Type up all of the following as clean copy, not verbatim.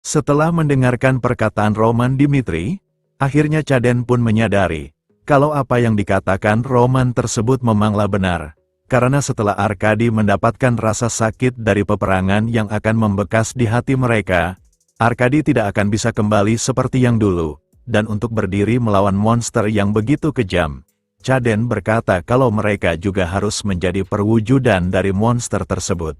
Setelah mendengarkan perkataan Roman Dimitri, akhirnya Chaden pun menyadari, kalau apa yang dikatakan Roman tersebut memanglah benar. Karena setelah Arkadi mendapatkan rasa sakit dari peperangan yang akan membekas di hati mereka, Arkadi tidak akan bisa kembali seperti yang dulu, dan untuk berdiri melawan monster yang begitu kejam. Chaden berkata kalau mereka juga harus menjadi perwujudan dari monster tersebut.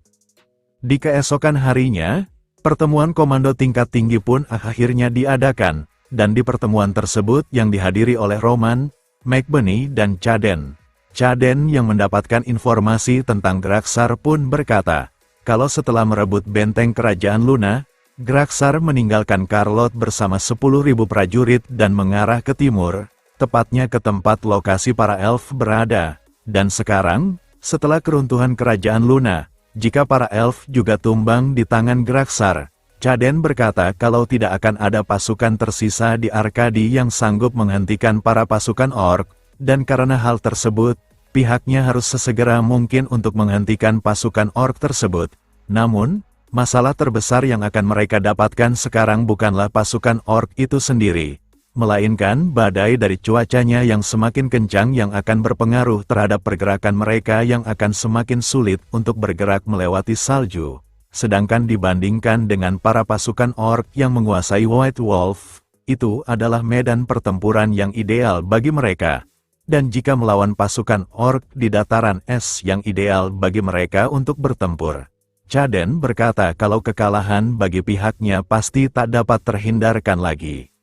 Di keesokan harinya, pertemuan komando tingkat tinggi pun akhirnya diadakan, dan di pertemuan tersebut yang dihadiri oleh Roman, McBurney dan Chaden. Chaden yang mendapatkan informasi tentang Graxar pun berkata, kalau setelah merebut benteng kerajaan Luna, Graxar meninggalkan Carlot bersama 10.000 prajurit dan mengarah ke timur, tepatnya ke tempat lokasi para elf berada. Dan sekarang, setelah keruntuhan kerajaan Luna, jika para elf juga tumbang di tangan Graxar, Chaden berkata kalau tidak akan ada pasukan tersisa di Arkadi yang sanggup menghentikan para pasukan orc, dan karena hal tersebut, pihaknya harus sesegera mungkin untuk menghentikan pasukan orc tersebut. Namun, masalah terbesar yang akan mereka dapatkan sekarang bukanlah pasukan orc itu sendiri, melainkan badai dari cuacanya yang semakin kencang yang akan berpengaruh terhadap pergerakan mereka yang akan semakin sulit untuk bergerak melewati salju. Sedangkan dibandingkan dengan para pasukan orc yang menguasai White Wolf, itu adalah medan pertempuran yang ideal bagi mereka. Dan jika melawan pasukan orc di dataran es yang ideal bagi mereka untuk bertempur. Chaden berkata kalau kekalahan bagi pihaknya pasti tak dapat terhindarkan lagi.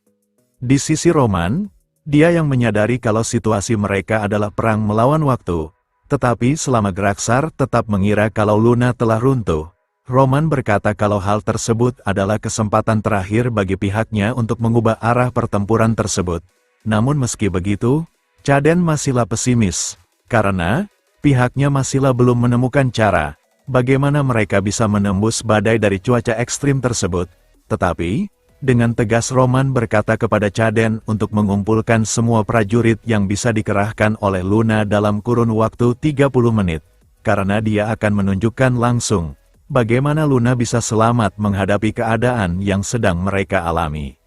Di sisi Roman, dia yang menyadari kalau situasi mereka adalah perang melawan waktu, tetapi selama Graxar tetap mengira kalau Luna telah runtuh, Roman berkata kalau hal tersebut adalah kesempatan terakhir bagi pihaknya untuk mengubah arah pertempuran tersebut. Namun meski begitu, Chaden masihlah pesimis, karena pihaknya masihlah belum menemukan cara bagaimana mereka bisa menembus badai dari cuaca ekstrim tersebut. Tetapi, dengan tegas Roman berkata kepada Chaden untuk mengumpulkan semua prajurit yang bisa dikerahkan oleh Luna dalam kurun waktu 30 menit, karena dia akan menunjukkan langsung bagaimana Luna bisa selamat menghadapi keadaan yang sedang mereka alami.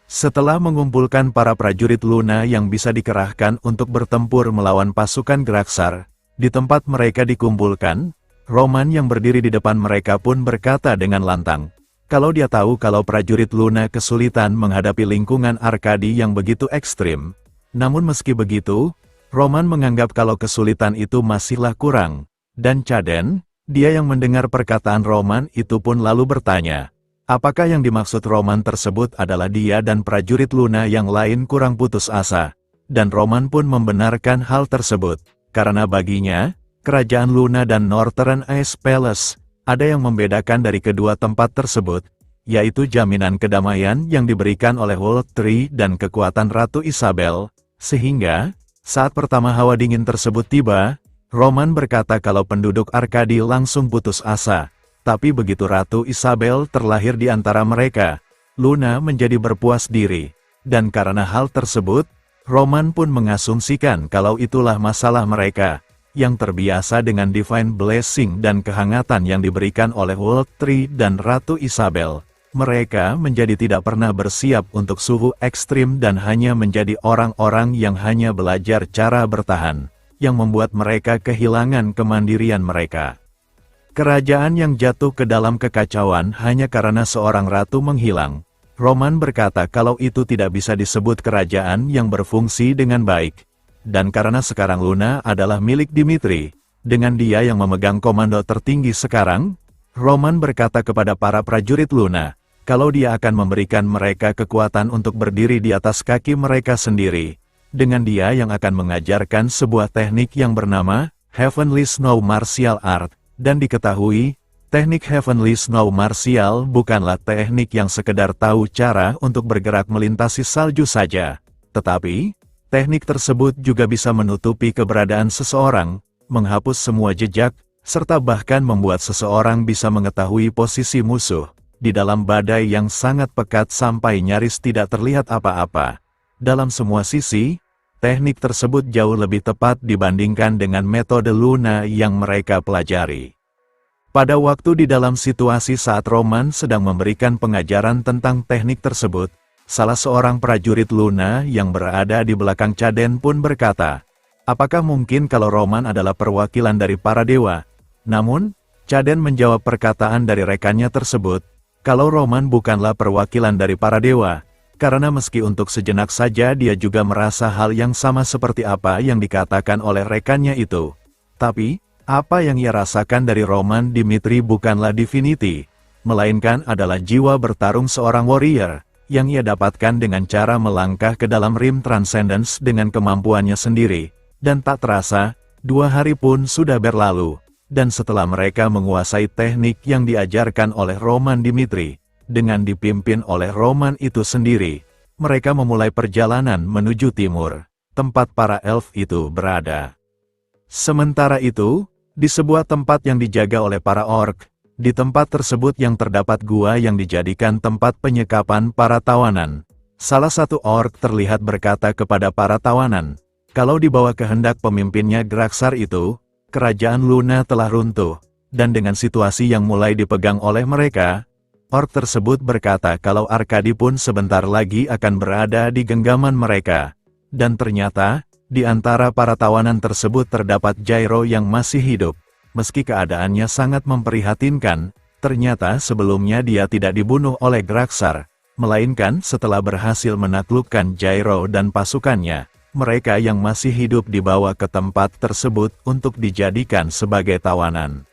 Setelah mengumpulkan para prajurit Luna yang bisa dikerahkan untuk bertempur melawan pasukan Graxar, di tempat mereka dikumpulkan, Roman yang berdiri di depan mereka pun berkata dengan lantang, kalau dia tahu kalau prajurit Luna kesulitan menghadapi lingkungan Arkadi yang begitu ekstrim. Namun meski begitu, Roman menganggap kalau kesulitan itu masihlah kurang. Dan Chaden, dia yang mendengar perkataan Roman itu pun lalu bertanya, apakah yang dimaksud Roman tersebut adalah dia dan prajurit Luna yang lain kurang putus asa. Dan Roman pun membenarkan hal tersebut, karena baginya, kerajaan Luna dan Northern Ice Palace, ada yang membedakan dari kedua tempat tersebut, yaitu jaminan kedamaian yang diberikan oleh World Tree dan kekuatan Ratu Isabel, sehingga, saat pertama hawa dingin tersebut tiba, Roman berkata kalau penduduk Arkadi langsung putus asa, tapi begitu Ratu Isabel terlahir di antara mereka, Luna menjadi berpuas diri, dan karena hal tersebut, Roman pun mengasumsikan kalau itulah masalah mereka, yang terbiasa dengan divine blessing dan kehangatan yang diberikan oleh World Tree dan Ratu Isabel. Mereka menjadi tidak pernah bersiap untuk suhu ekstrim dan hanya menjadi orang-orang yang hanya belajar cara bertahan, yang membuat mereka kehilangan kemandirian mereka. Kerajaan yang jatuh ke dalam kekacauan hanya karena seorang ratu menghilang. Roman berkata kalau itu tidak bisa disebut kerajaan yang berfungsi dengan baik. Dan karena sekarang Luna adalah milik Dimitri, dengan dia yang memegang komando tertinggi sekarang, Roman berkata kepada para prajurit Luna, kalau dia akan memberikan mereka kekuatan untuk berdiri di atas kaki mereka sendiri, dengan dia yang akan mengajarkan sebuah teknik yang bernama Heavenly Snow Martial Art, dan diketahui, teknik Heavenly Snow Martial bukanlah teknik yang sekedar tahu cara untuk bergerak melintasi salju saja, tetapi, teknik tersebut juga bisa menutupi keberadaan seseorang, menghapus semua jejak, serta bahkan membuat seseorang bisa mengetahui posisi musuh, di dalam badai yang sangat pekat sampai nyaris tidak terlihat apa-apa. Dalam semua sisi, teknik tersebut jauh lebih tepat dibandingkan dengan metode Luna yang mereka pelajari. Pada waktu di dalam situasi saat Roman sedang memberikan pengajaran tentang teknik tersebut, salah seorang prajurit Luna yang berada di belakang Chaden pun berkata, apakah mungkin kalau Roman adalah perwakilan dari para dewa? Namun, Chaden menjawab perkataan dari rekannya tersebut, kalau Roman bukanlah perwakilan dari para dewa, karena meski untuk sejenak saja dia juga merasa hal yang sama seperti apa yang dikatakan oleh rekannya itu. Tapi, apa yang ia rasakan dari Roman Dimitri bukanlah divinity, melainkan adalah jiwa bertarung seorang warrior, yang ia dapatkan dengan cara melangkah ke dalam rim transcendence dengan kemampuannya sendiri, dan tak terasa, 2 hari pun sudah berlalu, dan setelah mereka menguasai teknik yang diajarkan oleh Roman Dimitri, dengan dipimpin oleh Roman itu sendiri, mereka memulai perjalanan menuju timur, tempat para elf itu berada. Sementara itu, di sebuah tempat yang dijaga oleh para orc, di tempat tersebut yang terdapat gua yang dijadikan tempat penyekapan para tawanan. Salah satu orc terlihat berkata kepada para tawanan, kalau di bawah kehendak pemimpinnya Graxar itu, kerajaan Luna telah runtuh, dan dengan situasi yang mulai dipegang oleh mereka, orc tersebut berkata kalau Arkadi pun sebentar lagi akan berada di genggaman mereka. Dan ternyata, di antara para tawanan tersebut terdapat Jairo yang masih hidup. Meski keadaannya sangat memprihatinkan, ternyata sebelumnya dia tidak dibunuh oleh Graxar, melainkan setelah berhasil menaklukkan Jairo dan pasukannya, mereka yang masih hidup dibawa ke tempat tersebut untuk dijadikan sebagai tawanan.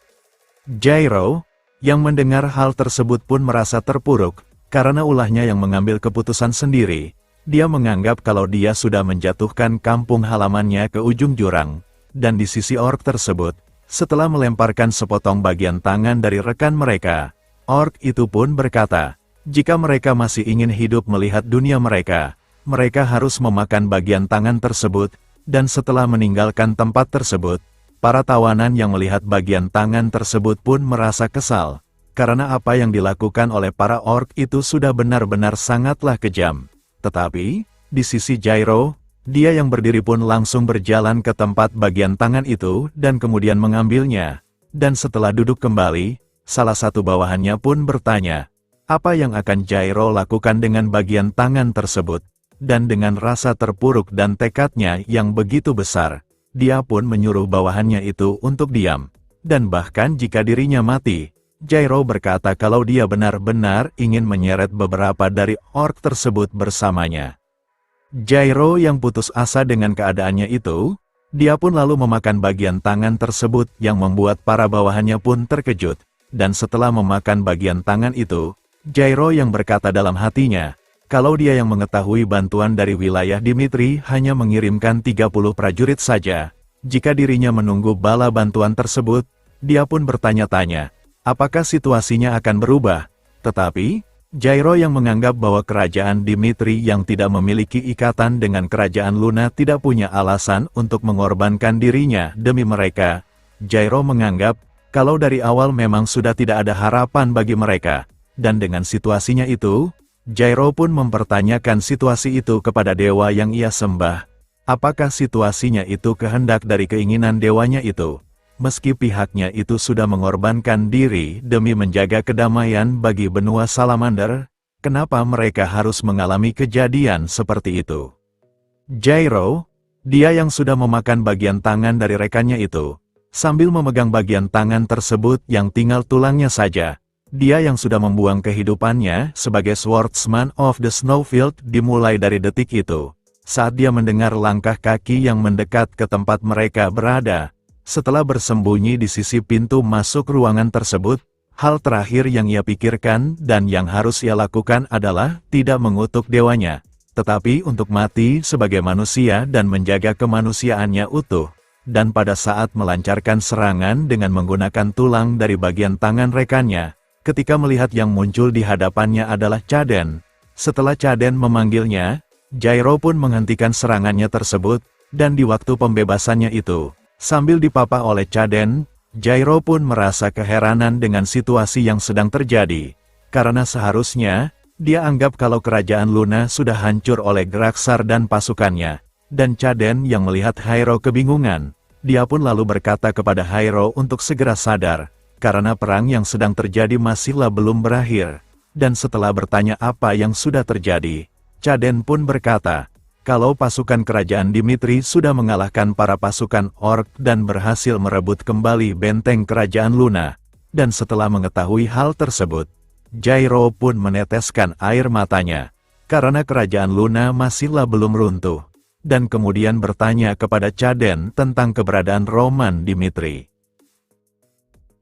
Jairo, yang mendengar hal tersebut pun merasa terpuruk, karena ulahnya yang mengambil keputusan sendiri. Dia menganggap kalau dia sudah menjatuhkan kampung halamannya ke ujung jurang, dan di sisi orc tersebut, setelah melemparkan sepotong bagian tangan dari rekan mereka, orc itu pun berkata, jika mereka masih ingin hidup melihat dunia mereka, mereka harus memakan bagian tangan tersebut, dan setelah meninggalkan tempat tersebut, para tawanan yang melihat bagian tangan tersebut pun merasa kesal, karena apa yang dilakukan oleh para orc itu sudah benar-benar sangatlah kejam. Tetapi, di sisi Jairo, dia yang berdiri pun langsung berjalan ke tempat bagian tangan itu dan kemudian mengambilnya. Dan setelah duduk kembali, salah satu bawahannya pun bertanya, apa yang akan Jairo lakukan dengan bagian tangan tersebut? Dan dengan rasa terpuruk dan tekadnya yang begitu besar, dia pun menyuruh bawahannya itu untuk diam. Dan bahkan jika dirinya mati, Jairo berkata kalau dia benar-benar ingin menyeret beberapa dari orc tersebut bersamanya. Jairo yang putus asa dengan keadaannya itu, dia pun lalu memakan bagian tangan tersebut yang membuat para bawahannya pun terkejut, dan setelah memakan bagian tangan itu, Jairo yang berkata dalam hatinya, kalau dia yang mengetahui bantuan dari wilayah Dimitri hanya mengirimkan 30 prajurit saja, jika dirinya menunggu bala bantuan tersebut, dia pun bertanya-tanya, apakah situasinya akan berubah? Tetapi, Jairo yang menganggap bahwa kerajaan Dimitri yang tidak memiliki ikatan dengan kerajaan Luna tidak punya alasan untuk mengorbankan dirinya demi mereka. Jairo menganggap, kalau dari awal memang sudah tidak ada harapan bagi mereka. Dan dengan situasinya itu, Jairo pun mempertanyakan situasi itu kepada dewa yang ia sembah. Apakah situasinya itu kehendak dari keinginan dewanya itu? Meski pihaknya itu sudah mengorbankan diri demi menjaga kedamaian bagi benua Salamander, kenapa mereka harus mengalami kejadian seperti itu? Jairo, dia yang sudah memakan bagian tangan dari rekannya itu, sambil memegang bagian tangan tersebut yang tinggal tulangnya saja, dia yang sudah membuang kehidupannya sebagai Swordsman of the Snowfield dimulai dari detik itu, saat dia mendengar langkah kaki yang mendekat ke tempat mereka berada. Setelah bersembunyi di sisi pintu masuk ruangan tersebut, hal terakhir yang ia pikirkan dan yang harus ia lakukan adalah tidak mengutuk dewanya, tetapi untuk mati sebagai manusia dan menjaga kemanusiaannya utuh. Dan pada saat melancarkan serangan dengan menggunakan tulang dari bagian tangan rekannya, ketika melihat yang muncul di hadapannya adalah Chaden. Setelah Chaden memanggilnya, Jairo pun menghentikan serangannya tersebut, dan di waktu pembebasannya itu, sambil dipapa oleh Chaden, Jairo pun merasa keheranan dengan situasi yang sedang terjadi, karena seharusnya, dia anggap kalau kerajaan Luna sudah hancur oleh Graxar dan pasukannya, dan Chaden yang melihat Jairo kebingungan, dia pun lalu berkata kepada Jairo untuk segera sadar, karena perang yang sedang terjadi masihlah belum berakhir. Dan setelah bertanya apa yang sudah terjadi, Chaden pun berkata, kalau pasukan kerajaan Dimitri sudah mengalahkan para pasukan orc dan berhasil merebut kembali benteng kerajaan Luna. Dan setelah mengetahui hal tersebut, Jairo pun meneteskan air matanya, karena kerajaan Luna masihlah belum runtuh. Dan kemudian bertanya kepada Chaden tentang keberadaan Roman Dimitri.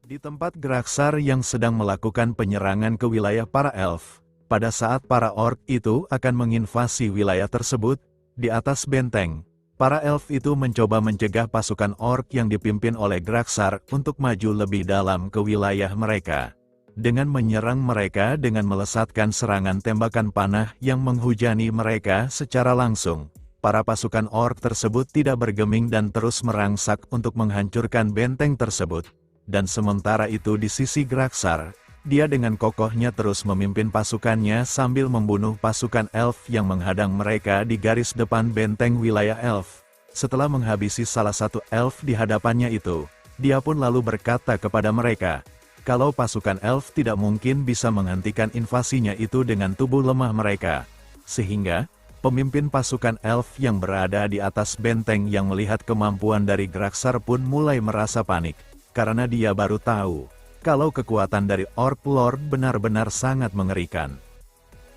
Di tempat Graksar yang sedang melakukan penyerangan ke wilayah para elf, pada saat para orc itu akan menginvasi wilayah tersebut, di atas benteng, para elf itu mencoba mencegah pasukan orc yang dipimpin oleh Graksar untuk maju lebih dalam ke wilayah mereka. Dengan menyerang mereka dengan melesatkan serangan tembakan panah yang menghujani mereka secara langsung. Para pasukan orc tersebut tidak bergeming dan terus merangsak untuk menghancurkan benteng tersebut. Dan sementara itu di sisi Graksar, dia dengan kokohnya terus memimpin pasukannya sambil membunuh pasukan elf yang menghadang mereka di garis depan benteng wilayah elf. Setelah menghabisi salah satu elf di hadapannya itu, dia pun lalu berkata kepada mereka, kalau pasukan elf tidak mungkin bisa menghentikan invasinya itu dengan tubuh lemah mereka. Sehingga, pemimpin pasukan elf yang berada di atas benteng yang melihat kemampuan dari Graksar pun mulai merasa panik, karena dia baru tahu, kalau kekuatan dari Orc Lord benar-benar sangat mengerikan.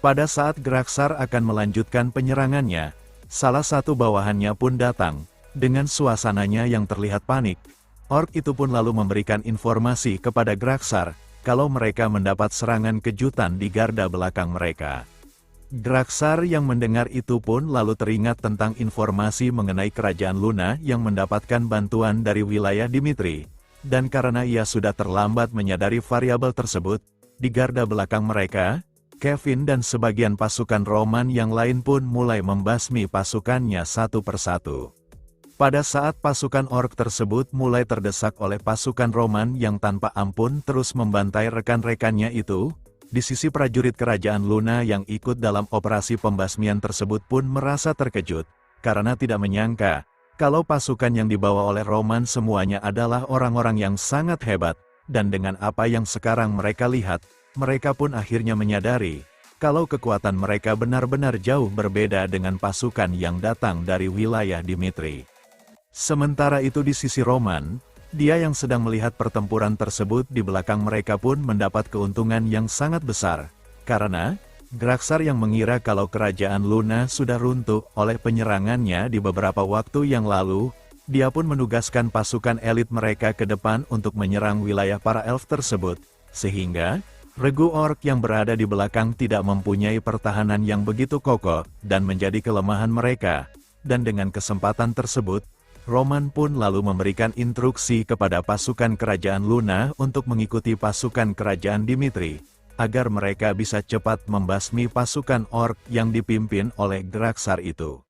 Pada saat Graksar akan melanjutkan penyerangannya, salah satu bawahannya pun datang, dengan suasananya yang terlihat panik. Orc itu pun lalu memberikan informasi kepada Graksar, kalau mereka mendapat serangan kejutan di garda belakang mereka. Graksar yang mendengar itu pun lalu teringat tentang informasi mengenai kerajaan Luna yang mendapatkan bantuan dari wilayah Dimitri. Dan karena ia sudah terlambat menyadari variabel tersebut, di garda belakang mereka, Kevin dan sebagian pasukan Roman yang lain pun mulai membasmi pasukannya satu persatu. Pada saat pasukan orc tersebut mulai terdesak oleh pasukan Roman yang tanpa ampun terus membantai rekan-rekannya itu, di sisi prajurit kerajaan Luna yang ikut dalam operasi pembasmian tersebut pun merasa terkejut, karena tidak menyangka, kalau pasukan yang dibawa oleh Roman semuanya adalah orang-orang yang sangat hebat, dan dengan apa yang sekarang mereka lihat, mereka pun akhirnya menyadari, kalau kekuatan mereka benar-benar jauh berbeda dengan pasukan yang datang dari wilayah Dimitri. Sementara itu di sisi Roman, dia yang sedang melihat pertempuran tersebut di belakang mereka pun mendapat keuntungan yang sangat besar, karena Graksar yang mengira kalau kerajaan Luna sudah runtuh oleh penyerangannya di beberapa waktu yang lalu, dia pun menugaskan pasukan elit mereka ke depan untuk menyerang wilayah para elf tersebut, sehingga regu orc yang berada di belakang tidak mempunyai pertahanan yang begitu kokoh dan menjadi kelemahan mereka, dan dengan kesempatan tersebut, Roman pun lalu memberikan instruksi kepada pasukan kerajaan Luna untuk mengikuti pasukan kerajaan Dimitri, agar mereka bisa cepat membasmi pasukan orc yang dipimpin oleh Graksar itu.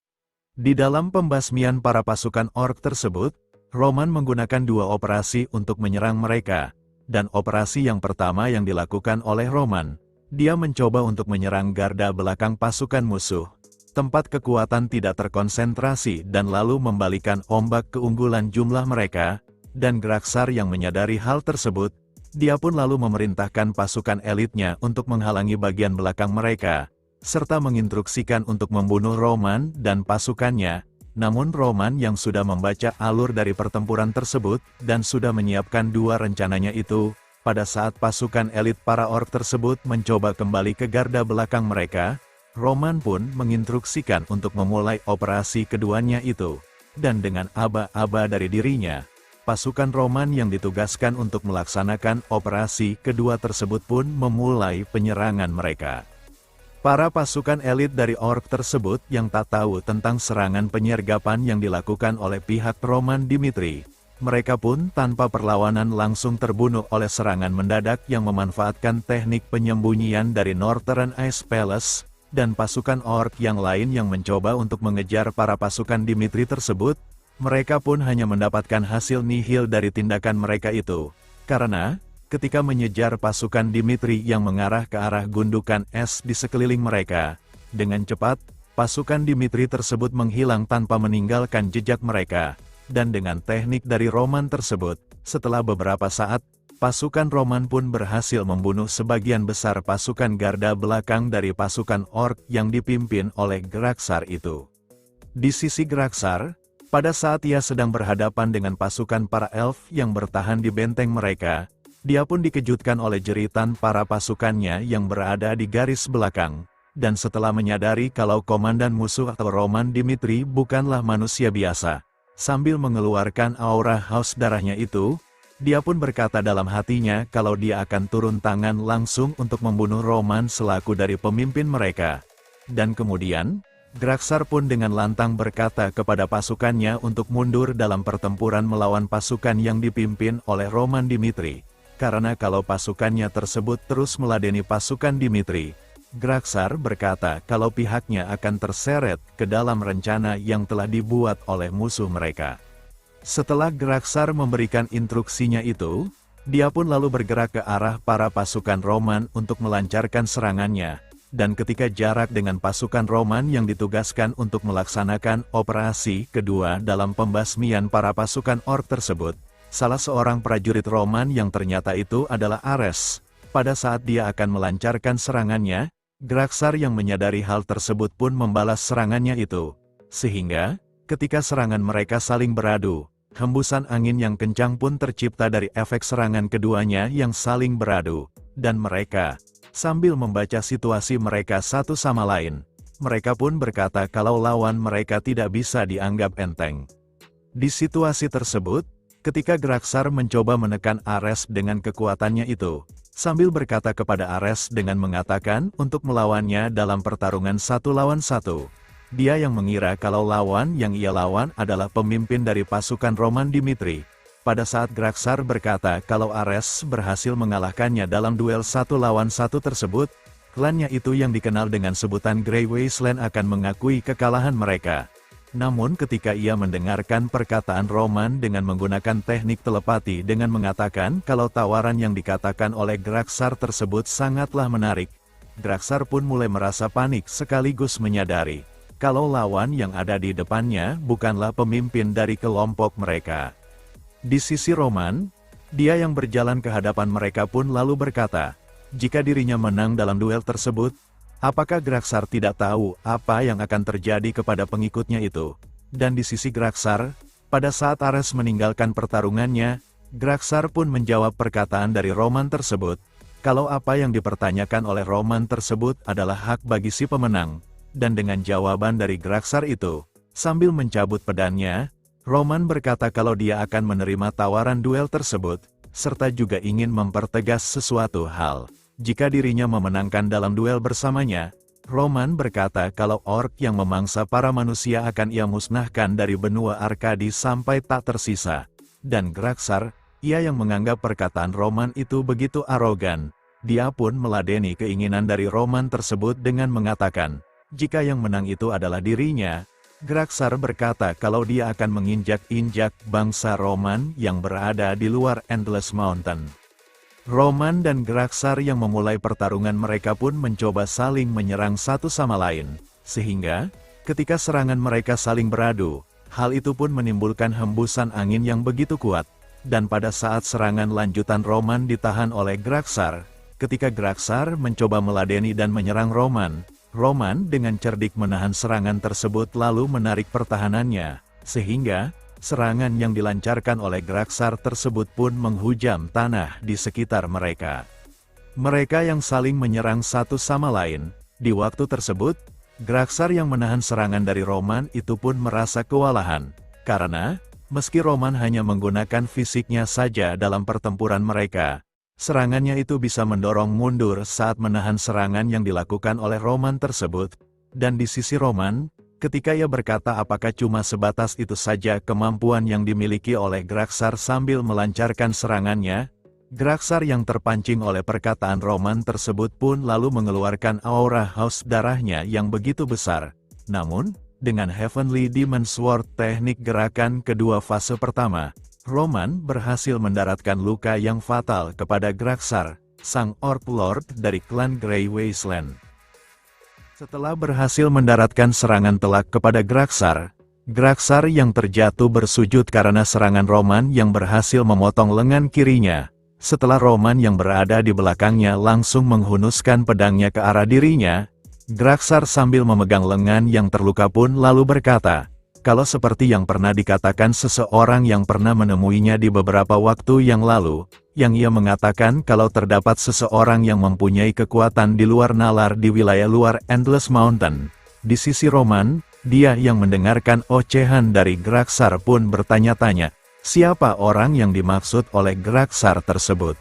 Di dalam pembasmian para pasukan orc tersebut, Roman menggunakan dua operasi untuk menyerang mereka, dan operasi yang pertama yang dilakukan oleh Roman, dia mencoba untuk menyerang garda belakang pasukan musuh, tempat kekuatan tidak terkonsentrasi dan lalu membalikan ombak keunggulan jumlah mereka, dan Graksar yang menyadari hal tersebut, dia pun lalu memerintahkan pasukan elitnya untuk menghalangi bagian belakang mereka, serta menginstruksikan untuk membunuh Roman dan pasukannya. Namun Roman yang sudah membaca alur dari pertempuran tersebut, dan sudah menyiapkan dua rencananya itu, pada saat pasukan elit para orc tersebut mencoba kembali ke garda belakang mereka, Roman pun menginstruksikan untuk memulai operasi keduanya itu, dan dengan aba-aba dari dirinya, pasukan Roman yang ditugaskan untuk melaksanakan operasi kedua tersebut pun memulai penyerangan mereka. Para pasukan elit dari orc tersebut yang tak tahu tentang serangan penyergapan yang dilakukan oleh pihak Roman Dimitri, mereka pun tanpa perlawanan langsung terbunuh oleh serangan mendadak yang memanfaatkan teknik penyembunyian dari Northern Ice Palace, dan pasukan orc yang lain yang mencoba untuk mengejar para pasukan Dimitri tersebut, mereka pun hanya mendapatkan hasil nihil dari tindakan mereka itu, karena ketika mengejar pasukan Dimitri yang mengarah ke arah gundukan es di sekeliling mereka, dengan cepat, pasukan Dimitri tersebut menghilang tanpa meninggalkan jejak mereka, dan dengan teknik dari Roman tersebut, setelah beberapa saat, Pasukan Roman pun berhasil membunuh sebagian besar pasukan garda belakang dari pasukan orc yang dipimpin oleh Graxar itu. Di sisi Graxar, pada saat ia sedang berhadapan dengan pasukan para elf yang bertahan di benteng mereka, dia pun dikejutkan oleh jeritan para pasukannya yang berada di garis belakang, dan setelah menyadari kalau komandan musuh atau Roman Dimitri bukanlah manusia biasa, sambil mengeluarkan aura haus darahnya itu, dia pun berkata dalam hatinya kalau dia akan turun tangan langsung untuk membunuh Roman selaku dari pemimpin mereka. Dan kemudian, Graxar pun dengan lantang berkata kepada pasukannya untuk mundur dalam pertempuran melawan pasukan yang dipimpin oleh Roman Dimitri. Karena kalau pasukannya tersebut terus meladeni pasukan Dimitri, Graxar berkata kalau pihaknya akan terseret ke dalam rencana yang telah dibuat oleh musuh mereka. Setelah Graxar memberikan instruksinya itu, dia pun lalu bergerak ke arah para pasukan Roman untuk melancarkan serangannya, dan ketika jarak dengan pasukan Roman yang ditugaskan untuk melaksanakan operasi kedua dalam pembasmian para pasukan orc tersebut, salah seorang prajurit Roman yang ternyata itu adalah Ares. Pada saat dia akan melancarkan serangannya, Graxar yang menyadari hal tersebut pun membalas serangannya itu. Sehingga, ketika serangan mereka saling beradu, hembusan angin yang kencang pun tercipta dari efek serangan keduanya yang saling beradu, dan mereka, sambil membaca situasi mereka satu sama lain, mereka pun berkata kalau lawan mereka tidak bisa dianggap enteng. Di situasi tersebut, ketika Graxar mencoba menekan Ares dengan kekuatannya itu, sambil berkata kepada Ares dengan mengatakan untuk melawannya dalam pertarungan 1 lawan 1. Dia yang mengira kalau lawan yang ia lawan adalah pemimpin dari pasukan Roman Dimitri. Pada saat Graxar berkata kalau Ares berhasil mengalahkannya dalam duel 1 lawan 1 tersebut, klannya itu yang dikenal dengan sebutan Grey Wasteland akan mengakui kekalahan mereka. Namun ketika ia mendengarkan perkataan Roman dengan menggunakan teknik telepati dengan mengatakan kalau tawaran yang dikatakan oleh Graxar tersebut sangatlah menarik, Graxar pun mulai merasa panik sekaligus menyadari kalau lawan yang ada di depannya bukanlah pemimpin dari kelompok mereka. Di sisi Roman, dia yang berjalan ke hadapan mereka pun lalu berkata, jika dirinya menang dalam duel tersebut, apakah Graxar tidak tahu apa yang akan terjadi kepada pengikutnya itu? Dan di sisi Graxar, pada saat Ares meninggalkan pertarungannya, Graxar pun menjawab perkataan dari Roman tersebut, kalau apa yang dipertanyakan oleh Roman tersebut adalah hak bagi si pemenang. Dan dengan jawaban dari Graxar itu, sambil mencabut pedangnya, Roman berkata kalau dia akan menerima tawaran duel tersebut, serta juga ingin mempertegas sesuatu hal. Jika dirinya memenangkan dalam duel bersamanya, Roman berkata kalau orc yang memangsa para manusia akan ia musnahkan dari benua Arkadi sampai tak tersisa. Dan Graxar, ia yang menganggap perkataan Roman itu begitu arogan, dia pun meladeni keinginan dari Roman tersebut dengan mengatakan, jika yang menang itu adalah dirinya, Graxar berkata kalau dia akan menginjak-injak bangsa Roman yang berada di luar Endless Mountain. Roman dan Graxar yang memulai pertarungan mereka pun mencoba saling menyerang satu sama lain, sehingga, ketika serangan mereka saling beradu, hal itu pun menimbulkan hembusan angin yang begitu kuat, dan pada saat serangan lanjutan Roman ditahan oleh Graxar, ketika Graxar mencoba meladeni dan menyerang Roman dengan cerdik menahan serangan tersebut lalu menarik pertahanannya, sehingga, serangan yang dilancarkan oleh Graxar tersebut pun menghujam tanah di sekitar mereka. Mereka yang saling menyerang satu sama lain, di waktu tersebut, Graxar yang menahan serangan dari Roman itu pun merasa kewalahan, karena, meski Roman hanya menggunakan fisiknya saja dalam pertempuran mereka, serangannya itu bisa mendorong mundur saat menahan serangan yang dilakukan oleh Roman tersebut, dan di sisi Roman, ketika ia berkata apakah cuma sebatas itu saja kemampuan yang dimiliki oleh Graxar sambil melancarkan serangannya, Graxar yang terpancing oleh perkataan Roman tersebut pun lalu mengeluarkan aura haus darahnya yang begitu besar. Namun, dengan Heavenly Demon Sword teknik gerakan kedua fase pertama, Roman berhasil mendaratkan luka yang fatal kepada Graxar, sang Orc Lord dari klan Grey Wasteland. Setelah berhasil mendaratkan serangan telak kepada Graxar, Graxar yang terjatuh bersujud karena serangan Roman yang berhasil memotong lengan kirinya, Setelah Roman yang berada di belakangnya langsung menghunuskan pedangnya ke arah dirinya, Graksar sambil memegang lengan yang terluka pun lalu berkata, kalau seperti yang pernah dikatakan seseorang yang pernah menemuinya di beberapa waktu yang lalu, yang ia mengatakan kalau terdapat seseorang yang mempunyai kekuatan di luar nalar di wilayah luar Endless Mountain. Di sisi Roman, dia yang mendengarkan ocehan dari Graksar pun bertanya-tanya, siapa orang yang dimaksud oleh Graksar tersebut?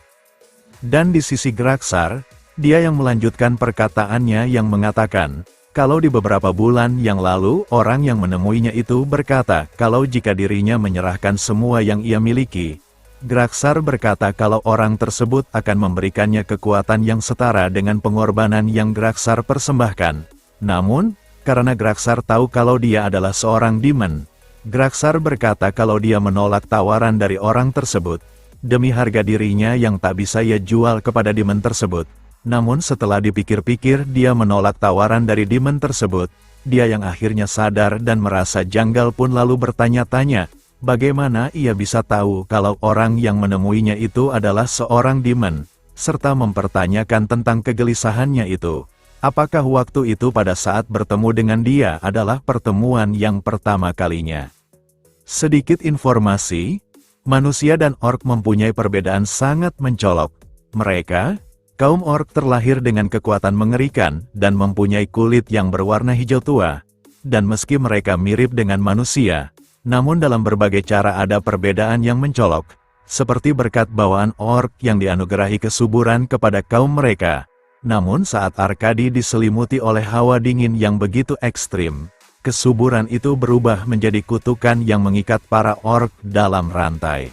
Dan di sisi Graksar, dia yang melanjutkan perkataannya yang mengatakan, kalau di beberapa bulan yang lalu orang yang menemuinya itu berkata kalau jika dirinya menyerahkan semua yang ia miliki, Graksar berkata kalau orang tersebut akan memberikannya kekuatan yang setara dengan pengorbanan yang Graksar persembahkan. Namun, karena Graksar tahu kalau dia adalah seorang demon, Graksar berkata kalau dia menolak tawaran dari orang tersebut, demi harga dirinya yang tak bisa ia jual kepada demon tersebut. Namun setelah dipikir-pikir dia menolak tawaran dari demon tersebut, dia yang akhirnya sadar dan merasa janggal pun lalu bertanya-tanya, bagaimana ia bisa tahu kalau orang yang menemuinya itu adalah seorang demon, serta mempertanyakan tentang kegelisahannya itu. Apakah waktu itu pada saat bertemu dengan dia adalah pertemuan yang pertama kalinya? Sedikit informasi, manusia dan orc mempunyai perbedaan sangat mencolok. Mereka, kaum orc terlahir dengan kekuatan mengerikan dan mempunyai kulit yang berwarna hijau tua. Dan meski mereka mirip dengan manusia, namun dalam berbagai cara ada perbedaan yang mencolok, seperti berkat bawaan orc yang dianugerahi kesuburan kepada kaum mereka. Namun saat Arkadi diselimuti oleh hawa dingin yang begitu ekstrim, kesuburan itu berubah menjadi kutukan yang mengikat para orc dalam rantai.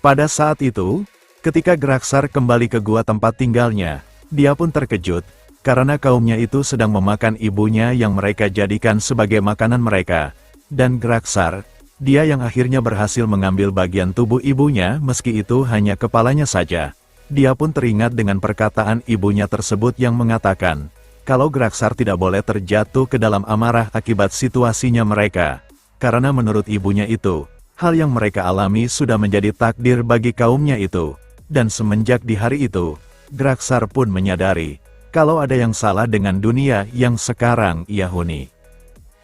Pada saat itu, ketika Graksar kembali ke gua tempat tinggalnya, dia pun terkejut, karena kaumnya itu sedang memakan ibunya yang mereka jadikan sebagai makanan mereka. Dan Graksar, dia yang akhirnya berhasil mengambil bagian tubuh ibunya meski itu hanya kepalanya saja. Dia pun teringat dengan perkataan ibunya tersebut yang mengatakan, kalau Graksar tidak boleh terjatuh ke dalam amarah akibat situasinya mereka. Karena menurut ibunya itu, hal yang mereka alami sudah menjadi takdir bagi kaumnya itu. Dan semenjak di hari itu, Graksar pun menyadari, kalau ada yang salah dengan dunia yang sekarang ia huni.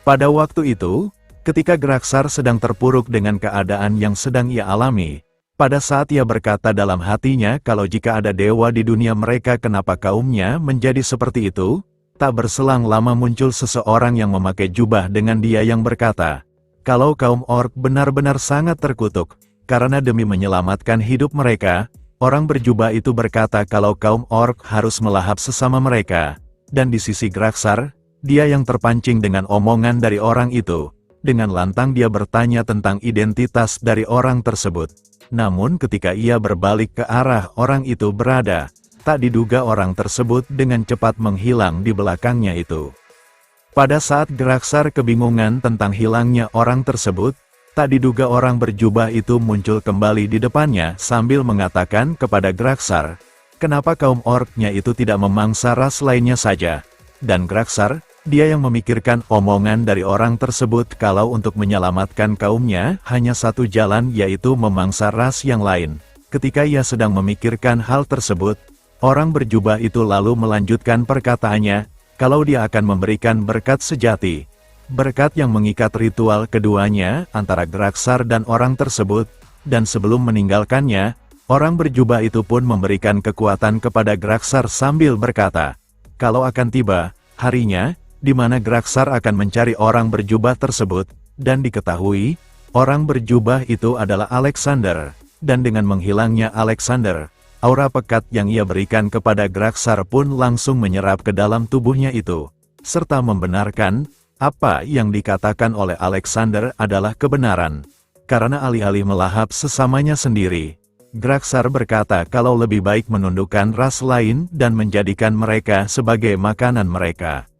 Pada waktu itu, ketika Graksar sedang terpuruk dengan keadaan yang sedang ia alami, pada saat ia berkata dalam hatinya kalau jika ada dewa di dunia mereka kenapa kaumnya menjadi seperti itu, tak berselang lama muncul seseorang yang memakai jubah dengan dia yang berkata, kalau kaum orc benar-benar sangat terkutuk, karena demi menyelamatkan hidup mereka, orang berjubah itu berkata kalau kaum orc harus melahap sesama mereka. Dan di sisi Graksar, dia yang terpancing dengan omongan dari orang itu. Dengan lantang dia bertanya tentang identitas dari orang tersebut. Namun ketika ia berbalik ke arah orang itu berada, tak diduga orang tersebut dengan cepat menghilang di belakangnya itu. Pada saat Graksar kebingungan tentang hilangnya orang tersebut, tak diduga orang berjubah itu muncul kembali di depannya sambil mengatakan kepada Graksar, kenapa kaum orc-nya itu tidak memangsa ras lainnya saja. Dan Graksar, dia yang memikirkan omongan dari orang tersebut kalau untuk menyelamatkan kaumnya hanya satu jalan yaitu memangsa ras yang lain. Ketika ia sedang memikirkan hal tersebut, orang berjubah itu lalu melanjutkan perkataannya, kalau dia akan memberikan berkat sejati. Berkat yang mengikat ritual keduanya antara Graksar dan orang tersebut, dan sebelum meninggalkannya, orang berjubah itu pun memberikan kekuatan kepada Graksar sambil berkata, kalau akan tiba, harinya, di mana Graksar akan mencari orang berjubah tersebut, dan diketahui, orang berjubah itu adalah Alexander, dan dengan menghilangnya Alexander, aura pekat yang ia berikan kepada Graksar pun langsung menyerap ke dalam tubuhnya itu, serta membenarkan, apa yang dikatakan oleh Alexander adalah kebenaran. Karena alih-alih melahap sesamanya sendiri, Graksar berkata kalau lebih baik menundukkan ras lain dan menjadikan mereka sebagai makanan mereka.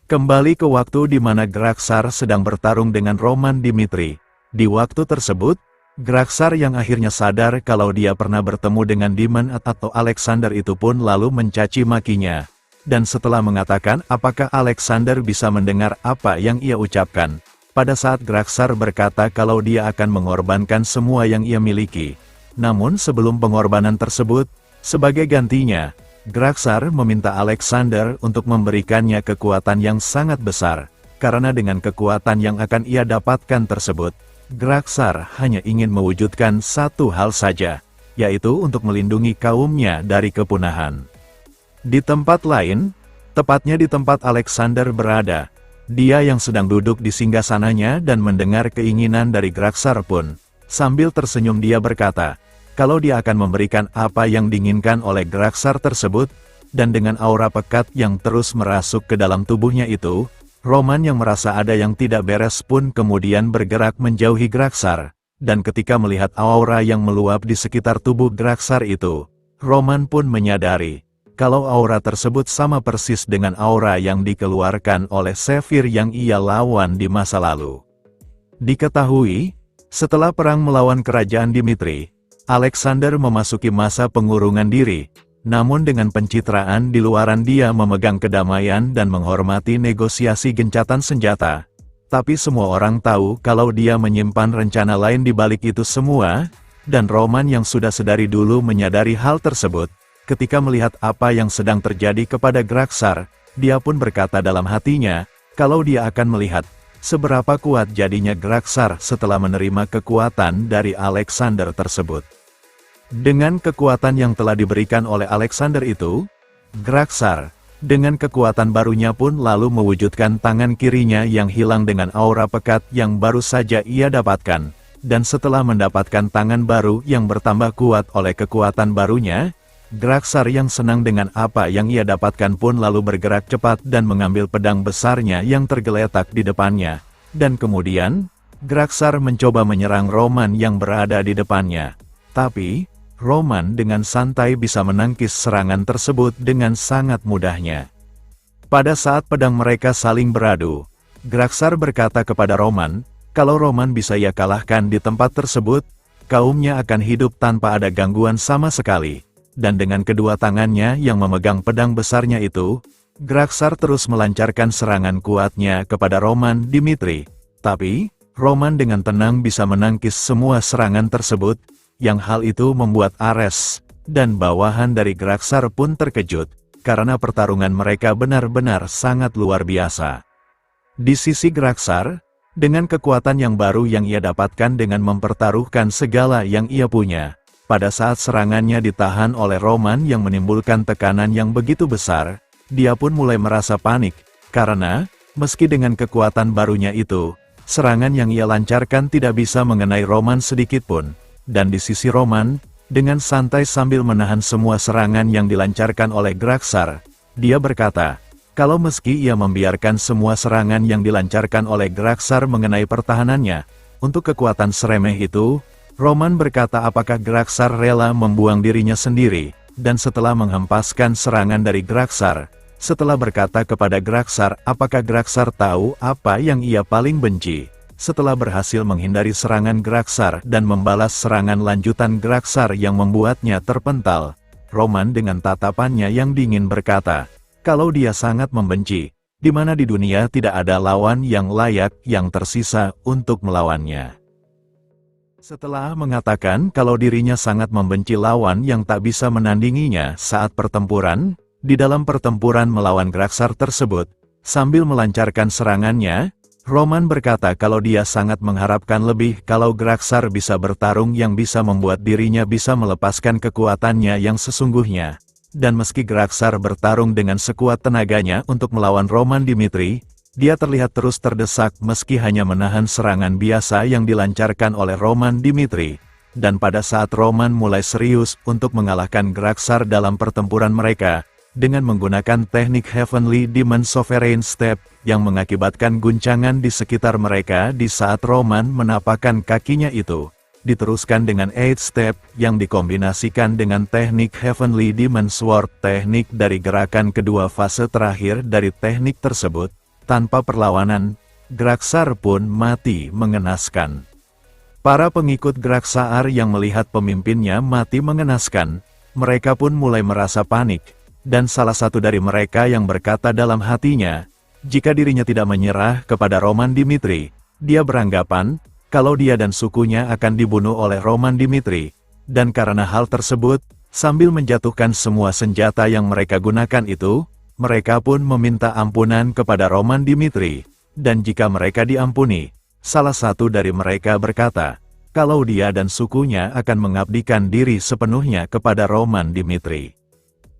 Kembali ke waktu di mana Graksar sedang bertarung dengan Roman Dimitri. Di waktu tersebut, Graksar yang akhirnya sadar kalau dia pernah bertemu dengan Demon atau Alexander itu pun lalu mencaci makinya. Dan setelah mengatakan apakah Alexander bisa mendengar apa yang ia ucapkan, pada saat Graksar berkata kalau dia akan mengorbankan semua yang ia miliki, Namun sebelum pengorbanan tersebut, sebagai gantinya, Graksar meminta Alexander untuk memberikannya kekuatan yang sangat besar, karena dengan kekuatan yang akan ia dapatkan tersebut, Graksar hanya ingin mewujudkan satu hal saja, yaitu untuk melindungi kaumnya dari kepunahan. Di tempat lain, tepatnya di tempat Alexander berada, dia yang sedang duduk di singgasananya dan mendengar keinginan dari Graksar pun, sambil tersenyum dia berkata, kalau dia akan memberikan apa yang diinginkan oleh Graksar tersebut, dan dengan aura pekat yang terus merasuk ke dalam tubuhnya itu, Roman yang merasa ada yang tidak beres pun kemudian bergerak menjauhi Graksar, dan ketika melihat aura yang meluap di sekitar tubuh Graksar itu, Roman pun menyadari, kalau aura tersebut sama persis dengan aura yang dikeluarkan oleh Saphir yang ia lawan di masa lalu. Diketahui, setelah perang melawan kerajaan Dimitri, Alexander memasuki masa pengurungan diri, namun dengan pencitraan di luaran dia memegang kedamaian dan menghormati negosiasi gencatan senjata. Tapi semua orang tahu kalau dia menyimpan rencana lain di balik itu semua, dan Roman yang sudah sedari dulu menyadari hal tersebut, ketika melihat apa yang sedang terjadi kepada Graksar, dia pun berkata dalam hatinya, kalau dia akan melihat seberapa kuat jadinya Graksar setelah menerima kekuatan dari Alexander tersebut. Dengan kekuatan yang telah diberikan oleh Alexander itu, Graksar, dengan kekuatan barunya pun lalu mewujudkan tangan kirinya yang hilang dengan aura pekat yang baru saja ia dapatkan, dan setelah mendapatkan tangan baru yang bertambah kuat oleh kekuatan barunya, Graksar yang senang dengan apa yang ia dapatkan pun lalu bergerak cepat dan mengambil pedang besarnya yang tergeletak di depannya, dan kemudian, Graksar mencoba menyerang Roman yang berada di depannya. Tapi, Roman dengan santai bisa menangkis serangan tersebut dengan sangat mudahnya. Pada saat pedang mereka saling beradu, Graksar berkata kepada Roman, kalau Roman bisa ia kalahkan di tempat tersebut, kaumnya akan hidup tanpa ada gangguan sama sekali. Dan dengan kedua tangannya yang memegang pedang besarnya itu, Graksar terus melancarkan serangan kuatnya kepada Roman Dimitri. Tapi, Roman dengan tenang bisa menangkis semua serangan tersebut, yang hal itu membuat Ares dan bawahan dari Graksar pun terkejut, karena pertarungan mereka benar-benar sangat luar biasa. Di sisi Graksar, dengan kekuatan yang baru yang ia dapatkan dengan mempertaruhkan segala yang ia punya, pada saat serangannya ditahan oleh Roman yang menimbulkan tekanan yang begitu besar, dia pun mulai merasa panik, karena, meski dengan kekuatan barunya itu, serangan yang ia lancarkan tidak bisa mengenai Roman sedikitpun. Dan di sisi Roman, dengan santai sambil menahan semua serangan yang dilancarkan oleh Graksar, dia berkata, kalau meski ia membiarkan semua serangan yang dilancarkan oleh Graksar mengenai pertahanannya, untuk kekuatan seremeh itu, Roman berkata apakah Graksar rela membuang dirinya sendiri, dan setelah menghempaskan serangan dari Graksar, setelah berkata kepada Graksar apakah Graksar tahu apa yang ia paling benci. Setelah berhasil menghindari serangan Graksar dan membalas serangan lanjutan Graksar yang membuatnya terpental, Roman dengan tatapannya yang dingin berkata, kalau dia sangat membenci, di mana di dunia tidak ada lawan yang layak yang tersisa untuk melawannya. Setelah mengatakan kalau dirinya sangat membenci lawan yang tak bisa menandinginya saat pertempuran, di dalam pertempuran melawan Graksar tersebut, sambil melancarkan serangannya, Roman berkata kalau dia sangat mengharapkan lebih kalau Graksar bisa bertarung yang bisa membuat dirinya bisa melepaskan kekuatannya yang sesungguhnya. Dan meski Graksar bertarung dengan sekuat tenaganya untuk melawan Roman Dimitri, dia terlihat terus terdesak meski hanya menahan serangan biasa yang dilancarkan oleh Roman Dimitri. Dan pada saat Roman mulai serius untuk mengalahkan Graksar dalam pertempuran mereka, dengan menggunakan teknik Heavenly Demon Sovereign Step, yang mengakibatkan guncangan di sekitar mereka di saat Roman menapakkan kakinya itu, diteruskan dengan 8 Step, yang dikombinasikan dengan teknik Heavenly Demon Sword, teknik dari gerakan kedua fase terakhir dari teknik tersebut, tanpa perlawanan, Graksar pun mati mengenaskan. Para pengikut Graksar yang melihat pemimpinnya mati mengenaskan, mereka pun mulai merasa panik. Dan salah satu dari mereka yang berkata dalam hatinya, jika dirinya tidak menyerah kepada Roman Dimitri, dia beranggapan, kalau dia dan sukunya akan dibunuh oleh Roman Dimitri, Dan karena hal tersebut, sambil menjatuhkan semua senjata yang mereka gunakan itu, mereka pun meminta ampunan kepada Roman Dimitri. Dan jika mereka diampuni, salah satu dari mereka berkata, kalau dia dan sukunya akan mengabdikan diri sepenuhnya kepada Roman Dimitri.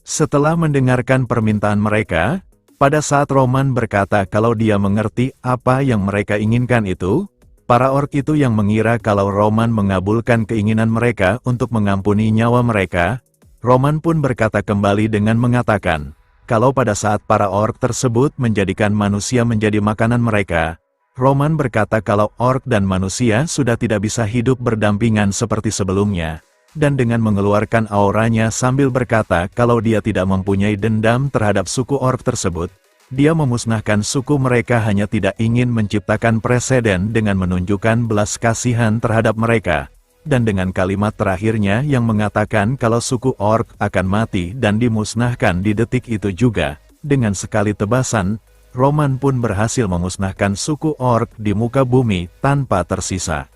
Setelah mendengarkan permintaan mereka, pada saat Roman berkata kalau dia mengerti apa yang mereka inginkan itu, para ork itu yang mengira kalau Roman mengabulkan keinginan mereka untuk mengampuni nyawa mereka, Roman pun berkata kembali dengan mengatakan, kalau pada saat para ork tersebut menjadikan manusia menjadi makanan mereka, Roman berkata kalau ork dan manusia sudah tidak bisa hidup berdampingan seperti sebelumnya, dan dengan mengeluarkan auranya sambil berkata kalau dia tidak mempunyai dendam terhadap suku ork tersebut, dia memusnahkan suku mereka hanya tidak ingin menciptakan preseden dengan menunjukkan belas kasihan terhadap mereka, dan dengan kalimat terakhirnya yang mengatakan kalau suku ork akan mati dan dimusnahkan di detik itu juga, dengan sekali tebasan, Roman pun berhasil memusnahkan suku ork di muka bumi tanpa tersisa.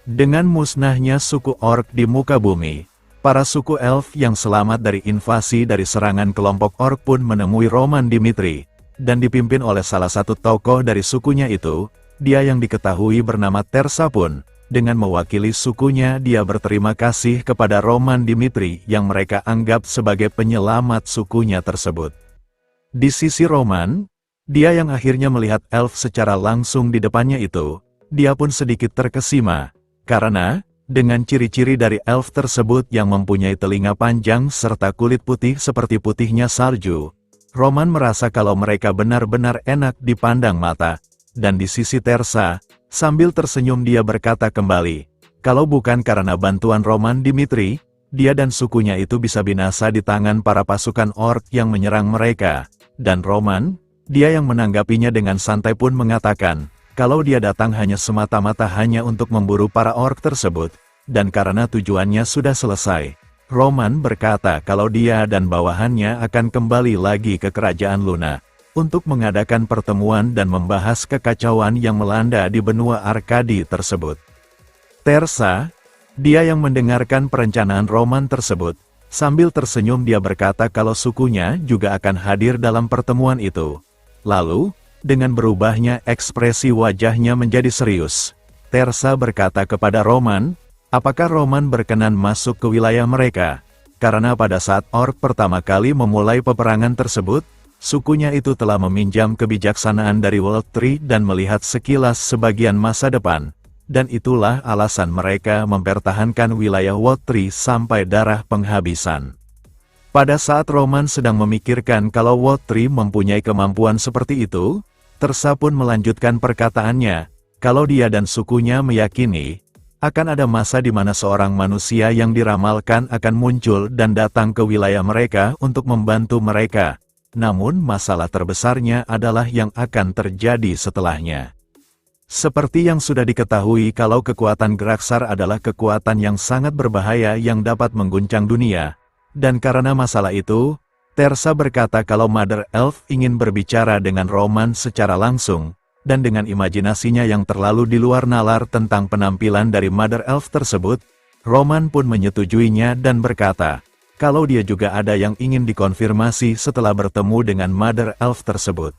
Dengan musnahnya suku ork di muka bumi, para suku elf yang selamat dari invasi dari serangan kelompok ork pun menemui Roman Dimitri, dan dipimpin oleh salah satu tokoh dari sukunya itu, dia yang diketahui bernama Tersa pun, dengan mewakili sukunya dia berterima kasih kepada Roman Dimitri yang mereka anggap sebagai penyelamat sukunya tersebut. Di sisi Roman, dia yang akhirnya melihat elf secara langsung di depannya itu, dia pun sedikit terkesima, karena, dengan ciri-ciri dari elf tersebut yang mempunyai telinga panjang serta kulit putih seperti putihnya salju, Roman merasa kalau mereka benar-benar enak dipandang mata, dan di sisi Tersa, sambil tersenyum dia berkata kembali, kalau bukan karena bantuan Roman Dimitri, dia dan sukunya itu bisa binasa di tangan para pasukan ork yang menyerang mereka, dan Roman, dia yang menanggapinya dengan santai pun mengatakan, kalau dia datang hanya semata-mata hanya untuk memburu para ork tersebut, dan karena tujuannya sudah selesai. Roman berkata kalau dia dan bawahannya akan kembali lagi ke kerajaan Luna, untuk mengadakan pertemuan dan membahas kekacauan yang melanda di benua Arkadi tersebut. Tersa, dia yang mendengarkan perencanaan Roman tersebut, sambil tersenyum dia berkata kalau sukunya juga akan hadir dalam pertemuan itu. Lalu, dengan berubahnya ekspresi wajahnya menjadi serius, Tersa berkata kepada Roman, apakah Roman berkenan masuk ke wilayah mereka? Karena pada saat ork pertama kali memulai peperangan tersebut, sukunya itu telah meminjam kebijaksanaan dari World Tree dan melihat sekilas sebagian masa depan, dan itulah alasan mereka mempertahankan wilayah World Tree sampai darah penghabisan. Pada saat Roman sedang memikirkan kalau World Tree mempunyai kemampuan seperti itu, Tersa pun melanjutkan perkataannya, kalau dia dan sukunya meyakini, akan ada masa di mana seorang manusia yang diramalkan akan muncul dan datang ke wilayah mereka untuk membantu mereka, namun masalah terbesarnya adalah yang akan terjadi setelahnya. Seperti yang sudah diketahui kalau kekuatan Geraksar adalah kekuatan yang sangat berbahaya yang dapat mengguncang dunia. Dan karena masalah itu, Tersa berkata kalau Mother Elf ingin berbicara dengan Roman secara langsung, dan dengan imajinasinya yang terlalu di luar nalar tentang penampilan dari Mother Elf tersebut, Roman pun menyetujuinya dan berkata, kalau dia juga ada yang ingin dikonfirmasi setelah bertemu dengan Mother Elf tersebut.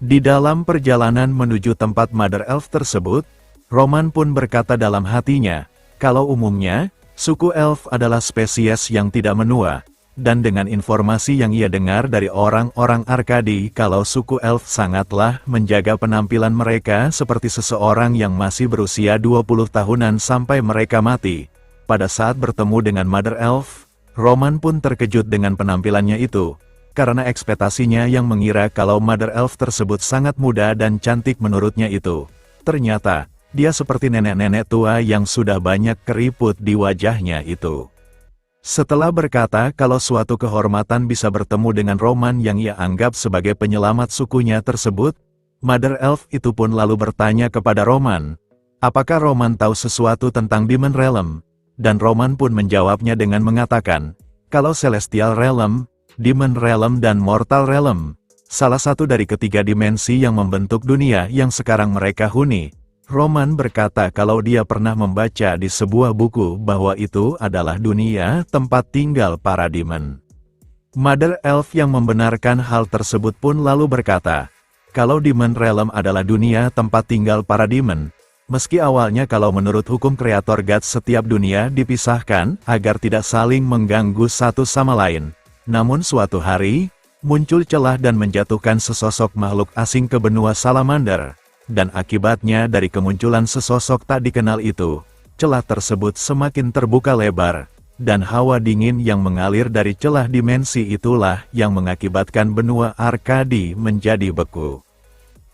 Di dalam perjalanan menuju tempat Mother Elf tersebut, Roman pun berkata dalam hatinya, kalau umumnya, suku elf adalah spesies yang tidak menua, dan dengan informasi yang ia dengar dari orang-orang Arkadi kalau suku elf sangatlah menjaga penampilan mereka seperti seseorang yang masih berusia 20 tahunan sampai mereka mati. Pada saat bertemu dengan Mother Elf, Roman pun terkejut dengan penampilannya itu, karena ekspektasinya yang mengira kalau Mother Elf tersebut sangat muda dan cantik menurutnya itu. Ternyata, dia seperti nenek-nenek tua yang sudah banyak keriput di wajahnya itu. Setelah berkata kalau suatu kehormatan bisa bertemu dengan Roman yang ia anggap sebagai penyelamat sukunya tersebut, Mother Elf itu pun lalu bertanya kepada Roman, apakah Roman tahu sesuatu tentang Demon Realm? Dan Roman pun menjawabnya dengan mengatakan, kalau Celestial Realm, Demon Realm dan Mortal Realm, salah satu dari ketiga dimensi yang membentuk dunia yang sekarang mereka huni, Roman berkata kalau dia pernah membaca di sebuah buku bahwa itu adalah dunia tempat tinggal para demon. Mother Elf yang membenarkan hal tersebut pun lalu berkata, kalau Demon Realm adalah dunia tempat tinggal para demon, meski awalnya kalau menurut hukum Creator God setiap dunia dipisahkan agar tidak saling mengganggu satu sama lain, namun suatu hari, muncul celah dan menjatuhkan sesosok makhluk asing ke benua Salamander. Dan akibatnya dari kemunculan sesosok tak dikenal itu, celah tersebut semakin terbuka lebar, dan hawa dingin yang mengalir dari celah dimensi itulah yang mengakibatkan benua Arkadi menjadi beku.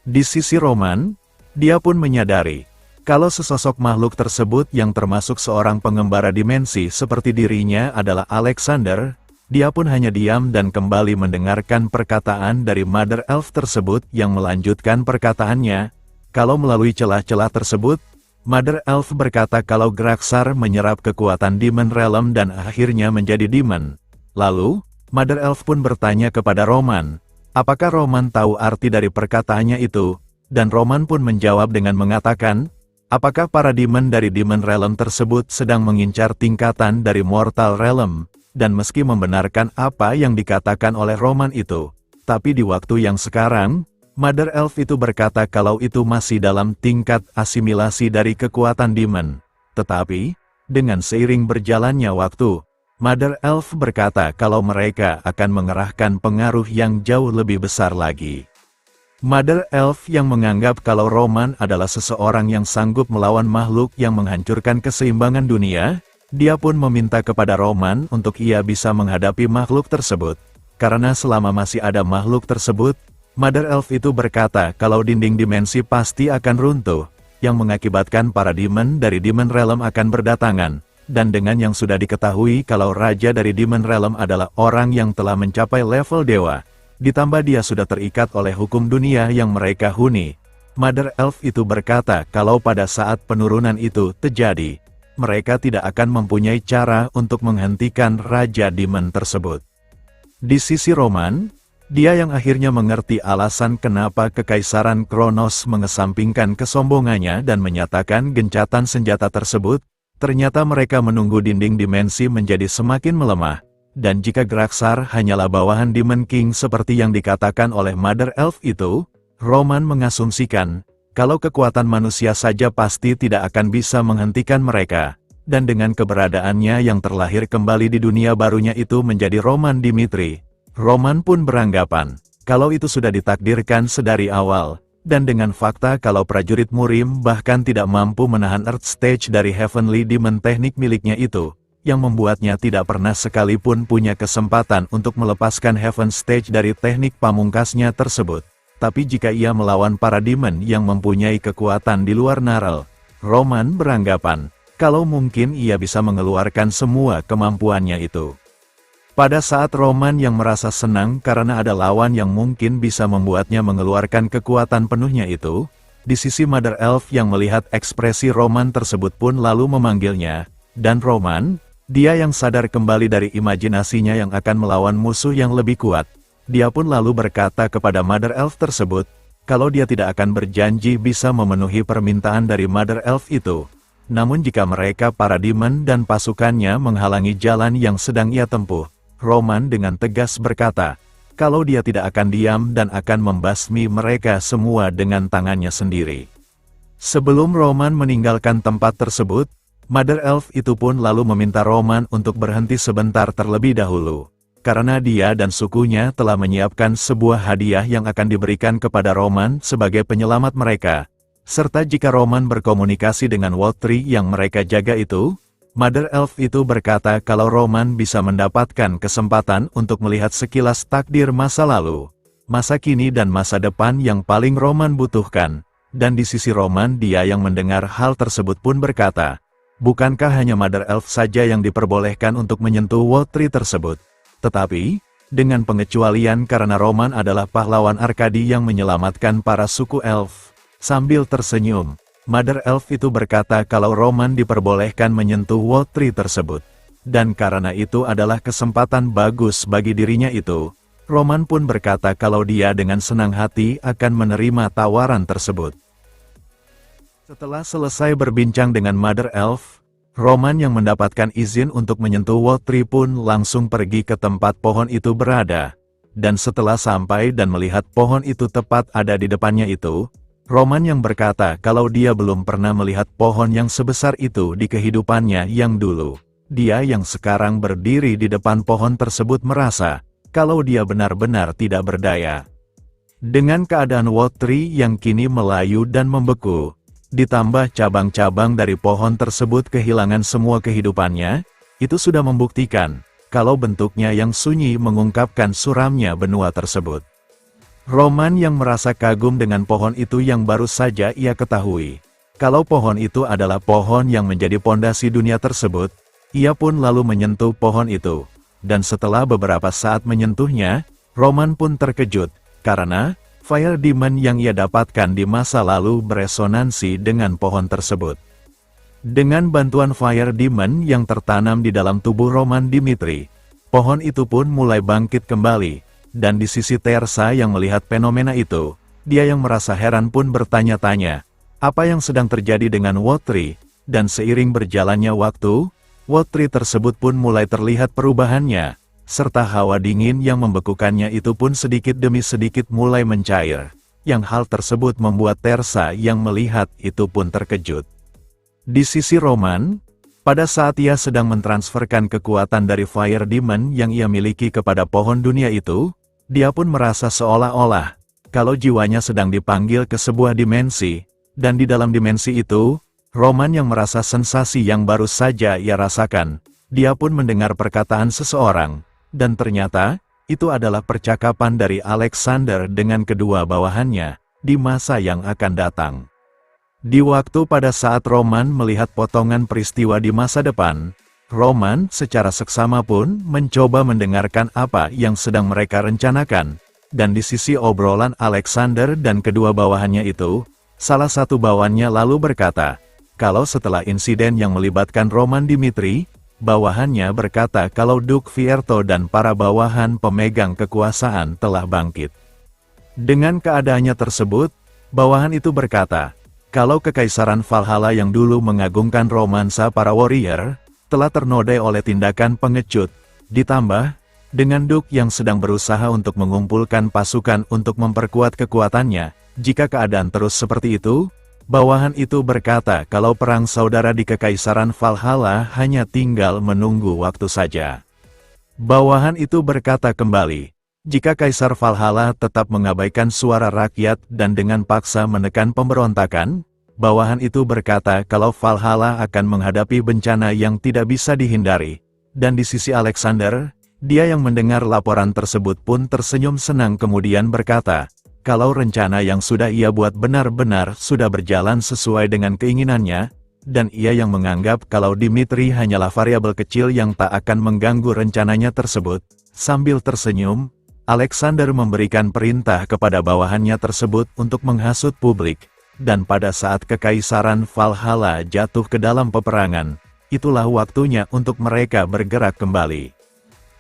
Di sisi Roman, dia pun menyadari, kalau sesosok makhluk tersebut yang termasuk seorang pengembara dimensi seperti dirinya adalah Alexander, dia pun hanya diam dan kembali mendengarkan perkataan dari Mother Elf tersebut yang melanjutkan perkataannya. Kalau melalui celah-celah tersebut, Mother Elf berkata kalau Graxar menyerap kekuatan Demon Realm dan akhirnya menjadi demon. Lalu, Mother Elf pun bertanya kepada Roman, apakah Roman tahu arti dari perkataannya itu? Dan Roman pun menjawab dengan mengatakan, apakah para demon dari Demon Realm tersebut sedang mengincar tingkatan dari Mortal Realm? Dan meski membenarkan apa yang dikatakan oleh Roman itu, tapi di waktu yang sekarang, Mother Elf itu berkata kalau itu masih dalam tingkat asimilasi dari kekuatan demon. Tetapi, dengan seiring berjalannya waktu, Mother Elf berkata kalau mereka akan mengerahkan pengaruh yang jauh lebih besar lagi. Mother Elf yang menganggap kalau Roman adalah seseorang yang sanggup melawan makhluk yang menghancurkan keseimbangan dunia, dia pun meminta kepada Roman untuk ia bisa menghadapi makhluk tersebut. Karena selama masih ada makhluk tersebut, Mother Elf itu berkata kalau dinding dimensi pasti akan runtuh, yang mengakibatkan para demon dari Demon Realm akan berdatangan, dan dengan yang sudah diketahui kalau Raja dari Demon Realm adalah orang yang telah mencapai level dewa, ditambah dia sudah terikat oleh hukum dunia yang mereka huni. Mother Elf itu berkata kalau pada saat penurunan itu terjadi, mereka tidak akan mempunyai cara untuk menghentikan Raja Demon tersebut. Di sisi Roman, dia yang akhirnya mengerti alasan kenapa Kekaisaran Kronos mengesampingkan kesombongannya dan menyatakan gencatan senjata tersebut, ternyata mereka menunggu dinding dimensi menjadi semakin melemah, dan jika Graxar hanyalah bawahan Demon King seperti yang dikatakan oleh Mother Elf itu, Roman mengasumsikan, kalau kekuatan manusia saja pasti tidak akan bisa menghentikan mereka, dan dengan keberadaannya yang terlahir kembali di dunia barunya itu menjadi Roman Dimitri. Roman pun beranggapan, kalau itu sudah ditakdirkan sedari awal, dan dengan fakta kalau prajurit Murim bahkan tidak mampu menahan Earth Stage dari Heavenly Demon teknik miliknya itu, yang membuatnya tidak pernah sekalipun punya kesempatan untuk melepaskan Heaven Stage dari teknik pamungkasnya tersebut. Tapi jika ia melawan para demon yang mempunyai kekuatan di luar Narel, Roman beranggapan, kalau mungkin ia bisa mengeluarkan semua kemampuannya itu. Pada saat Roman yang merasa senang karena ada lawan yang mungkin bisa membuatnya mengeluarkan kekuatan penuhnya itu, di sisi Mother Elf yang melihat ekspresi Roman tersebut pun lalu memanggilnya, dan Roman, dia yang sadar kembali dari imajinasinya yang akan melawan musuh yang lebih kuat, dia pun lalu berkata kepada Mother Elf tersebut, kalau dia tidak akan berjanji bisa memenuhi permintaan dari Mother Elf itu, namun jika mereka para demon dan pasukannya menghalangi jalan yang sedang ia tempuh, Roman dengan tegas berkata, kalau dia tidak akan diam dan akan membasmi mereka semua dengan tangannya sendiri. Sebelum Roman meninggalkan tempat tersebut, Mother Elf itu pun lalu meminta Roman untuk berhenti sebentar terlebih dahulu, karena dia dan sukunya telah menyiapkan sebuah hadiah yang akan diberikan kepada Roman sebagai penyelamat mereka, serta jika Roman berkomunikasi dengan Wotri yang mereka jaga itu, Mother Elf itu berkata kalau Roman bisa mendapatkan kesempatan untuk melihat sekilas takdir masa lalu, masa kini dan masa depan yang paling Roman butuhkan, dan di sisi Roman dia yang mendengar hal tersebut pun berkata, bukankah hanya Mother Elf saja yang diperbolehkan untuk menyentuh Wotri tersebut, tetapi, dengan pengecualian karena Roman adalah pahlawan Arkadi yang menyelamatkan para suku Elf. Sambil tersenyum, Mother Elf itu berkata kalau Roman diperbolehkan menyentuh Wotri tersebut. Dan karena itu adalah kesempatan bagus bagi dirinya itu, Roman pun berkata kalau dia dengan senang hati akan menerima tawaran tersebut. Setelah selesai berbincang dengan Mother Elf, Roman yang mendapatkan izin untuk menyentuh Wotri pun langsung pergi ke tempat pohon itu berada. Dan setelah sampai dan melihat pohon itu tepat ada di depannya itu, Roman yang berkata kalau dia belum pernah melihat pohon yang sebesar itu di kehidupannya yang dulu. Dia yang sekarang berdiri di depan pohon tersebut merasa kalau dia benar-benar tidak berdaya. Dengan keadaan Wotri yang kini melayu dan membeku, ditambah cabang-cabang dari pohon tersebut kehilangan semua kehidupannya, itu sudah membuktikan kalau bentuknya yang sunyi mengungkapkan suramnya benua tersebut. Roman yang merasa kagum dengan pohon itu yang baru saja ia ketahui, kalau pohon itu adalah pohon yang menjadi pondasi dunia tersebut, ia pun lalu menyentuh pohon itu, dan setelah beberapa saat menyentuhnya, Roman pun terkejut, karena Fire Demon yang ia dapatkan di masa lalu beresonansi dengan pohon tersebut. Dengan bantuan Fire Demon yang tertanam di dalam tubuh Roman Dimitri, pohon itu pun mulai bangkit kembali, dan di sisi Teersa yang melihat fenomena itu, dia yang merasa heran pun bertanya-tanya, apa yang sedang terjadi dengan Wotri, dan seiring berjalannya waktu, Wotri tersebut pun mulai terlihat perubahannya, serta hawa dingin yang membekukannya itu pun sedikit demi sedikit mulai mencair, yang hal tersebut membuat Teersa yang melihat itu pun terkejut. Di sisi Roman, pada saat ia sedang mentransferkan kekuatan dari Fire Demon yang ia miliki kepada pohon dunia itu, dia pun merasa seolah-olah kalau jiwanya sedang dipanggil ke sebuah dimensi, dan di dalam dimensi itu, Roman yang merasa sensasi yang baru saja ia rasakan, dia pun mendengar perkataan seseorang, dan ternyata, itu adalah percakapan dari Alexander dengan kedua bawahannya, di masa yang akan datang. Di waktu pada saat Roman melihat potongan peristiwa di masa depan, Roman secara seksama pun mencoba mendengarkan apa yang sedang mereka rencanakan, dan di sisi obrolan Alexander dan kedua bawahannya itu, salah satu bawahannya lalu berkata, kalau setelah insiden yang melibatkan Roman Dimitri, bawahannya berkata kalau Duke Fierto dan para bawahan pemegang kekuasaan telah bangkit. Dengan keadaannya tersebut, bawahan itu berkata, kalau Kekaisaran Valhalla yang dulu mengagungkan romansa para warrior, telah ternodai oleh tindakan pengecut, ditambah, dengan Duke yang sedang berusaha untuk mengumpulkan pasukan untuk memperkuat kekuatannya, jika keadaan terus seperti itu, bawahan itu berkata kalau perang saudara di Kekaisaran Valhalla hanya tinggal menunggu waktu saja. Bawahan itu berkata kembali, jika Kaisar Valhalla tetap mengabaikan suara rakyat dan dengan paksa menekan pemberontakan, bawahan itu berkata kalau Valhalla akan menghadapi bencana yang tidak bisa dihindari. Dan di sisi Alexander, dia yang mendengar laporan tersebut pun tersenyum senang kemudian berkata, kalau rencana yang sudah ia buat benar-benar sudah berjalan sesuai dengan keinginannya, dan ia yang menganggap kalau Dimitri hanyalah variabel kecil yang tak akan mengganggu rencananya tersebut, sambil tersenyum, Alexander memberikan perintah kepada bawahannya tersebut untuk menghasut publik, dan pada saat Kekaisaran Valhalla jatuh ke dalam peperangan, itulah waktunya untuk mereka bergerak kembali.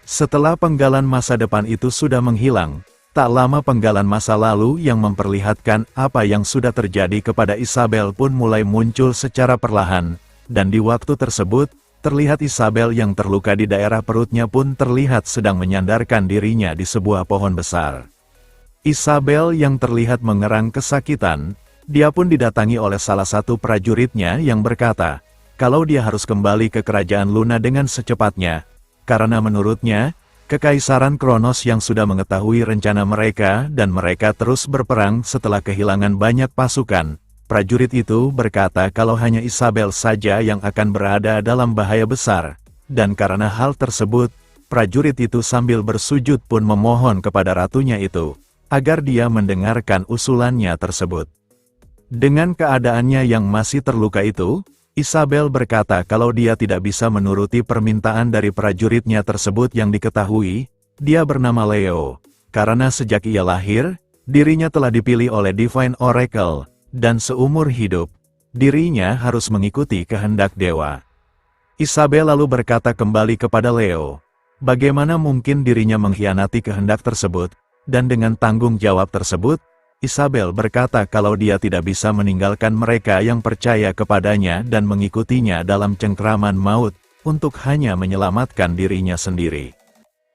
Setelah penggalan masa depan itu sudah menghilang, tak lama penggalan masa lalu yang memperlihatkan apa yang sudah terjadi kepada Isabel pun mulai muncul secara perlahan, dan di waktu tersebut, terlihat Isabel yang terluka di daerah perutnya pun terlihat sedang menyandarkan dirinya di sebuah pohon besar. Isabel yang terlihat mengerang kesakitan, dia pun didatangi oleh salah satu prajuritnya yang berkata, kalau dia harus kembali ke kerajaan Luna dengan secepatnya, karena menurutnya, Kekaisaran Kronos yang sudah mengetahui rencana mereka dan mereka terus berperang setelah kehilangan banyak pasukan. Prajurit itu berkata kalau hanya Isabel saja yang akan berada dalam bahaya besar, dan karena hal tersebut, prajurit itu sambil bersujud pun memohon kepada ratunya itu, agar dia mendengarkan usulannya tersebut. Dengan keadaannya yang masih terluka itu, Isabel berkata kalau dia tidak bisa menuruti permintaan dari prajuritnya tersebut yang diketahui, dia bernama Leo, karena sejak ia lahir, dirinya telah dipilih oleh Divine Oracle, dan seumur hidup, dirinya harus mengikuti kehendak dewa. Isabel lalu berkata kembali kepada Leo, bagaimana mungkin dirinya mengkhianati kehendak tersebut, dan dengan tanggung jawab tersebut, Isabel berkata kalau dia tidak bisa meninggalkan mereka yang percaya kepadanya dan mengikutinya dalam cengkraman maut, untuk hanya menyelamatkan dirinya sendiri.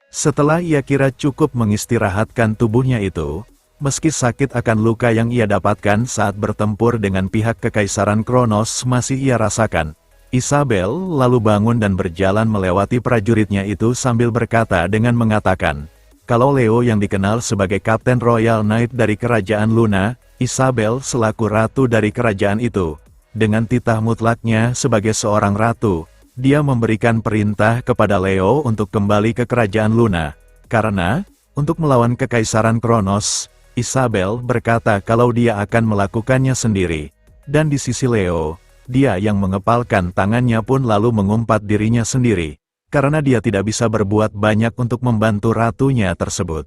Setelah ia kira cukup mengistirahatkan tubuhnya itu, meski sakit akan luka yang ia dapatkan saat bertempur dengan pihak Kekaisaran Kronos masih ia rasakan, Isabel lalu bangun dan berjalan melewati prajuritnya itu sambil berkata dengan mengatakan, kalau Leo yang dikenal sebagai Kapten Royal Knight dari Kerajaan Luna, Isabel selaku ratu dari kerajaan itu, dengan titah mutlaknya sebagai seorang ratu, dia memberikan perintah kepada Leo untuk kembali ke Kerajaan Luna, karena, untuk melawan Kekaisaran Kronos, Isabel berkata kalau dia akan melakukannya sendiri, dan di sisi Leo, dia yang mengepalkan tangannya pun lalu mengumpat dirinya sendiri, karena dia tidak bisa berbuat banyak untuk membantu ratunya tersebut.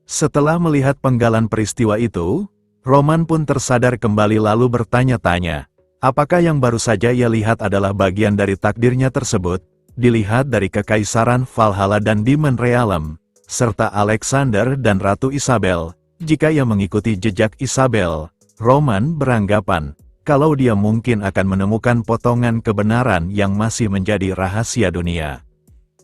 Setelah melihat penggalan peristiwa itu, Roman pun tersadar kembali lalu bertanya-tanya, apakah yang baru saja ia lihat adalah bagian dari takdirnya tersebut, dilihat dari Kekaisaran Valhalla dan Demon Realm, serta Alexander dan Ratu Isabel. Jika ia mengikuti jejak Isabel, Roman beranggapan, kalau dia mungkin akan menemukan potongan kebenaran yang masih menjadi rahasia dunia.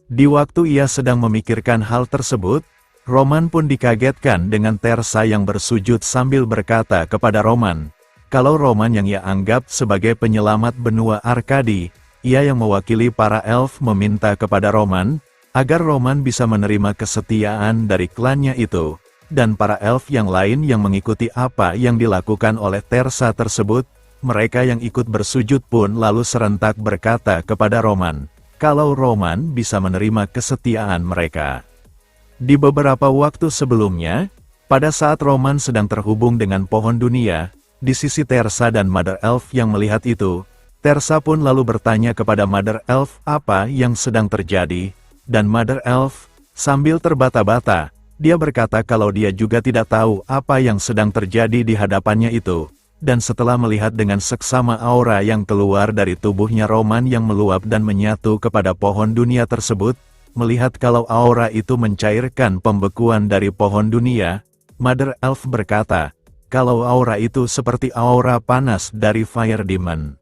Di waktu ia sedang memikirkan hal tersebut, Roman pun dikagetkan dengan Tersa yang bersujud sambil berkata kepada Roman, kalau Roman yang ia anggap sebagai penyelamat benua Arkadi, ia yang mewakili para elf meminta kepada Roman, agar Roman bisa menerima kesetiaan dari klannya itu, dan para elf yang lain yang mengikuti apa yang dilakukan oleh Tersa tersebut. Mereka yang ikut bersujud pun lalu serentak berkata kepada Roman, kalau Roman bisa menerima kesetiaan mereka. Di beberapa waktu sebelumnya, pada saat Roman sedang terhubung dengan pohon dunia, di sisi Tersa dan Mother Elf yang melihat itu, Tersa pun lalu bertanya kepada Mother Elf apa yang sedang terjadi, dan Mother Elf, sambil terbata-bata, dia berkata kalau dia juga tidak tahu apa yang sedang terjadi di hadapannya itu. Dan setelah melihat dengan seksama aura yang keluar dari tubuhnya Roman yang meluap dan menyatu kepada pohon dunia tersebut, melihat kalau aura itu mencairkan pembekuan dari pohon dunia, Mother Elf berkata, kalau aura itu seperti aura panas dari Fire Demon.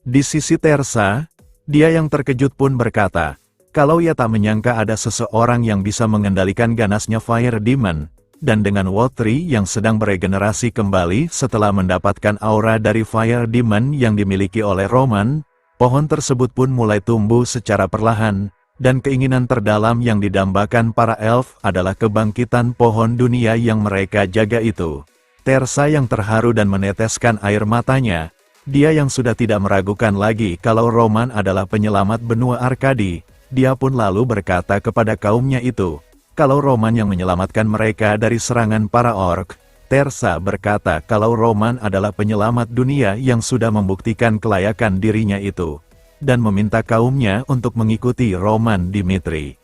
Di sisi Tersa, dia yang terkejut pun berkata, kalau ia tak menyangka ada seseorang yang bisa mengendalikan ganasnya Fire Demon, dan dengan Wotri yang sedang beregenerasi kembali setelah mendapatkan aura dari Fire Demon yang dimiliki oleh Roman, pohon tersebut pun mulai tumbuh secara perlahan, dan keinginan terdalam yang didambakan para elf adalah kebangkitan pohon dunia yang mereka jaga itu. Tersa yang terharu dan meneteskan air matanya, dia yang sudah tidak meragukan lagi kalau Roman adalah penyelamat benua Arkadi, dia pun lalu berkata kepada kaumnya itu, kalau Roman yang menyelamatkan mereka dari serangan para orc. Tersa berkata kalau Roman adalah penyelamat dunia yang sudah membuktikan kelayakan dirinya itu, dan meminta kaumnya untuk mengikuti Roman Dimitri.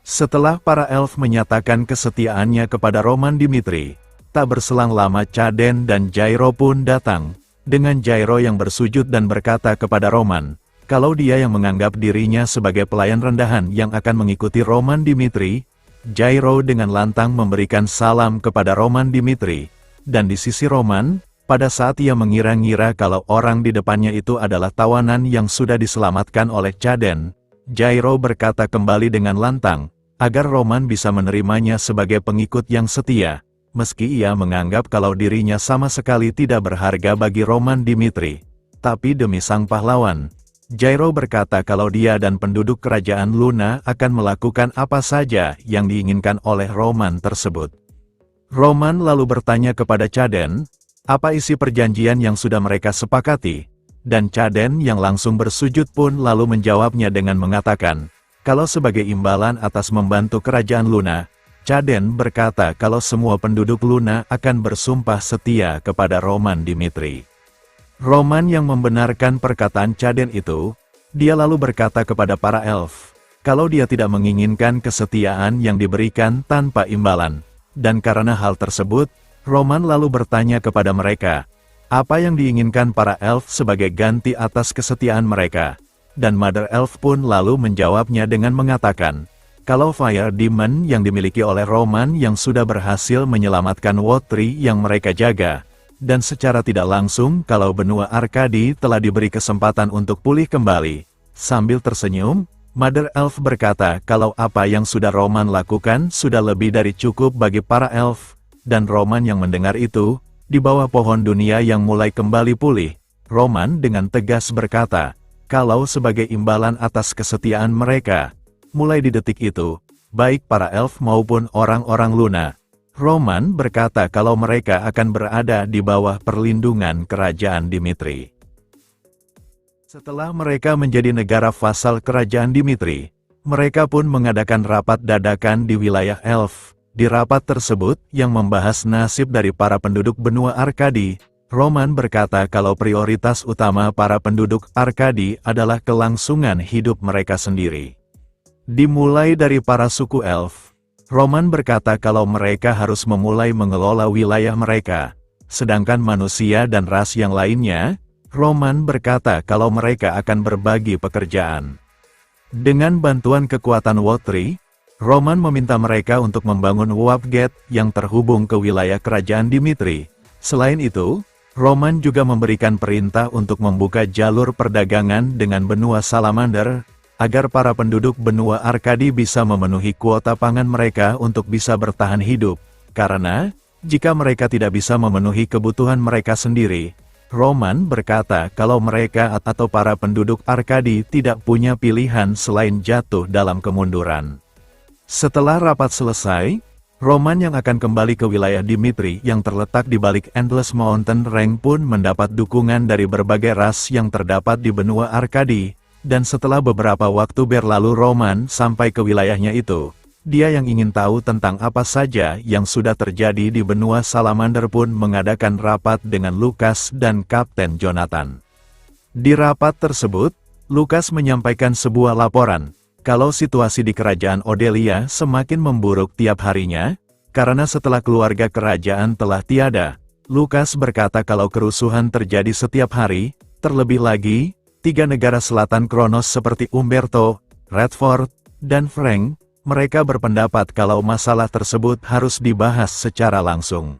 Setelah para elf menyatakan kesetiaannya kepada Roman Dimitri, tak berselang lama Caden dan Jairo pun datang, dengan Jairo yang bersujud dan berkata kepada Roman, kalau dia yang menganggap dirinya sebagai pelayan rendahan yang akan mengikuti Roman Dimitri. Jairo dengan lantang memberikan salam kepada Roman Dimitri, dan di sisi Roman, pada saat ia mengira-ngira kalau orang di depannya itu adalah tawanan yang sudah diselamatkan oleh Caden, Jairo berkata kembali dengan lantang, agar Roman bisa menerimanya sebagai pengikut yang setia, meski ia menganggap kalau dirinya sama sekali tidak berharga bagi Roman Dimitri. Tapi demi sang pahlawan, Jairo berkata kalau dia dan penduduk kerajaan Luna akan melakukan apa saja yang diinginkan oleh Roman tersebut. Roman lalu bertanya kepada Caden, apa isi perjanjian yang sudah mereka sepakati, dan Caden yang langsung bersujud pun lalu menjawabnya dengan mengatakan, kalau sebagai imbalan atas membantu kerajaan Luna, Caden berkata kalau semua penduduk Luna akan bersumpah setia kepada Roman Dimitri. Roman yang membenarkan perkataan Caden itu, dia lalu berkata kepada para elf, kalau dia tidak menginginkan kesetiaan yang diberikan tanpa imbalan. Dan karena hal tersebut, Roman lalu bertanya kepada mereka, apa yang diinginkan para elf sebagai ganti atas kesetiaan mereka. Dan Mother Elf pun lalu menjawabnya dengan mengatakan, kalau Fire Demon yang dimiliki oleh Roman yang sudah berhasil menyelamatkan Wotri yang mereka jaga, dan secara tidak langsung kalau benua Arkadi telah diberi kesempatan untuk pulih kembali. Sambil tersenyum, Mother Elf berkata kalau apa yang sudah Roman lakukan sudah lebih dari cukup bagi para elf, dan Roman yang mendengar itu, di bawah pohon dunia yang mulai kembali pulih, Roman dengan tegas berkata, kalau sebagai imbalan atas kesetiaan mereka, mulai di detik itu, baik para elf maupun orang-orang Luna, Roman berkata kalau mereka akan berada di bawah perlindungan kerajaan Dimitri. Setelah mereka menjadi negara vasal kerajaan Dimitri, mereka pun mengadakan rapat dadakan di wilayah elf. Di rapat tersebut, yang membahas nasib dari para penduduk benua Arkadi, Roman berkata kalau prioritas utama para penduduk Arkadi adalah kelangsungan hidup mereka sendiri. Dimulai dari para suku elf, Roman berkata kalau mereka harus memulai mengelola wilayah mereka, sedangkan manusia dan ras yang lainnya, Roman berkata kalau mereka akan berbagi pekerjaan. Dengan bantuan kekuatan Wotri, Roman meminta mereka untuk membangun Warp Gate yang terhubung ke wilayah kerajaan Dimitri. Selain itu, Roman juga memberikan perintah untuk membuka jalur perdagangan dengan benua Salamander, agar para penduduk benua Arkadi bisa memenuhi kuota pangan mereka untuk bisa bertahan hidup. Karena, jika mereka tidak bisa memenuhi kebutuhan mereka sendiri, Roman berkata kalau mereka atau para penduduk Arkadi tidak punya pilihan selain jatuh dalam kemunduran. Setelah rapat selesai, Roman yang akan kembali ke wilayah Dimitri yang terletak di balik Endless Mountain Range pun mendapat dukungan dari berbagai ras yang terdapat di benua Arkadi, dan setelah beberapa waktu berlalu Roman sampai ke wilayahnya itu, dia yang ingin tahu tentang apa saja yang sudah terjadi di benua Salamander pun mengadakan rapat dengan Lukas dan Kapten Jonathan. Di rapat tersebut, Lukas menyampaikan sebuah laporan, kalau situasi di kerajaan Odelia semakin memburuk tiap harinya, karena setelah keluarga kerajaan telah tiada, Lukas berkata kalau kerusuhan terjadi setiap hari, terlebih lagi, 3 negara selatan Kronos seperti Umberto, Redford, dan Frank, mereka berpendapat kalau masalah tersebut harus dibahas secara langsung.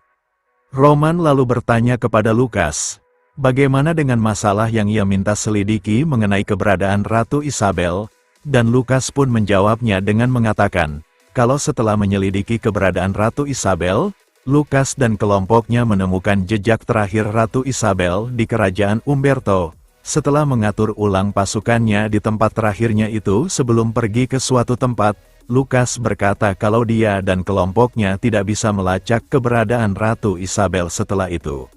Roman lalu bertanya kepada Lukas, bagaimana dengan masalah yang ia minta selidiki mengenai keberadaan Ratu Isabel, dan Lukas pun menjawabnya dengan mengatakan, kalau setelah menyelidiki keberadaan Ratu Isabel, Lukas dan kelompoknya menemukan jejak terakhir Ratu Isabel di kerajaan Umberto. Setelah mengatur ulang pasukannya di tempat terakhirnya itu sebelum pergi ke suatu tempat, Lukas berkata kalau dia dan kelompoknya tidak bisa melacak keberadaan Ratu Isabel setelah itu.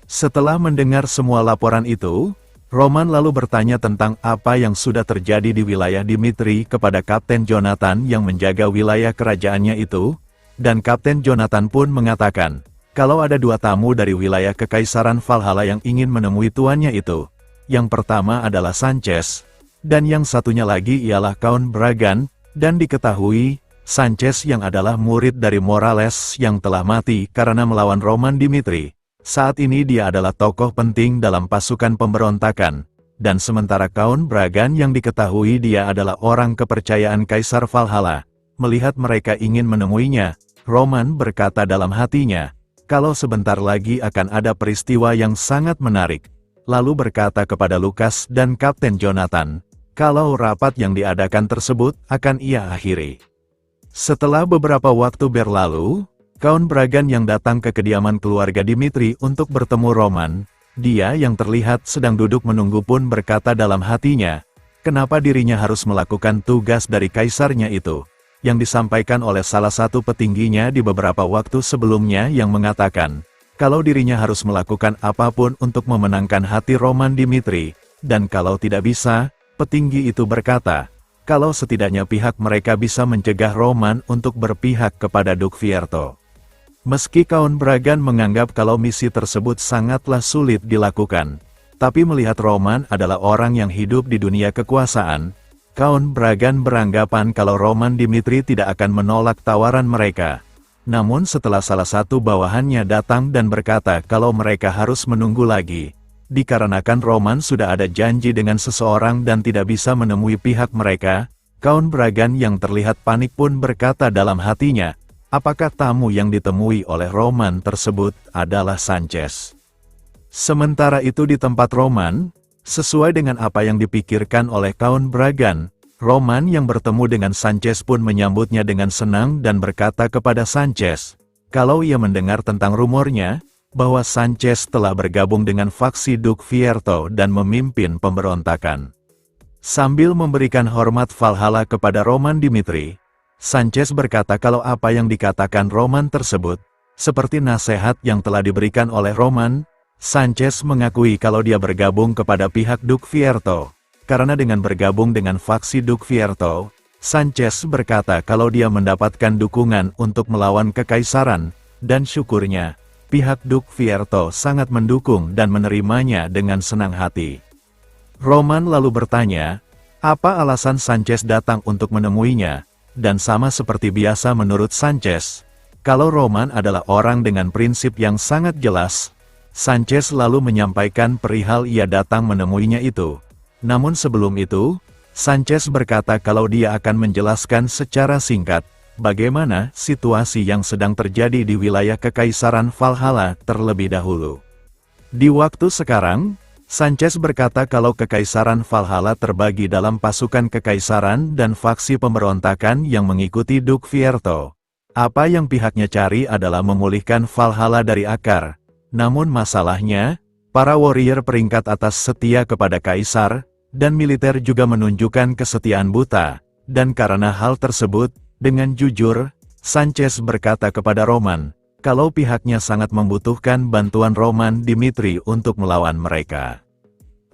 Setelah mendengar semua laporan itu, Roman lalu bertanya tentang apa yang sudah terjadi di wilayah Dimitri kepada Kapten Jonathan yang menjaga wilayah kerajaannya itu, dan Kapten Jonathan pun mengatakan, kalau ada 2 tamu dari wilayah Kekaisaran Valhalla yang ingin menemui tuannya itu, yang pertama adalah Sanchez, dan yang satunya lagi ialah Count Bragan, dan diketahui, Sanchez yang adalah murid dari Morales yang telah mati karena melawan Roman Dimitri. Saat ini dia adalah tokoh penting dalam pasukan pemberontakan, dan sementara Count Bragan yang diketahui dia adalah orang kepercayaan Kaisar Valhalla. Melihat mereka ingin menemuinya, Roman berkata dalam hatinya, kalau sebentar lagi akan ada peristiwa yang sangat menarik. Lalu berkata kepada Lukas dan Kapten Jonathan, kalau rapat yang diadakan tersebut akan ia akhiri. Setelah beberapa waktu berlalu, Count Bragan yang datang ke kediaman keluarga Dimitri untuk bertemu Roman, dia yang terlihat sedang duduk menunggu pun berkata dalam hatinya, kenapa dirinya harus melakukan tugas dari kaisarnya itu, yang disampaikan oleh salah satu petingginya di beberapa waktu sebelumnya yang mengatakan, kalau dirinya harus melakukan apapun untuk memenangkan hati Roman Dimitri, dan kalau tidak bisa, petinggi itu berkata, kalau setidaknya pihak mereka bisa mencegah Roman untuk berpihak kepada Duk Fierto. Meski Count Bragan menganggap kalau misi tersebut sangatlah sulit dilakukan, tapi melihat Roman adalah orang yang hidup di dunia kekuasaan, Count Bragan beranggapan kalau Roman Dimitri tidak akan menolak tawaran mereka. Namun setelah salah satu bawahannya datang dan berkata kalau mereka harus menunggu lagi, dikarenakan Roman sudah ada janji dengan seseorang dan tidak bisa menemui pihak mereka, Count Bragan yang terlihat panik pun berkata dalam hatinya, apakah tamu yang ditemui oleh Roman tersebut adalah Sanchez? Sementara itu di tempat Roman, sesuai dengan apa yang dipikirkan oleh Count Bragan, Roman yang bertemu dengan Sanchez pun menyambutnya dengan senang dan berkata kepada Sanchez, kalau ia mendengar tentang rumornya, bahwa Sanchez telah bergabung dengan faksi Duke Fierto dan memimpin pemberontakan. Sambil memberikan hormat Valhalla kepada Roman Dimitri, Sanchez berkata kalau apa yang dikatakan Roman tersebut, seperti nasihat yang telah diberikan oleh Roman, Sanchez mengakui kalau dia bergabung kepada pihak Duke Fierto. Karena dengan bergabung dengan faksi Duke Fierto, Sanchez berkata kalau dia mendapatkan dukungan untuk melawan kekaisaran, dan syukurnya, pihak Duke Fierto sangat mendukung dan menerimanya dengan senang hati. Roman lalu bertanya, apa alasan Sanchez datang untuk menemuinya, dan sama seperti biasa menurut Sanchez, kalau Roman adalah orang dengan prinsip yang sangat jelas, Sanchez lalu menyampaikan perihal ia datang menemuinya itu. Namun sebelum itu, Sanchez berkata kalau dia akan menjelaskan secara singkat, bagaimana situasi yang sedang terjadi di wilayah Kekaisaran Valhalla terlebih dahulu. Di waktu sekarang, Sanchez berkata kalau Kekaisaran Valhalla terbagi dalam pasukan kekaisaran dan faksi pemberontakan yang mengikuti Duke Fierto. Apa yang pihaknya cari adalah memulihkan Valhalla dari akar. Namun masalahnya, para warrior peringkat atas setia kepada kaisar, dan militer juga menunjukkan kesetiaan buta, dan karena hal tersebut, dengan jujur, Sanchez berkata kepada Roman, kalau pihaknya sangat membutuhkan bantuan Roman Dimitri untuk melawan mereka.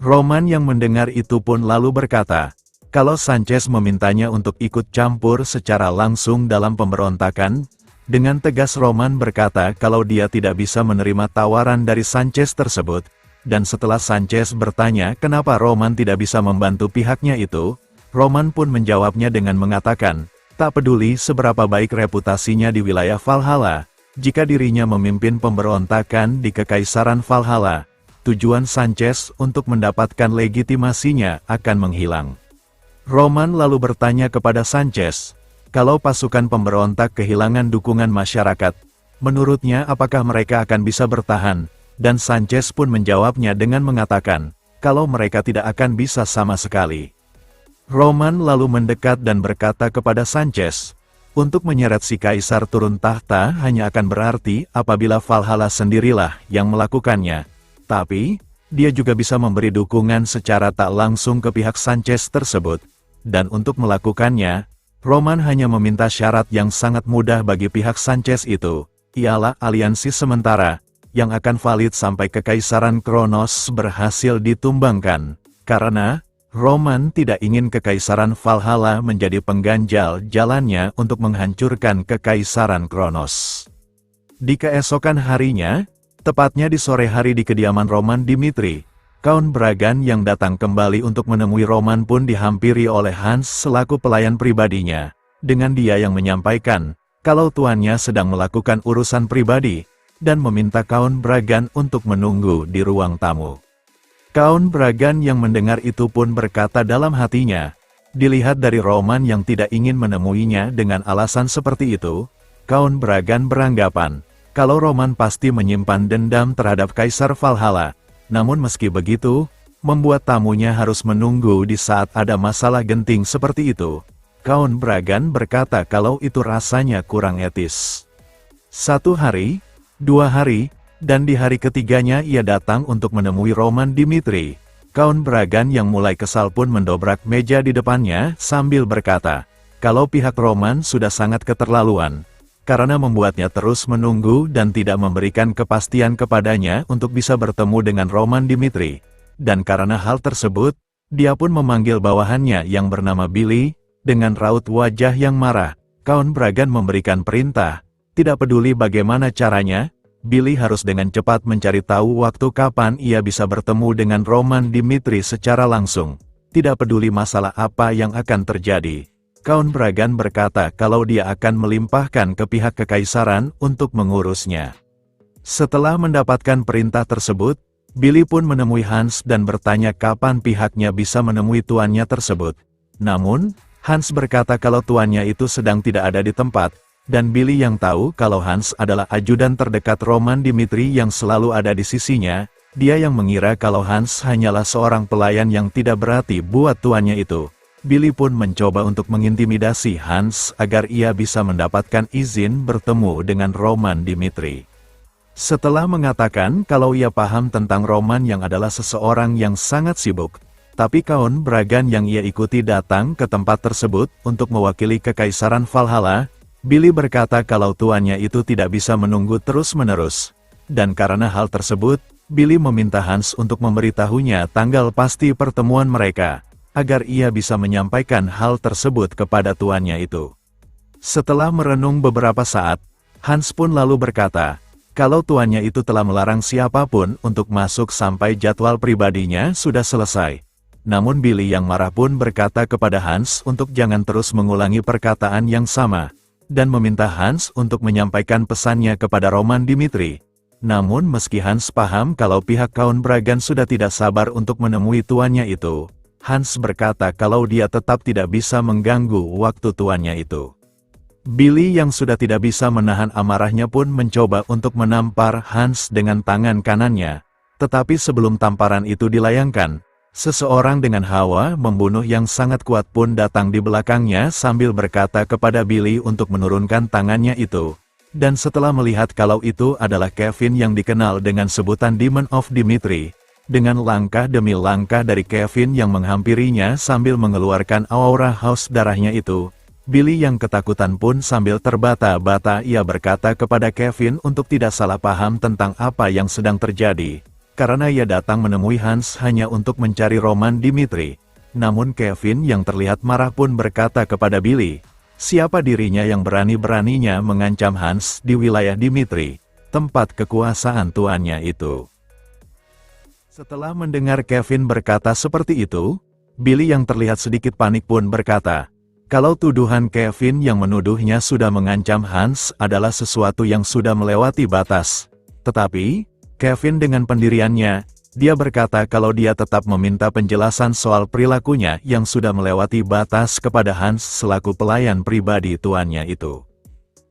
Roman yang mendengar itu pun lalu berkata, kalau Sanchez memintanya untuk ikut campur secara langsung dalam pemberontakan, dengan tegas Roman berkata kalau dia tidak bisa menerima tawaran dari Sanchez tersebut, dan setelah Sanchez bertanya kenapa Roman tidak bisa membantu pihaknya itu, Roman pun menjawabnya dengan mengatakan, tak peduli seberapa baik reputasinya di wilayah Valhalla, jika dirinya memimpin pemberontakan di Kekaisaran Valhalla, tujuan Sanchez untuk mendapatkan legitimasinya akan menghilang. Roman lalu bertanya kepada Sanchez, kalau pasukan pemberontak kehilangan dukungan masyarakat, menurutnya apakah mereka akan bisa bertahan, dan Sanchez pun menjawabnya dengan mengatakan, kalau mereka tidak akan bisa sama sekali. Roman lalu mendekat dan berkata kepada Sanchez, untuk menyeret si kaisar turun tahta hanya akan berarti apabila Valhalla sendirilah yang melakukannya. Tapi, dia juga bisa memberi dukungan secara tak langsung ke pihak Sanchez tersebut. Dan untuk melakukannya, Roman hanya meminta syarat yang sangat mudah bagi pihak Sanchez itu, ialah aliansi sementara, yang akan valid sampai Kekaisaran Kronos berhasil ditumbangkan. Karena, Roman tidak ingin Kekaisaran Valhalla menjadi pengganjal jalannya untuk menghancurkan Kekaisaran Kronos. Di keesokan harinya, tepatnya di sore hari di kediaman Roman Dimitri, Count Bragan yang datang kembali untuk menemui Roman pun dihampiri oleh Hans selaku pelayan pribadinya, dengan dia yang menyampaikan, kalau tuannya sedang melakukan urusan pribadi, dan meminta Count Bragan untuk menunggu di ruang tamu. Count Bragan yang mendengar itu pun berkata dalam hatinya, dilihat dari Roman yang tidak ingin menemuinya dengan alasan seperti itu, Count Bragan beranggapan, kalau Roman pasti menyimpan dendam terhadap Kaisar Valhalla. Namun meski begitu, membuat tamunya harus menunggu di saat ada masalah genting seperti itu. Count Bragan berkata kalau itu rasanya kurang etis. 1 hari, 2 hari, dan di hari ketiganya ia datang untuk menemui Roman Dimitri. Count Bragan yang mulai kesal pun mendobrak meja di depannya sambil berkata, kalau pihak Roman sudah sangat keterlaluan, karena membuatnya terus menunggu dan tidak memberikan kepastian kepadanya untuk bisa bertemu dengan Roman Dimitri. Dan karena hal tersebut, dia pun memanggil bawahannya yang bernama Billy, dengan raut wajah yang marah. Count Bragan memberikan perintah, tidak peduli bagaimana caranya, Billy harus dengan cepat mencari tahu waktu kapan ia bisa bertemu dengan Roman Dimitri secara langsung. Tidak peduli masalah apa yang akan terjadi. Count Bragan berkata kalau dia akan melimpahkan ke pihak kekaisaran untuk mengurusnya. Setelah mendapatkan perintah tersebut, Billy pun menemui Hans dan bertanya kapan pihaknya bisa menemui tuannya tersebut. Namun, Hans berkata kalau tuannya itu sedang tidak ada di tempat, dan Billy yang tahu kalau Hans adalah ajudan terdekat Roman Dimitri yang selalu ada di sisinya, dia yang mengira kalau Hans hanyalah seorang pelayan yang tidak berarti buat tuannya itu. Billy pun mencoba untuk mengintimidasi Hans agar ia bisa mendapatkan izin bertemu dengan Roman Dimitri. Setelah mengatakan kalau ia paham tentang Roman yang adalah seseorang yang sangat sibuk, tapi kaum Bragan yang ia ikuti datang ke tempat tersebut untuk mewakili Kekaisaran Valhalla, Billy berkata kalau tuannya itu tidak bisa menunggu terus-menerus. Dan karena hal tersebut, Billy meminta Hans untuk memberitahunya tanggal pasti pertemuan mereka, agar ia bisa menyampaikan hal tersebut kepada tuannya itu. Setelah merenung beberapa saat, Hans pun lalu berkata, kalau tuannya itu telah melarang siapapun untuk masuk sampai jadwal pribadinya sudah selesai. Namun Billy yang marah pun berkata kepada Hans untuk jangan terus mengulangi perkataan yang sama, dan meminta Hans untuk menyampaikan pesannya kepada Roman Dimitri. Namun meski Hans paham kalau pihak kaum Bragan sudah tidak sabar untuk menemui tuannya itu, Hans berkata kalau dia tetap tidak bisa mengganggu waktu tuannya itu. Billy yang sudah tidak bisa menahan amarahnya pun mencoba untuk menampar Hans dengan tangan kanannya. Tetapi sebelum tamparan itu dilayangkan, seseorang dengan hawa membunuh yang sangat kuat pun datang di belakangnya sambil berkata kepada Billy untuk menurunkan tangannya itu. Dan setelah melihat kalau itu adalah Kevin yang dikenal dengan sebutan Demon of Dimitri, dengan langkah demi langkah dari Kevin yang menghampirinya sambil mengeluarkan aura haus darahnya itu, Billy yang ketakutan pun sambil terbata-bata ia berkata kepada Kevin untuk tidak salah paham tentang apa yang sedang terjadi. Karena ia datang menemui Hans hanya untuk mencari Roman Dimitri. Namun Kevin yang terlihat marah pun berkata kepada Billy, siapa dirinya yang berani-beraninya mengancam Hans di wilayah Dimitri, tempat kekuasaan tuannya itu. Setelah mendengar Kevin berkata seperti itu, Billy yang terlihat sedikit panik pun berkata, kalau tuduhan Kevin yang menuduhnya sudah mengancam Hans adalah sesuatu yang sudah melewati batas. Tetapi, Kevin dengan pendiriannya, dia berkata kalau dia tetap meminta penjelasan soal perilakunya yang sudah melewati batas kepada Hans selaku pelayan pribadi tuannya itu.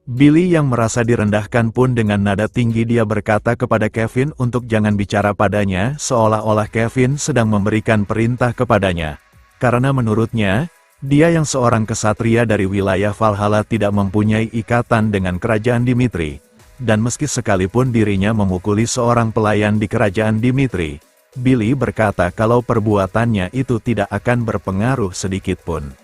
Billy yang merasa direndahkan pun dengan nada tinggi dia berkata kepada Kevin untuk jangan bicara padanya seolah-olah Kevin sedang memberikan perintah kepadanya. Karena menurutnya, dia yang seorang kesatria dari wilayah Valhalla tidak mempunyai ikatan dengan kerajaan Dimitri. Dan meski sekalipun dirinya memukuli seorang pelayan di kerajaan Dimitri, Billy berkata kalau perbuatannya itu tidak akan berpengaruh sedikitpun.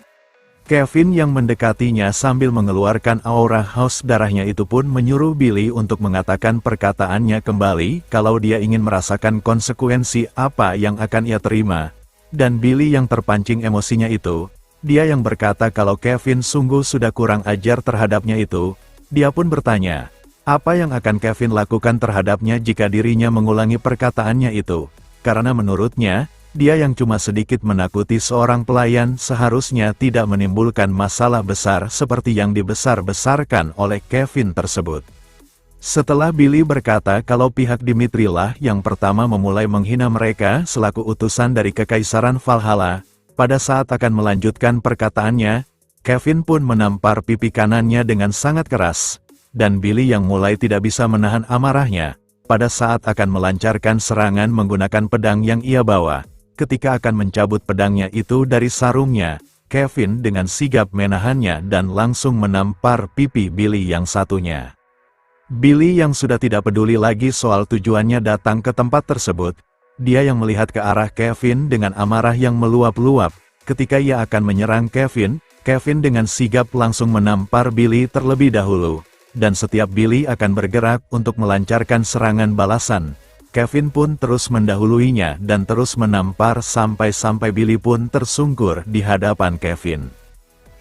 Kevin yang mendekatinya sambil mengeluarkan aura haus darahnya itu pun menyuruh Billy untuk mengatakan perkataannya kembali kalau dia ingin merasakan konsekuensi apa yang akan ia terima. Dan Billy yang terpancing emosinya itu, dia yang berkata kalau Kevin sungguh sudah kurang ajar terhadapnya itu, dia pun bertanya, apa yang akan Kevin lakukan terhadapnya jika dirinya mengulangi perkataannya itu? Karena menurutnya, dia yang cuma sedikit menakuti seorang pelayan seharusnya tidak menimbulkan masalah besar seperti yang dibesar-besarkan oleh Kevin tersebut. Setelah Billy berkata kalau pihak Dimitri lah yang pertama memulai menghina mereka selaku utusan dari Kekaisaran Valhalla, pada saat akan melanjutkan perkataannya, Kevin pun menampar pipi kanannya dengan sangat keras. Dan Billy yang mulai tidak bisa menahan amarahnya, pada saat akan melancarkan serangan menggunakan pedang yang ia bawa. Ketika akan mencabut pedangnya itu dari sarungnya, Kevin dengan sigap menahannya dan langsung menampar pipi Billy yang satunya. Billy yang sudah tidak peduli lagi soal tujuannya datang ke tempat tersebut, dia yang melihat ke arah Kevin dengan amarah yang meluap-luap. Ketika ia akan menyerang Kevin, Kevin dengan sigap langsung menampar Billy terlebih dahulu. Dan setiap Billy akan bergerak untuk melancarkan serangan balasan, Kevin pun terus mendahuluinya dan terus menampar sampai-sampai Billy pun tersungkur di hadapan Kevin.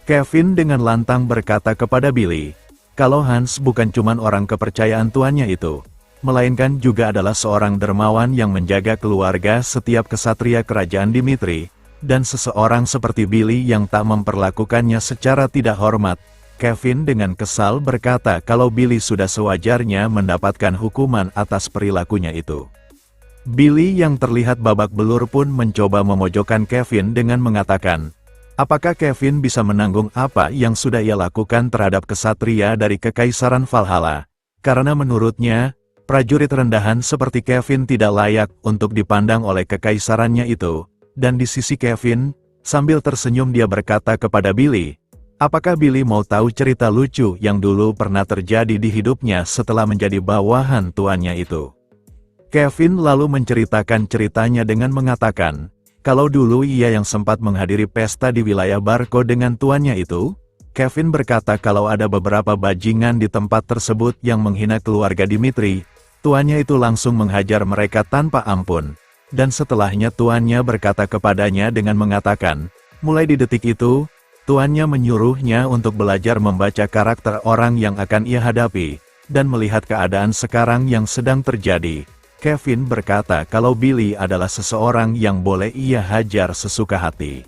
Kevin dengan lantang berkata kepada Billy, kalau Hans bukan cuma orang kepercayaan tuannya itu, melainkan juga adalah seorang dermawan yang menjaga keluarga setiap kesatria kerajaan Dimitri, dan seseorang seperti Billy yang tak memperlakukannya secara tidak hormat. Kevin dengan kesal berkata kalau Billy sudah sewajarnya mendapatkan hukuman atas perilakunya itu. Billy yang terlihat babak belur pun mencoba memojokkan Kevin dengan mengatakan, Apakah Kevin bisa menanggung apa yang sudah ia lakukan terhadap kesatria dari Kekaisaran Valhalla? Karena menurutnya, prajurit rendahan seperti Kevin tidak layak untuk dipandang oleh kekaisarannya itu. Dan di sisi Kevin, sambil tersenyum dia berkata kepada Billy, apakah Billy mau tahu cerita lucu yang dulu pernah terjadi di hidupnya setelah menjadi bawahan tuannya itu? Kevin lalu menceritakan ceritanya dengan mengatakan, kalau dulu ia yang sempat menghadiri pesta di wilayah Barco dengan tuannya itu, Kevin berkata kalau ada beberapa bajingan di tempat tersebut yang menghina keluarga Dimitri, tuannya itu langsung menghajar mereka tanpa ampun. Dan setelahnya tuannya berkata kepadanya dengan mengatakan, mulai di detik itu, tuannya menyuruhnya untuk belajar membaca karakter orang yang akan ia hadapi, dan melihat keadaan sekarang yang sedang terjadi. Kevin berkata kalau Billy adalah seseorang yang boleh ia hajar sesuka hati.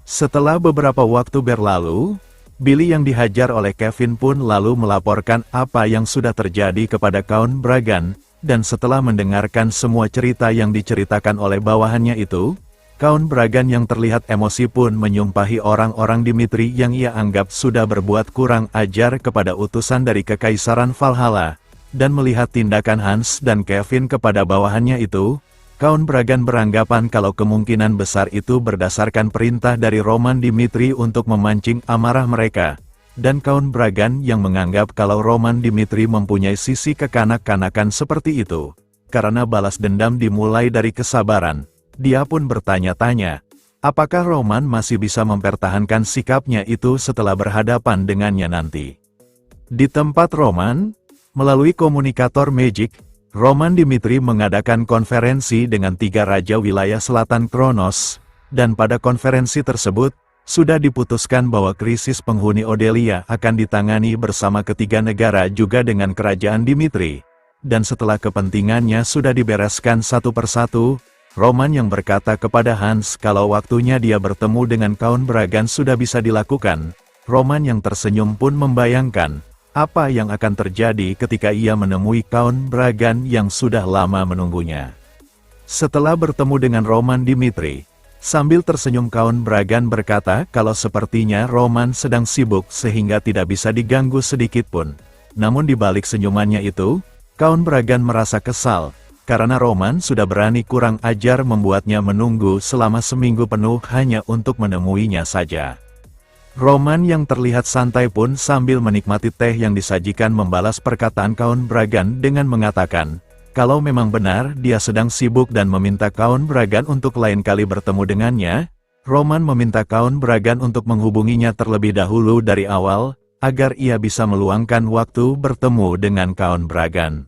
Setelah beberapa waktu berlalu, Billy yang dihajar oleh Kevin pun lalu melaporkan apa yang sudah terjadi kepada Count Bragan, dan setelah mendengarkan semua cerita yang diceritakan oleh bawahannya itu, Count Bragan yang terlihat emosi pun menyumpahi orang-orang Dimitri yang ia anggap sudah berbuat kurang ajar kepada utusan dari Kekaisaran Valhalla, dan melihat tindakan Hans dan Kevin kepada bawahannya itu, Count Bragan beranggapan kalau kemungkinan besar itu berdasarkan perintah dari Roman Dimitri untuk memancing amarah mereka, dan Count Bragan yang menganggap kalau Roman Dimitri mempunyai sisi kekanak-kanakan seperti itu, karena balas dendam dimulai dari kesabaran. Dia pun bertanya-tanya, apakah Roman masih bisa mempertahankan sikapnya itu setelah berhadapan dengannya nanti. Di tempat Roman, melalui komunikator Magic, Roman Dimitri mengadakan konferensi dengan 3 raja wilayah selatan Kronos, dan pada konferensi tersebut, sudah diputuskan bahwa krisis penghuni Odelia akan ditangani bersama ketiga negara juga dengan kerajaan Dimitri. Dan setelah kepentingannya sudah dibereskan satu persatu, Roman yang berkata kepada Hans kalau waktunya dia bertemu dengan Count Bragan sudah bisa dilakukan. Roman yang tersenyum pun membayangkan apa yang akan terjadi ketika ia menemui Count Bragan yang sudah lama menunggunya. Setelah bertemu dengan Roman Dimitri, sambil tersenyum Count Bragan berkata kalau sepertinya Roman sedang sibuk sehingga tidak bisa diganggu sedikit pun. Namun di balik senyumannya itu, Count Bragan merasa kesal, karena Roman sudah berani kurang ajar membuatnya menunggu selama seminggu penuh hanya untuk menemuinya saja. Roman yang terlihat santai pun sambil menikmati teh yang disajikan membalas perkataan Count Bragan dengan mengatakan, kalau memang benar dia sedang sibuk dan meminta Count Bragan untuk lain kali bertemu dengannya, Roman meminta Count Bragan untuk menghubunginya terlebih dahulu dari awal, agar ia bisa meluangkan waktu bertemu dengan Count Bragan.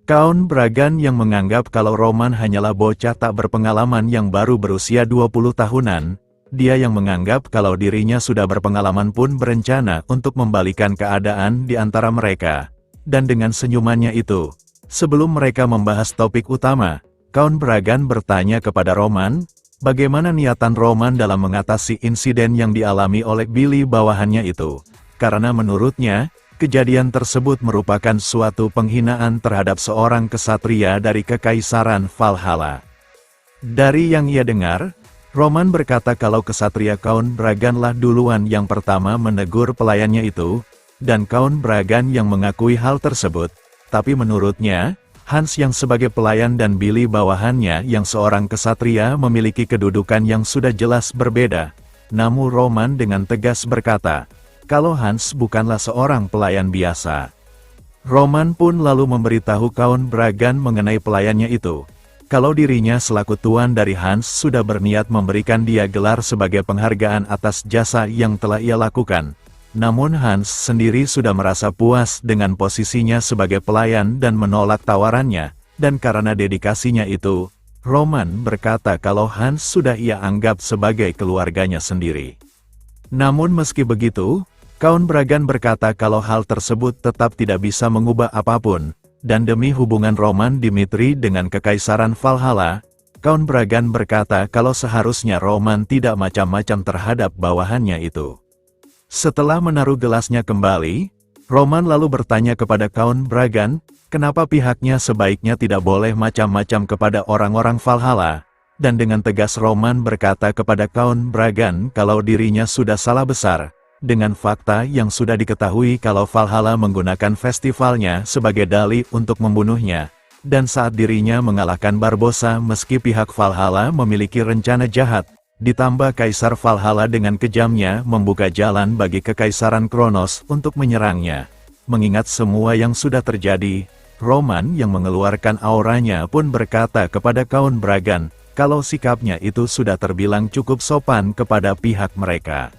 Count Bragan yang menganggap kalau Roman hanyalah bocah tak berpengalaman yang baru berusia 20 tahunan, dia yang menganggap kalau dirinya sudah berpengalaman pun berencana untuk membalikan keadaan di antara mereka. Dan dengan senyumannya itu, sebelum mereka membahas topik utama, Count Bragan bertanya kepada Roman, bagaimana niatan Roman dalam mengatasi insiden yang dialami oleh Billy bawahannya itu. Karena menurutnya, kejadian tersebut merupakan suatu penghinaan terhadap seorang kesatria dari Kekaisaran Valhalla. Dari yang ia dengar, Roman berkata kalau kesatria Count Braganlah duluan yang pertama menegur pelayannya itu, dan Count Bragan yang mengakui hal tersebut, tapi menurutnya, Hans yang sebagai pelayan dan Billy bawahannya yang seorang kesatria memiliki kedudukan yang sudah jelas berbeda. Namun Roman dengan tegas berkata, kalau Hans bukanlah seorang pelayan biasa. Roman pun lalu memberitahu Count Bragan mengenai pelayannya itu, kalau dirinya selaku tuan dari Hans sudah berniat memberikan dia gelar sebagai penghargaan atas jasa yang telah ia lakukan. Namun Hans sendiri sudah merasa puas dengan posisinya sebagai pelayan dan menolak tawarannya, dan karena dedikasinya itu, Roman berkata kalau Hans sudah ia anggap sebagai keluarganya sendiri. Namun meski begitu, Count Bragan berkata kalau hal tersebut tetap tidak bisa mengubah apapun, dan demi hubungan Roman Dimitri dengan Kekaisaran Valhalla, Count Bragan berkata kalau seharusnya Roman tidak macam-macam terhadap bawahannya itu. Setelah menaruh gelasnya kembali, Roman lalu bertanya kepada Count Bragan, kenapa pihaknya sebaiknya tidak boleh macam-macam kepada orang-orang Valhalla, dan dengan tegas Roman berkata kepada Count Bragan kalau dirinya sudah salah besar, dengan fakta yang sudah diketahui kalau Valhalla menggunakan festivalnya sebagai dalih untuk membunuhnya, dan saat dirinya mengalahkan Barbossa meski pihak Valhalla memiliki rencana jahat, ditambah Kaisar Valhalla dengan kejamnya membuka jalan bagi Kekaisaran Kronos untuk menyerangnya. Mengingat semua yang sudah terjadi, Roman yang mengeluarkan auranya pun berkata kepada Count Bragan, kalau sikapnya itu sudah terbilang cukup sopan kepada pihak mereka.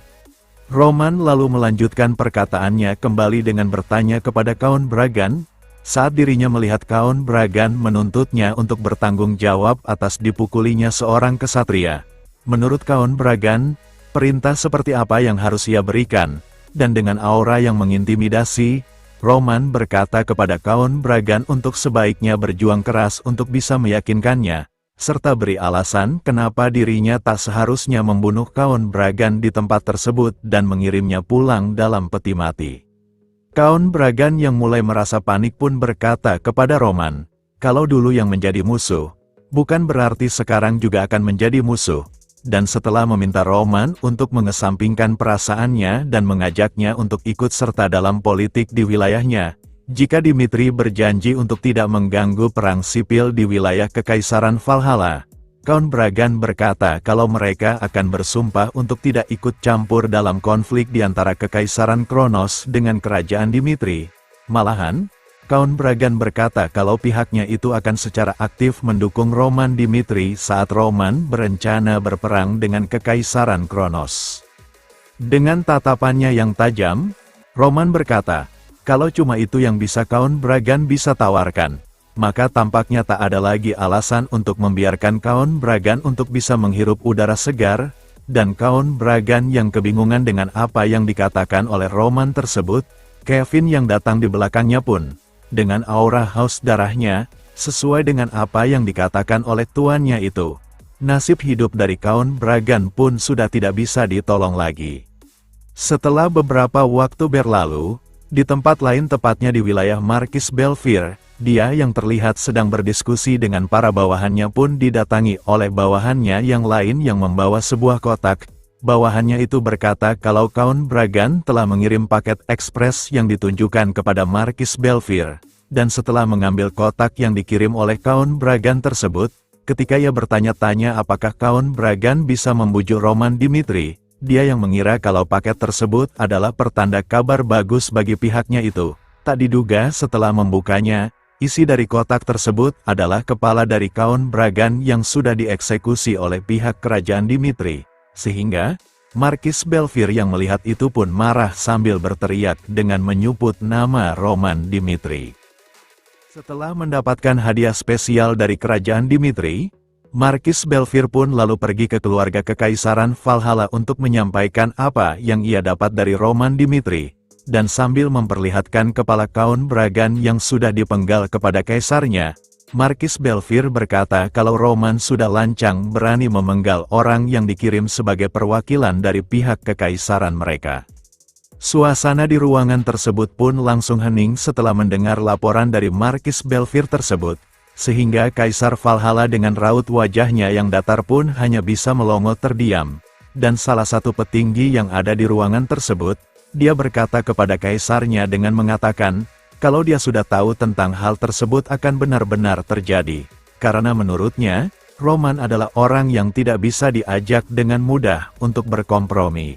Roman lalu melanjutkan perkataannya kembali dengan bertanya kepada Count Bragan, saat dirinya melihat Count Bragan menuntutnya untuk bertanggung jawab atas dipukulinya seorang kesatria. Menurut Count Bragan, perintah seperti apa yang harus ia berikan, dan dengan aura yang mengintimidasi, Roman berkata kepada Count Bragan untuk sebaiknya berjuang keras untuk bisa meyakinkannya, serta beri alasan kenapa dirinya tak seharusnya membunuh Count Bragan di tempat tersebut dan mengirimnya pulang dalam peti mati. Count Bragan yang mulai merasa panik pun berkata kepada Roman, kalau dulu yang menjadi musuh, bukan berarti sekarang juga akan menjadi musuh, dan setelah meminta Roman untuk mengesampingkan perasaannya dan mengajaknya untuk ikut serta dalam politik di wilayahnya, jika Dimitri berjanji untuk tidak mengganggu perang sipil di wilayah Kekaisaran Valhalla, Count Bragan berkata kalau mereka akan bersumpah untuk tidak ikut campur dalam konflik di antara Kekaisaran Kronos dengan Kerajaan Dimitri. Malahan, Count Bragan berkata kalau pihaknya itu akan secara aktif mendukung Roman Dimitri saat Roman berencana berperang dengan Kekaisaran Kronos. Dengan tatapannya yang tajam, Roman berkata, kalau cuma itu yang bisa Count Bragan bisa tawarkan, maka tampaknya tak ada lagi alasan untuk membiarkan Count Bragan untuk bisa menghirup udara segar, dan Count Bragan yang kebingungan dengan apa yang dikatakan oleh Roman tersebut, Kevin yang datang di belakangnya pun, dengan aura haus darahnya, sesuai dengan apa yang dikatakan oleh tuannya itu, nasib hidup dari Count Bragan pun sudah tidak bisa ditolong lagi. Setelah beberapa waktu berlalu, di tempat lain tepatnya di wilayah Markis Belfir, dia yang terlihat sedang berdiskusi dengan para bawahannya pun didatangi oleh bawahannya yang lain yang membawa sebuah kotak. Bawahannya itu berkata kalau Count Bragan telah mengirim paket ekspres yang ditunjukkan kepada Markis Belfir, dan setelah mengambil kotak yang dikirim oleh Count Bragan tersebut, ketika ia bertanya-tanya apakah Count Bragan bisa membujuk Roman Dimitri, dia yang mengira kalau paket tersebut adalah pertanda kabar bagus bagi pihaknya itu. Tak diduga setelah membukanya, isi dari kotak tersebut adalah kepala dari Count Bragan yang sudah dieksekusi oleh pihak kerajaan Dimitri. Sehingga, Markis Belfir yang melihat itu pun marah sambil berteriak dengan menyebut nama Roman Dimitri. Setelah mendapatkan hadiah spesial dari kerajaan Dimitri, Markis Belfir pun lalu pergi ke keluarga Kekaisaran Valhalla untuk menyampaikan apa yang ia dapat dari Roman Dimitri, dan sambil memperlihatkan kepala Count Bragan yang sudah dipenggal kepada kaisarnya, Markis Belfir berkata kalau Roman sudah lancang berani memenggal orang yang dikirim sebagai perwakilan dari pihak kekaisaran mereka. Suasana di ruangan tersebut pun langsung hening setelah mendengar laporan dari Markis Belfir tersebut, sehingga Kaisar Valhalla dengan raut wajahnya yang datar pun hanya bisa melongo terdiam, dan salah satu petinggi yang ada di ruangan tersebut, dia berkata kepada kaisarnya dengan mengatakan, kalau dia sudah tahu tentang hal tersebut akan benar-benar terjadi, karena menurutnya, Roman adalah orang yang tidak bisa diajak dengan mudah untuk berkompromi.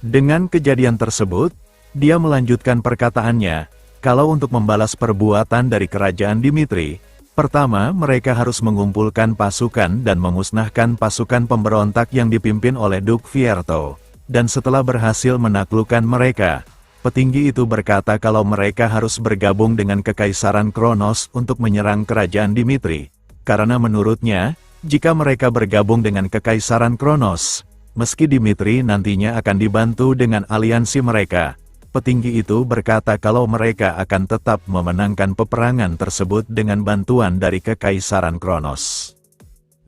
Dengan kejadian tersebut, dia melanjutkan perkataannya, kalau untuk membalas perbuatan dari kerajaan Dimitri, pertama mereka harus mengumpulkan pasukan dan memusnahkan pasukan pemberontak yang dipimpin oleh Duke Fierto, dan setelah berhasil menaklukkan mereka, petinggi itu berkata kalau mereka harus bergabung dengan Kekaisaran Kronos untuk menyerang kerajaan Dimitri, karena menurutnya, jika mereka bergabung dengan Kekaisaran Kronos, meski Dimitri nantinya akan dibantu dengan aliansi mereka, petinggi itu berkata kalau mereka akan tetap memenangkan peperangan tersebut dengan bantuan dari Kekaisaran Kronos.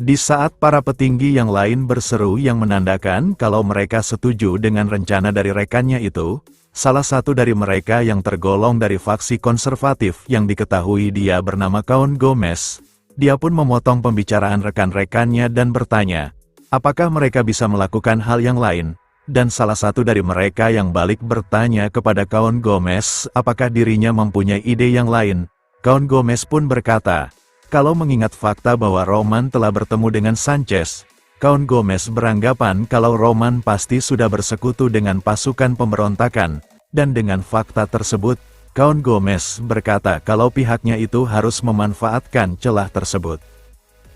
Di saat para petinggi yang lain berseru yang menandakan kalau mereka setuju dengan rencana dari rekannya itu, salah satu dari mereka yang tergolong dari faksi konservatif yang diketahui dia bernama Count Gomez, Dia pun memotong pembicaraan rekan-rekannya dan bertanya, apakah mereka bisa melakukan hal yang lain? Dan salah satu dari mereka yang balik bertanya kepada kawan Gomez apakah dirinya mempunyai ide yang lain. Kawan Gomez pun berkata, kalau mengingat fakta bahwa Roman telah bertemu dengan Sanchez, kawan Gomez beranggapan kalau Roman pasti sudah bersekutu dengan pasukan pemberontakan, dan dengan fakta tersebut, kawan Gomez berkata kalau pihaknya itu harus memanfaatkan celah tersebut.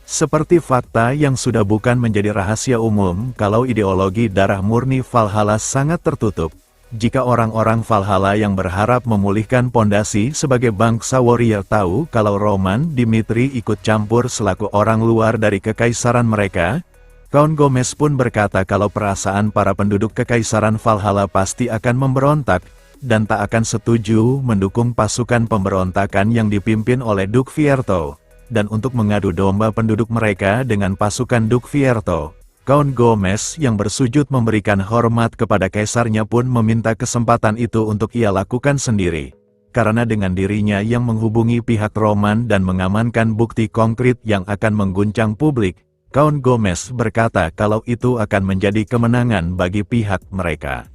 Seperti fakta yang sudah bukan menjadi rahasia umum kalau ideologi darah murni Valhalla sangat tertutup. Jika orang-orang Valhalla yang berharap memulihkan pondasi sebagai bangsa warrior tahu kalau Roman Dimitri ikut campur selaku orang luar dari kekaisaran mereka, kawan Gomez pun berkata kalau perasaan para penduduk kekaisaran Valhalla pasti akan memberontak, dan tak akan setuju mendukung pasukan pemberontakan yang dipimpin oleh Duke Fierto. Dan untuk mengadu domba penduduk mereka dengan pasukan Duke Fierto, kawan Gomez yang bersujud memberikan hormat kepada kaisarnya pun meminta kesempatan itu untuk ia lakukan sendiri. Karena dengan dirinya yang menghubungi pihak Roman dan mengamankan bukti konkret yang akan mengguncang publik, kawan Gomez berkata kalau itu akan menjadi kemenangan bagi pihak mereka.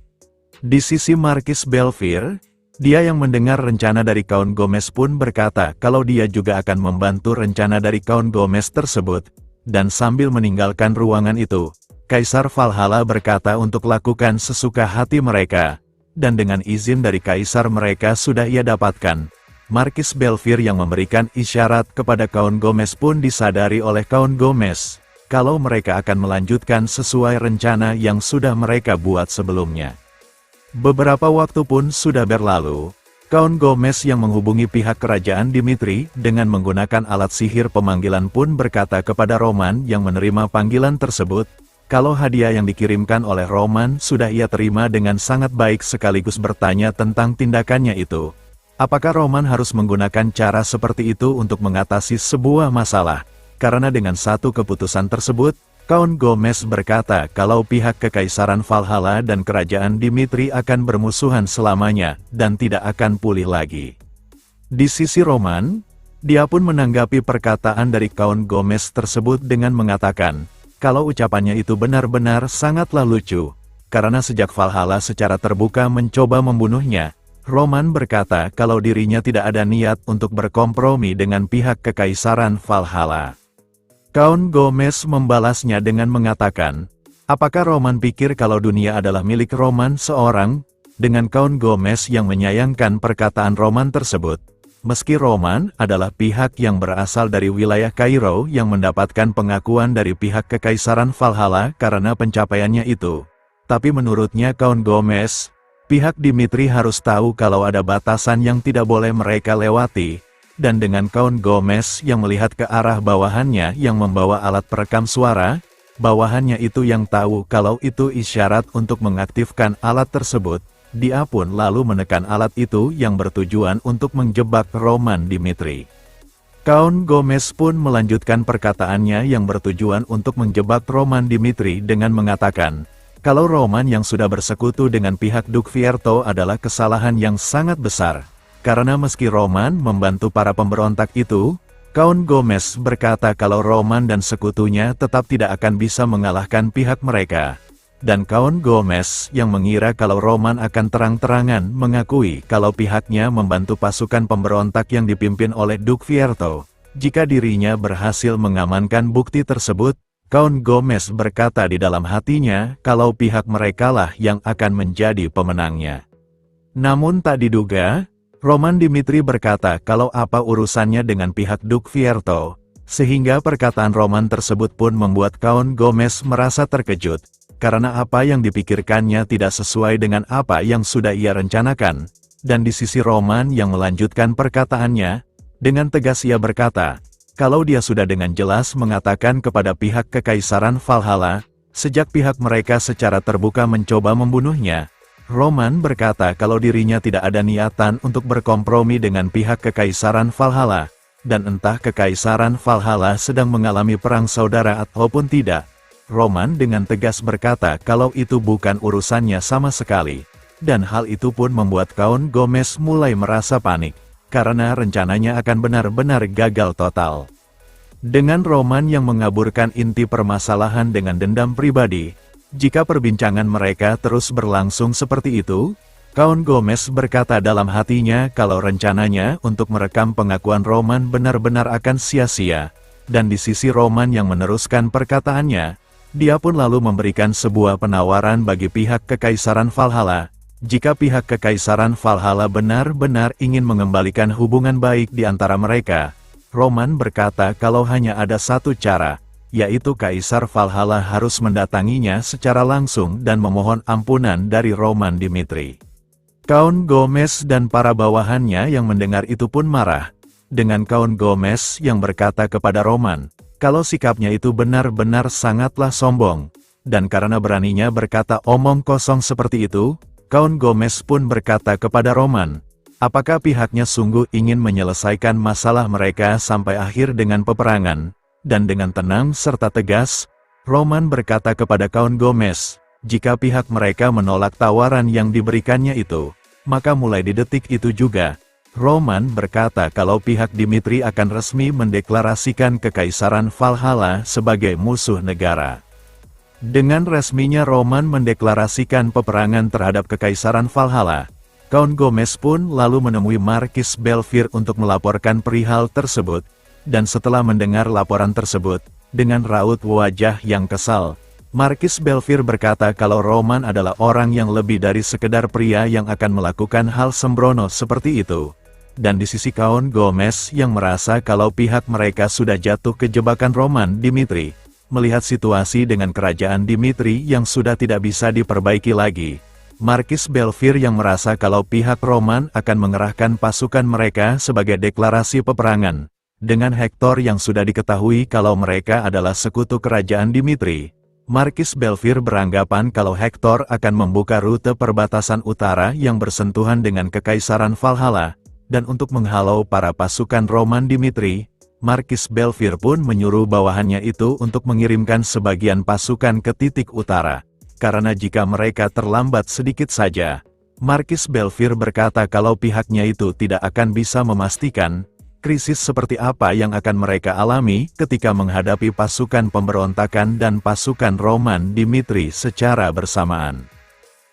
Di sisi Marquis Belfier, dia yang mendengar rencana dari kawan Gomez pun berkata kalau dia juga akan membantu rencana dari kawan Gomez tersebut, dan sambil meninggalkan ruangan itu, Kaisar Valhalla berkata untuk lakukan sesuka hati mereka, dan dengan izin dari Kaisar mereka sudah ia dapatkan. Marquis Belfier yang memberikan isyarat kepada kawan Gomez pun disadari oleh kawan Gomez, kalau mereka akan melanjutkan sesuai rencana yang sudah mereka buat sebelumnya. Beberapa waktu pun sudah berlalu, kawan Gomez yang menghubungi pihak kerajaan Dimitri dengan menggunakan alat sihir pemanggilan pun berkata kepada Roman yang menerima panggilan tersebut, kalau hadiah yang dikirimkan oleh Roman sudah ia terima dengan sangat baik sekaligus bertanya tentang tindakannya itu. Apakah Roman harus menggunakan cara seperti itu untuk mengatasi sebuah masalah? Karena dengan satu keputusan tersebut, kawan Gomez berkata kalau pihak kekaisaran Valhalla dan kerajaan Dimitri akan bermusuhan selamanya, dan tidak akan pulih lagi. Di sisi Roman, dia pun menanggapi perkataan dari kawan Gomez tersebut dengan mengatakan, kalau ucapannya itu benar-benar sangatlah lucu, karena sejak Valhalla secara terbuka mencoba membunuhnya, Roman berkata kalau dirinya tidak ada niat untuk berkompromi dengan pihak kekaisaran Valhalla. Kawan Gomez membalasnya dengan mengatakan, apakah Roman pikir kalau dunia adalah milik Roman seorang? Dengan kawan Gomez yang menyayangkan perkataan Roman tersebut. Meski Roman adalah pihak yang berasal dari wilayah Kairo yang mendapatkan pengakuan dari pihak kekaisaran Valhalla karena pencapaiannya itu. Tapi menurutnya kawan Gomez, pihak Dimitri harus tahu kalau ada batasan yang tidak boleh mereka lewati. Dan dengan kawan Gomez yang melihat ke arah bawahannya yang membawa alat perekam suara, bawahannya itu yang tahu kalau itu isyarat untuk mengaktifkan alat tersebut, dia pun lalu menekan alat itu yang bertujuan untuk menjebak Roman Dimitri. Kawan Gomez pun melanjutkan perkataannya yang bertujuan untuk menjebak Roman Dimitri dengan mengatakan, kalau Roman yang sudah bersekutu dengan pihak Duke Fierto adalah kesalahan yang sangat besar. Karena meski Roman membantu para pemberontak itu, kawan Gomez berkata kalau Roman dan sekutunya tetap tidak akan bisa mengalahkan pihak mereka. Dan kawan Gomez yang mengira kalau Roman akan terang-terangan mengakui kalau pihaknya membantu pasukan pemberontak yang dipimpin oleh Duke Fierto. Jika dirinya berhasil mengamankan bukti tersebut, kawan Gomez berkata di dalam hatinya kalau pihak merekalah yang akan menjadi pemenangnya. Namun tak diduga, Roman Dimitri berkata kalau apa urusannya dengan pihak Duke Fierto, sehingga perkataan Roman tersebut pun membuat kawan Gomez merasa terkejut, karena apa yang dipikirkannya tidak sesuai dengan apa yang sudah ia rencanakan, dan di sisi Roman yang melanjutkan perkataannya, dengan tegas ia berkata, kalau dia sudah dengan jelas mengatakan kepada pihak kekaisaran Valhalla, sejak pihak mereka secara terbuka mencoba membunuhnya, Roman berkata kalau dirinya tidak ada niatan untuk berkompromi dengan pihak kekaisaran Valhalla, dan entah kekaisaran Valhalla sedang mengalami perang saudara ataupun tidak. Roman dengan tegas berkata kalau itu bukan urusannya sama sekali, dan hal itu pun membuat kawan Gomez mulai merasa panik, karena rencananya akan benar-benar gagal total. Dengan Roman yang mengaburkan inti permasalahan dengan dendam pribadi, jika perbincangan mereka terus berlangsung seperti itu, Count Gomez berkata dalam hatinya kalau rencananya untuk merekam pengakuan Roman benar-benar akan sia-sia, dan di sisi Roman yang meneruskan perkataannya, dia pun lalu memberikan sebuah penawaran bagi pihak Kekaisaran Valhalla. Jika pihak Kekaisaran Valhalla benar-benar ingin mengembalikan hubungan baik di antara mereka, Roman berkata kalau hanya ada satu cara, yaitu Kaisar Valhalla harus mendatanginya secara langsung dan memohon ampunan dari Roman Dimitri. Count Gomez dan para bawahannya yang mendengar itu pun marah, dengan Count Gomez yang berkata kepada Roman, kalau sikapnya itu benar-benar sangatlah sombong, dan karena beraninya berkata omong kosong seperti itu, Count Gomez pun berkata kepada Roman, apakah pihaknya sungguh ingin menyelesaikan masalah mereka sampai akhir dengan peperangan? Dan dengan tenang serta tegas, Roman berkata kepada Count Gomez, jika pihak mereka menolak tawaran yang diberikannya itu, maka mulai di detik itu juga, Roman berkata kalau pihak Dimitri akan resmi mendeklarasikan Kekaisaran Valhalla sebagai musuh negara. Dengan resminya Roman mendeklarasikan peperangan terhadap Kekaisaran Valhalla, Count Gomez pun lalu menemui Marquis Belfier untuk melaporkan perihal tersebut, dan setelah mendengar laporan tersebut, dengan raut wajah yang kesal, Marquis Belfier berkata kalau Roman adalah orang yang lebih dari sekedar pria yang akan melakukan hal sembrono seperti itu. Dan di sisi Count Gomez yang merasa kalau pihak mereka sudah jatuh ke jebakan Roman Dimitri, melihat situasi dengan kerajaan Dimitri yang sudah tidak bisa diperbaiki lagi, Marquis Belfier yang merasa kalau pihak Roman akan mengerahkan pasukan mereka sebagai deklarasi peperangan, dengan Hector yang sudah diketahui kalau mereka adalah sekutu kerajaan Dimitri. Marquis Belfier beranggapan kalau Hector akan membuka rute perbatasan utara yang bersentuhan dengan Kekaisaran Valhalla, dan untuk menghalau para pasukan Roman Dimitri, Marquis Belfier pun menyuruh bawahannya itu untuk mengirimkan sebagian pasukan ke titik utara. Karena jika mereka terlambat sedikit saja, Marquis Belfier berkata kalau pihaknya itu tidak akan bisa memastikan krisis seperti apa yang akan mereka alami ketika menghadapi pasukan pemberontakan dan pasukan Roman Dimitri secara bersamaan.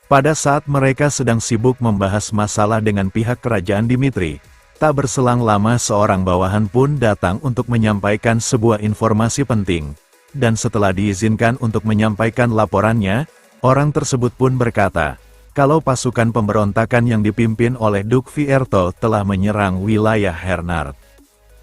Pada saat mereka sedang sibuk membahas masalah dengan pihak kerajaan Dimitri, tak berselang lama seorang bawahan pun datang untuk menyampaikan sebuah informasi penting. Dan setelah diizinkan untuk menyampaikan laporannya, orang tersebut pun berkata, kalau pasukan pemberontakan yang dipimpin oleh Duke Fierto telah menyerang wilayah Hernard.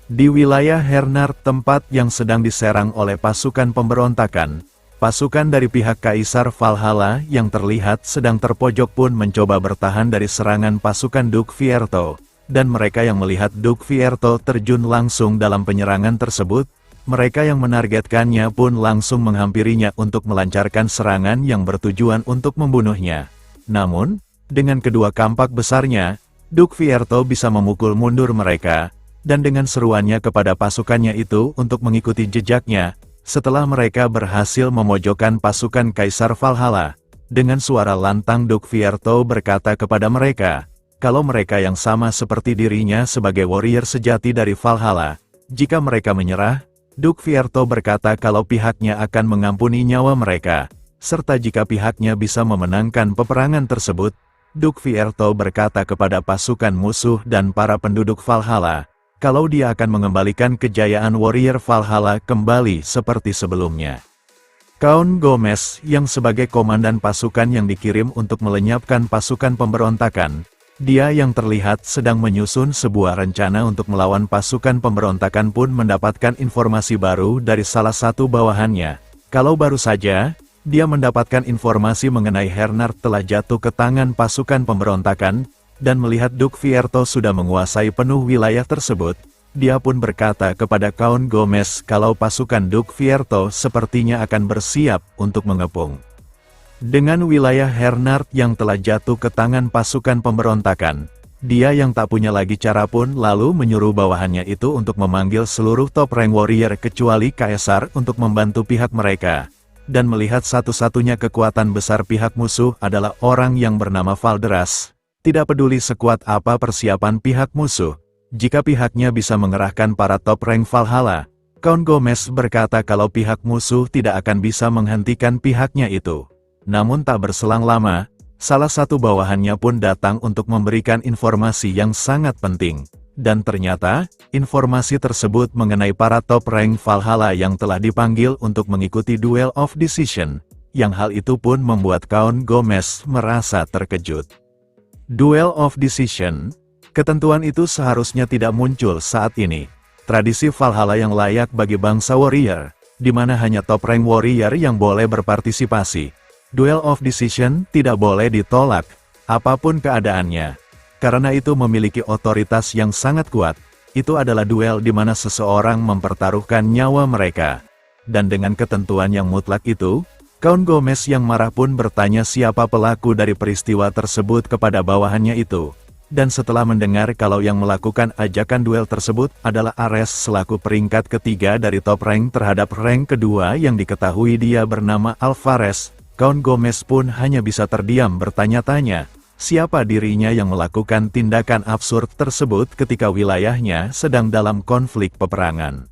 Di wilayah Hernard, tempat yang sedang diserang oleh pasukan pemberontakan, pasukan dari pihak Kaisar Valhalla yang terlihat sedang terpojok pun mencoba bertahan dari serangan pasukan Duke Fierto, dan mereka yang melihat Duke Fierto terjun langsung dalam penyerangan tersebut, mereka yang menargetkannya pun langsung menghampirinya untuk melancarkan serangan yang bertujuan untuk membunuhnya. Namun, dengan kedua kampak besarnya, Duke Fierto bisa memukul mundur mereka, dan dengan seruannya kepada pasukannya itu untuk mengikuti jejaknya, setelah mereka berhasil memojokkan pasukan Kaisar Valhalla, dengan suara lantang Duke Fierto berkata kepada mereka, kalau mereka yang sama seperti dirinya sebagai warrior sejati dari Valhalla, jika mereka menyerah, Duke Fierto berkata kalau pihaknya akan mengampuni nyawa mereka, serta jika pihaknya bisa memenangkan peperangan tersebut, Duke Fierto berkata kepada pasukan musuh dan para penduduk Valhalla, kalau dia akan mengembalikan kejayaan warrior Valhalla kembali seperti sebelumnya. Count Gomez, yang sebagai komandan pasukan yang dikirim untuk melenyapkan pasukan pemberontakan, dia yang terlihat sedang menyusun sebuah rencana untuk melawan pasukan pemberontakan pun mendapatkan informasi baru dari salah satu bawahannya. Kalau baru saja, dia mendapatkan informasi mengenai Hernard telah jatuh ke tangan pasukan pemberontakan, dan melihat Duke Fierto sudah menguasai penuh wilayah tersebut, dia pun berkata kepada Count Gomez kalau pasukan Duke Fierto sepertinya akan bersiap untuk mengepung. Dengan wilayah Hernard yang telah jatuh ke tangan pasukan pemberontakan, dia yang tak punya lagi cara pun lalu menyuruh bawahannya itu untuk memanggil seluruh top rank warrior kecuali Kaisar untuk membantu pihak mereka. Dan melihat satu-satunya kekuatan besar pihak musuh adalah orang yang bernama Valderas. Tidak peduli sekuat apa persiapan pihak musuh, jika pihaknya bisa mengerahkan para top rank Valhalla, Count Gomez berkata kalau pihak musuh tidak akan bisa menghentikan pihaknya itu. Namun tak berselang lama, salah satu bawahannya pun datang untuk memberikan informasi yang sangat penting. Dan ternyata, informasi tersebut mengenai para top rank Valhalla yang telah dipanggil untuk mengikuti Duel of Decision, yang hal itu pun membuat Count Gomez merasa terkejut. Duel of Decision, ketentuan itu seharusnya tidak muncul saat ini. Tradisi Valhalla yang layak bagi bangsa warrior, di mana hanya top rank warrior yang boleh berpartisipasi. Duel of Decision tidak boleh ditolak, apapun keadaannya. Karena itu memiliki otoritas yang sangat kuat. Itu adalah duel di mana seseorang mempertaruhkan nyawa mereka. Dan dengan ketentuan yang mutlak itu, Count Gomez yang marah pun bertanya siapa pelaku dari peristiwa tersebut kepada bawahannya itu. Dan setelah mendengar kalau yang melakukan ajakan duel tersebut adalah Ares selaku peringkat ketiga dari top rank terhadap rank kedua yang diketahui dia bernama Alvarez, Count Gomez pun hanya bisa terdiam bertanya-tanya, siapa dirinya yang melakukan tindakan absurd tersebut ketika wilayahnya sedang dalam konflik peperangan.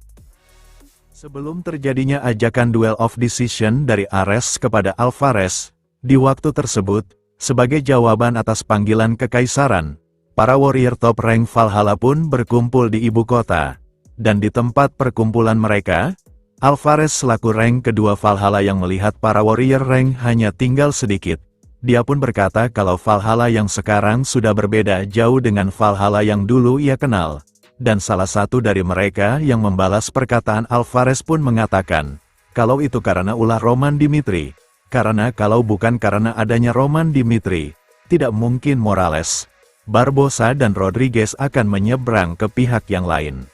Sebelum terjadinya ajakan Duel of Decision dari Ares kepada Alvarez, di waktu tersebut, sebagai jawaban atas panggilan kekaisaran, para warrior top rank Valhalla pun berkumpul di ibu kota. Dan di tempat perkumpulan mereka, Alvarez selaku rank kedua Valhalla yang melihat para warrior rank hanya tinggal sedikit. Dia pun berkata kalau Valhalla yang sekarang sudah berbeda jauh dengan Valhalla yang dulu ia kenal. Dan salah satu dari mereka yang membalas perkataan Alvarez pun mengatakan, kalau itu karena ulah Roman Dimitri. Karena kalau bukan karena adanya Roman Dimitri, tidak mungkin Morales, Barbosa dan Rodriguez akan menyeberang ke pihak yang lain.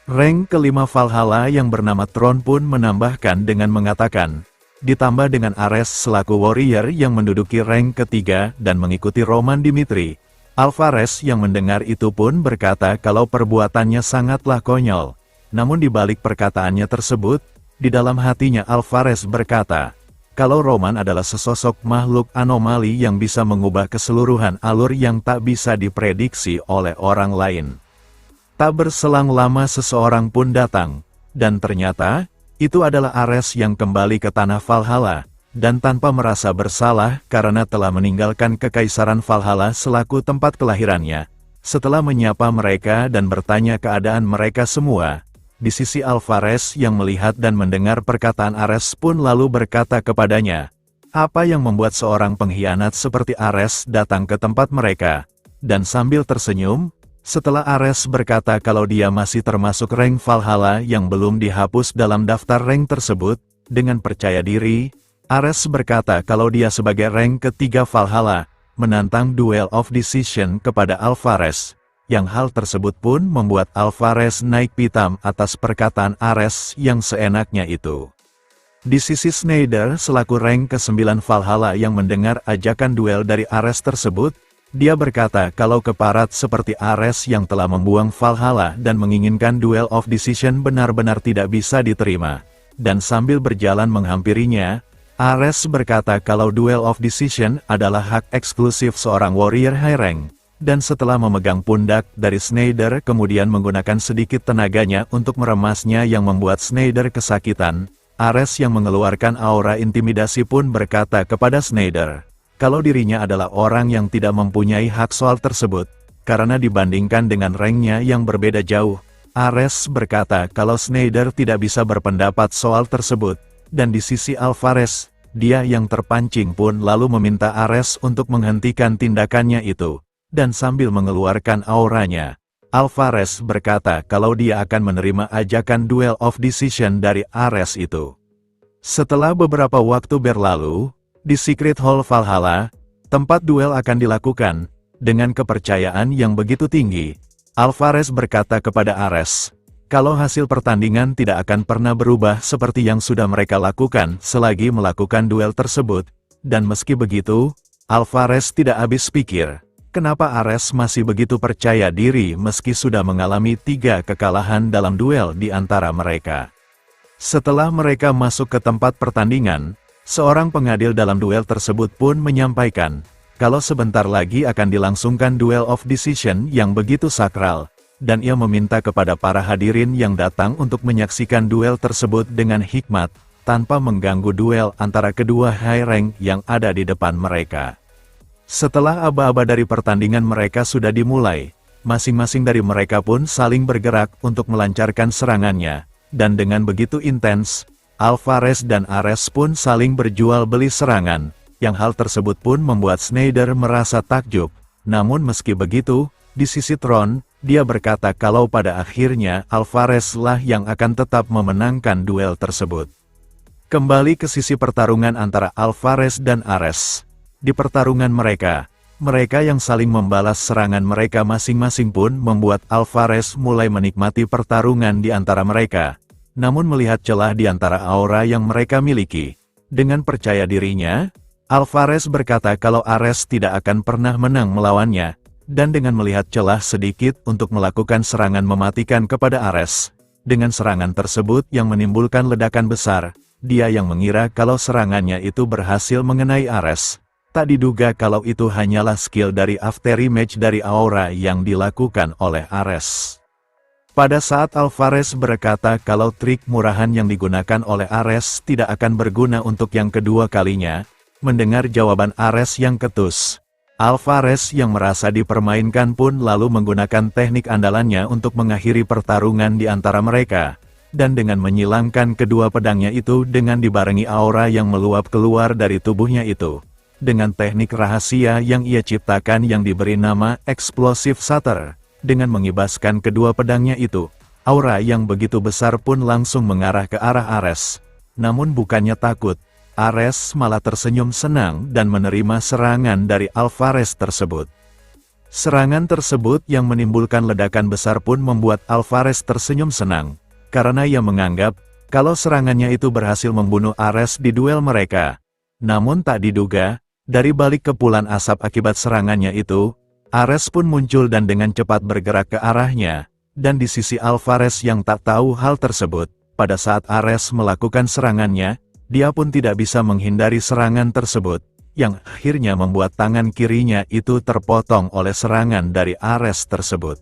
Rank kelima Valhalla yang bernama Tron pun menambahkan dengan mengatakan, ditambah dengan Ares selaku warrior yang menduduki rank ketiga dan mengikuti Roman Dimitri. Alvarez yang mendengar itu pun berkata kalau perbuatannya sangatlah konyol. Namun di balik perkataannya tersebut, di dalam hatinya Alvarez berkata, kalau Roman adalah sesosok makhluk anomali yang bisa mengubah keseluruhan alur yang tak bisa diprediksi oleh orang lain. Tak berselang lama seseorang pun datang, dan ternyata, itu adalah Ares yang kembali ke tanah Valhalla, dan tanpa merasa bersalah karena telah meninggalkan kekaisaran Valhalla selaku tempat kelahirannya. Setelah menyapa mereka dan bertanya keadaan mereka semua, di sisi Alvarez yang melihat dan mendengar perkataan Ares pun lalu berkata kepadanya, apa yang membuat seorang pengkhianat seperti Ares datang ke tempat mereka? Dan sambil tersenyum, setelah Ares berkata kalau dia masih termasuk rank Valhalla yang belum dihapus dalam daftar rank tersebut, dengan percaya diri, Ares berkata kalau dia sebagai rank ketiga Valhalla, menantang Duel of Decision kepada Alvarez. Yang hal tersebut pun membuat Alvarez naik pitam atas perkataan Ares yang seenaknya itu. Di sisi Schneider selaku rank ke-9 Valhalla yang mendengar ajakan duel dari Ares tersebut, dia berkata kalau keparat seperti Ares yang telah membuang Valhalla dan menginginkan Duel of Decision benar-benar tidak bisa diterima. Dan sambil berjalan menghampirinya, Ares berkata kalau Duel of Decision adalah hak eksklusif seorang warrior high rank. Dan setelah memegang pundak dari Schneider kemudian menggunakan sedikit tenaganya untuk meremasnya yang membuat Schneider kesakitan, Ares yang mengeluarkan aura intimidasi pun berkata kepada Schneider, kalau dirinya adalah orang yang tidak mempunyai hak soal tersebut, karena dibandingkan dengan ranknya yang berbeda jauh, Ares berkata kalau Schneider tidak bisa berpendapat soal tersebut, dan di sisi Alvarez, dia yang terpancing pun lalu meminta Ares untuk menghentikan tindakannya itu. Dan sambil mengeluarkan auranya, Alvarez berkata kalau dia akan menerima ajakan Duel of Decision dari Ares itu. Setelah beberapa waktu berlalu, di Secret Hall Valhalla, tempat duel akan dilakukan, dengan kepercayaan yang begitu tinggi, Alvarez berkata kepada Ares, kalau hasil pertandingan tidak akan pernah berubah seperti yang sudah mereka lakukan selagi melakukan duel tersebut, dan meski begitu, Alvarez tidak habis pikir. Kenapa Ares masih begitu percaya diri meski sudah mengalami 3 kekalahan dalam duel di antara mereka? Setelah mereka masuk ke tempat pertandingan, seorang pengadil dalam duel tersebut pun menyampaikan, kalau sebentar lagi akan dilangsungkan Duel of Decision yang begitu sakral, dan ia meminta kepada para hadirin yang datang untuk menyaksikan duel tersebut dengan hikmat, tanpa mengganggu duel antara kedua high rank yang ada di depan mereka. Setelah aba-aba dari pertandingan mereka sudah dimulai, masing-masing dari mereka pun saling bergerak untuk melancarkan serangannya, dan dengan begitu intens, Alvarez dan Ares pun saling berjual beli serangan, yang hal tersebut pun membuat Snyder merasa takjub. Namun meski begitu, di sisi Tron, dia berkata kalau pada akhirnya Alvarez lah yang akan tetap memenangkan duel tersebut. Kembali ke sisi pertarungan antara Alvarez dan Ares. Di pertarungan mereka yang saling membalas serangan mereka masing-masing pun membuat Alvarez mulai menikmati pertarungan di antara mereka. Namun melihat celah di antara aura yang mereka miliki, dengan percaya dirinya, Alvarez berkata kalau Ares tidak akan pernah menang melawannya, dan dengan melihat celah sedikit untuk melakukan serangan mematikan kepada Ares. Dengan serangan tersebut yang menimbulkan ledakan besar, dia yang mengira kalau serangannya itu berhasil mengenai Ares. Tak diduga kalau itu hanyalah skill dari afterimage dari aura yang dilakukan oleh Ares. Pada saat Alvarez berkata kalau trik murahan yang digunakan oleh Ares tidak akan berguna untuk yang kedua kalinya, mendengar jawaban Ares yang ketus, Alvarez yang merasa dipermainkan pun lalu menggunakan teknik andalannya untuk mengakhiri pertarungan di antara mereka, dan dengan menyilangkan kedua pedangnya itu dengan dibarengi aura yang meluap keluar dari tubuhnya itu. Dengan teknik rahasia yang ia ciptakan yang diberi nama Explosive Shatter. Dengan mengibaskan kedua pedangnya itu, aura yang begitu besar pun langsung mengarah ke arah Ares. Namun bukannya takut, Ares malah tersenyum senang dan menerima serangan dari Alvarez tersebut. Serangan tersebut yang menimbulkan ledakan besar pun membuat Alvarez tersenyum senang, karena ia menganggap kalau serangannya itu berhasil membunuh Ares di duel mereka. Namun tak diduga, dari balik kepulan asap akibat serangannya itu, Ares pun muncul dan dengan cepat bergerak ke arahnya, dan di sisi Alvarez yang tak tahu hal tersebut, pada saat Ares melakukan serangannya, dia pun tidak bisa menghindari serangan tersebut, yang akhirnya membuat tangan kirinya itu terpotong oleh serangan dari Ares tersebut.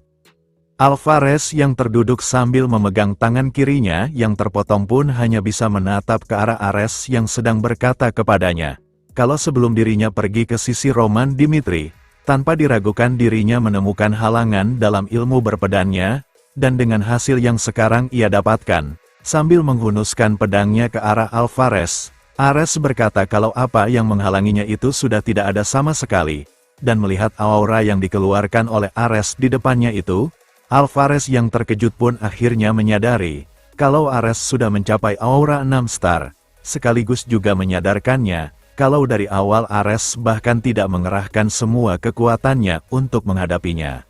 Alvarez yang terduduk sambil memegang tangan kirinya yang terpotong pun hanya bisa menatap ke arah Ares yang sedang berkata kepadanya, kalau sebelum dirinya pergi ke sisi Roman Dimitri, tanpa diragukan dirinya menemukan halangan dalam ilmu berpedangnya, dan dengan hasil yang sekarang ia dapatkan, sambil menghunuskan pedangnya ke arah Alvarez, Ares berkata kalau apa yang menghalanginya itu sudah tidak ada sama sekali, dan melihat aura yang dikeluarkan oleh Ares di depannya itu, Alvarez yang terkejut pun akhirnya menyadari, kalau Ares sudah mencapai aura 6 star, sekaligus juga menyadarkannya, kalau dari awal Ares bahkan tidak mengerahkan semua kekuatannya untuk menghadapinya.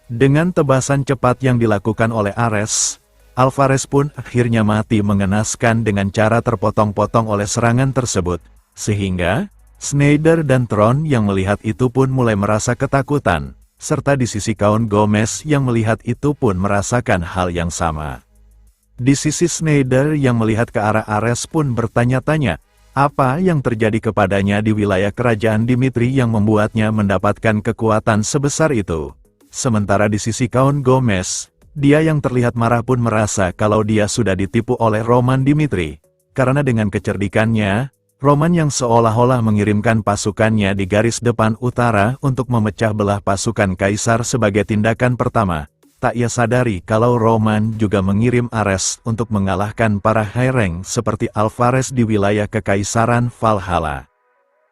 Dengan tebasan cepat yang dilakukan oleh Ares, Alvarez pun akhirnya mati mengenaskan dengan cara terpotong-potong oleh serangan tersebut, sehingga Snyder dan Tron yang melihat itu pun mulai merasa ketakutan, serta di sisi Count Gomez yang melihat itu pun merasakan hal yang sama. Di sisi Snyder yang melihat ke arah Ares pun bertanya-tanya, apa yang terjadi kepadanya di wilayah kerajaan Dimitri yang membuatnya mendapatkan kekuatan sebesar itu. Sementara di sisi Count Gomez, dia yang terlihat marah pun merasa kalau dia sudah ditipu oleh Roman Dimitri. Karena dengan kecerdikannya, Roman yang seolah-olah mengirimkan pasukannya di garis depan utara untuk memecah belah pasukan Kaisar sebagai tindakan pertama. Tak ia sadari kalau Roman juga mengirim Ares untuk mengalahkan para high rank seperti Alvarez di wilayah Kekaisaran Valhalla.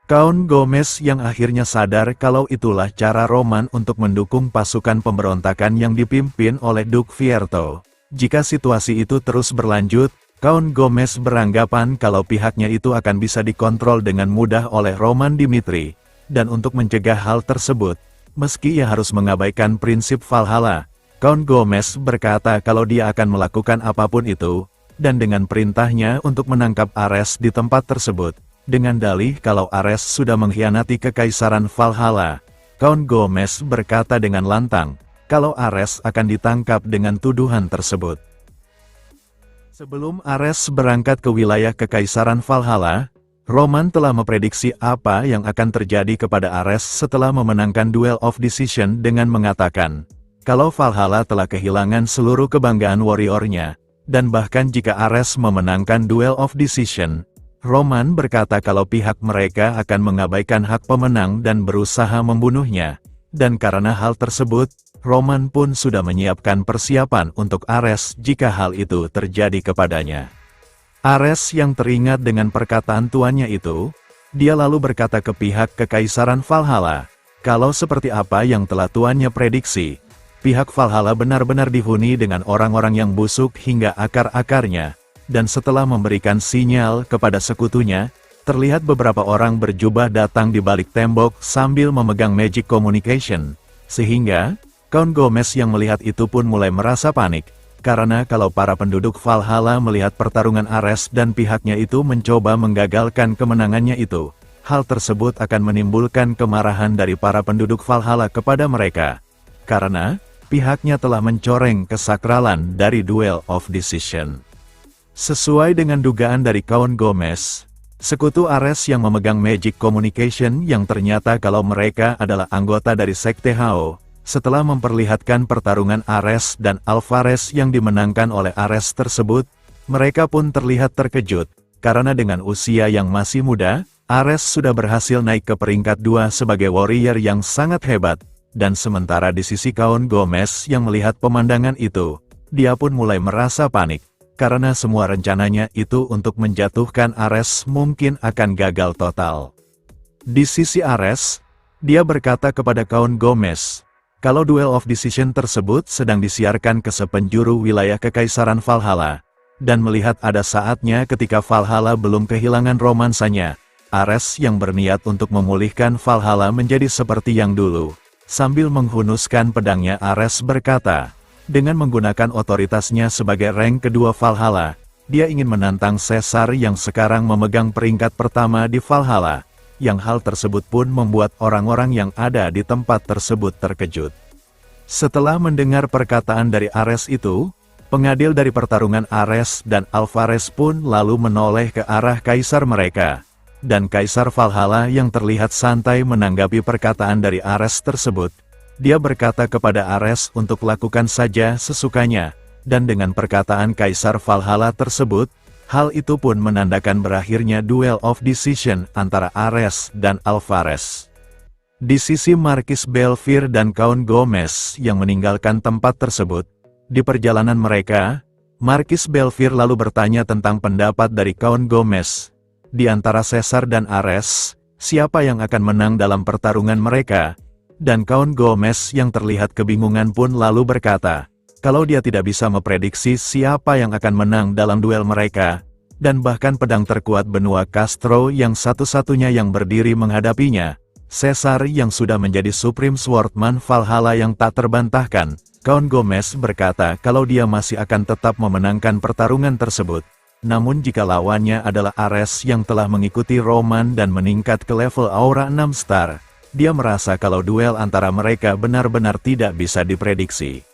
Count Gomez yang akhirnya sadar kalau itulah cara Roman untuk mendukung pasukan pemberontakan yang dipimpin oleh Duke Fierto. Jika situasi itu terus berlanjut, Count Gomez beranggapan kalau pihaknya itu akan bisa dikontrol dengan mudah oleh Roman Dimitri. Dan untuk mencegah hal tersebut, meski ia harus mengabaikan prinsip Valhalla, Count Gomez berkata kalau dia akan melakukan apapun itu, dan dengan perintahnya untuk menangkap Ares di tempat tersebut, dengan dalih kalau Ares sudah mengkhianati Kekaisaran Valhalla. Count Gomez berkata dengan lantang, kalau Ares akan ditangkap dengan tuduhan tersebut. Sebelum Ares berangkat ke wilayah Kekaisaran Valhalla, Roman telah memprediksi apa yang akan terjadi kepada Ares setelah memenangkan Duel of Decision dengan mengatakan, kalau Valhalla telah kehilangan seluruh kebanggaan warriornya, dan bahkan jika Ares memenangkan Duel of Decision, Roman berkata kalau pihak mereka akan mengabaikan hak pemenang dan berusaha membunuhnya, dan karena hal tersebut, Roman pun sudah menyiapkan persiapan untuk Ares jika hal itu terjadi kepadanya. Ares yang teringat dengan perkataan tuannya itu, dia lalu berkata ke pihak Kekaisaran Valhalla, kalau seperti apa yang telah tuannya prediksi, pihak Valhalla benar-benar dihuni dengan orang-orang yang busuk hingga akar-akarnya, dan setelah memberikan sinyal kepada sekutunya, terlihat beberapa orang berjubah datang di balik tembok sambil memegang Magic Communication, sehingga Count Gomez yang melihat itu pun mulai merasa panik, karena kalau para penduduk Valhalla melihat pertarungan Ares dan pihaknya itu mencoba menggagalkan kemenangannya itu, hal tersebut akan menimbulkan kemarahan dari para penduduk Valhalla kepada mereka, karena pihaknya telah mencoreng kesakralan dari Duel of Decision. Sesuai dengan dugaan dari Count Gomez, sekutu Ares yang memegang Magic Communication yang ternyata kalau mereka adalah anggota dari Sekte Hao, setelah memperlihatkan pertarungan Ares dan Alvarez yang dimenangkan oleh Ares tersebut, mereka pun terlihat terkejut, karena dengan usia yang masih muda, Ares sudah berhasil naik ke peringkat 2 sebagai warrior yang sangat hebat, dan sementara di sisi Count Gomez yang melihat pemandangan itu, dia pun mulai merasa panik, karena semua rencananya itu untuk menjatuhkan Ares mungkin akan gagal total. Di sisi Ares, dia berkata kepada Count Gomez, kalau Duel of Decision tersebut sedang disiarkan ke sepenjuru wilayah Kekaisaran Valhalla, dan melihat ada saatnya ketika Valhalla belum kehilangan romansanya, Ares yang berniat untuk memulihkan Valhalla menjadi seperti yang dulu. Sambil menghunuskan pedangnya Ares berkata, dengan menggunakan otoritasnya sebagai rank kedua Valhalla, dia ingin menantang Caesar yang sekarang memegang peringkat pertama di Valhalla, yang hal tersebut pun membuat orang-orang yang ada di tempat tersebut terkejut. Setelah mendengar perkataan dari Ares itu, pengadil dari pertarungan Ares dan Alvarez pun lalu menoleh ke arah kaisar mereka, dan Kaisar Valhalla yang terlihat santai menanggapi perkataan dari Ares tersebut. Dia berkata kepada Ares untuk lakukan saja sesukanya, dan dengan perkataan Kaisar Valhalla tersebut, hal itu pun menandakan berakhirnya Duel of Decision antara Ares dan Alvarez. Di sisi Marquis Belfier dan Count Gomez yang meninggalkan tempat tersebut, di perjalanan mereka, Marquis Belfier lalu bertanya tentang pendapat dari Count Gomez. Di antara Caesar dan Ares, siapa yang akan menang dalam pertarungan mereka? Dan Count Gomez yang terlihat kebingungan pun lalu berkata, kalau dia tidak bisa memprediksi siapa yang akan menang dalam duel mereka, dan bahkan pedang terkuat benua Castro yang satu-satunya yang berdiri menghadapinya, Caesar yang sudah menjadi Supreme Swordsman Valhalla yang tak terbantahkan, Count Gomez berkata kalau dia masih akan tetap memenangkan pertarungan tersebut. Namun jika lawannya adalah Ares yang telah mengikuti Roman dan meningkat ke level aura 6 star, dia merasa kalau duel antara mereka benar-benar tidak bisa diprediksi.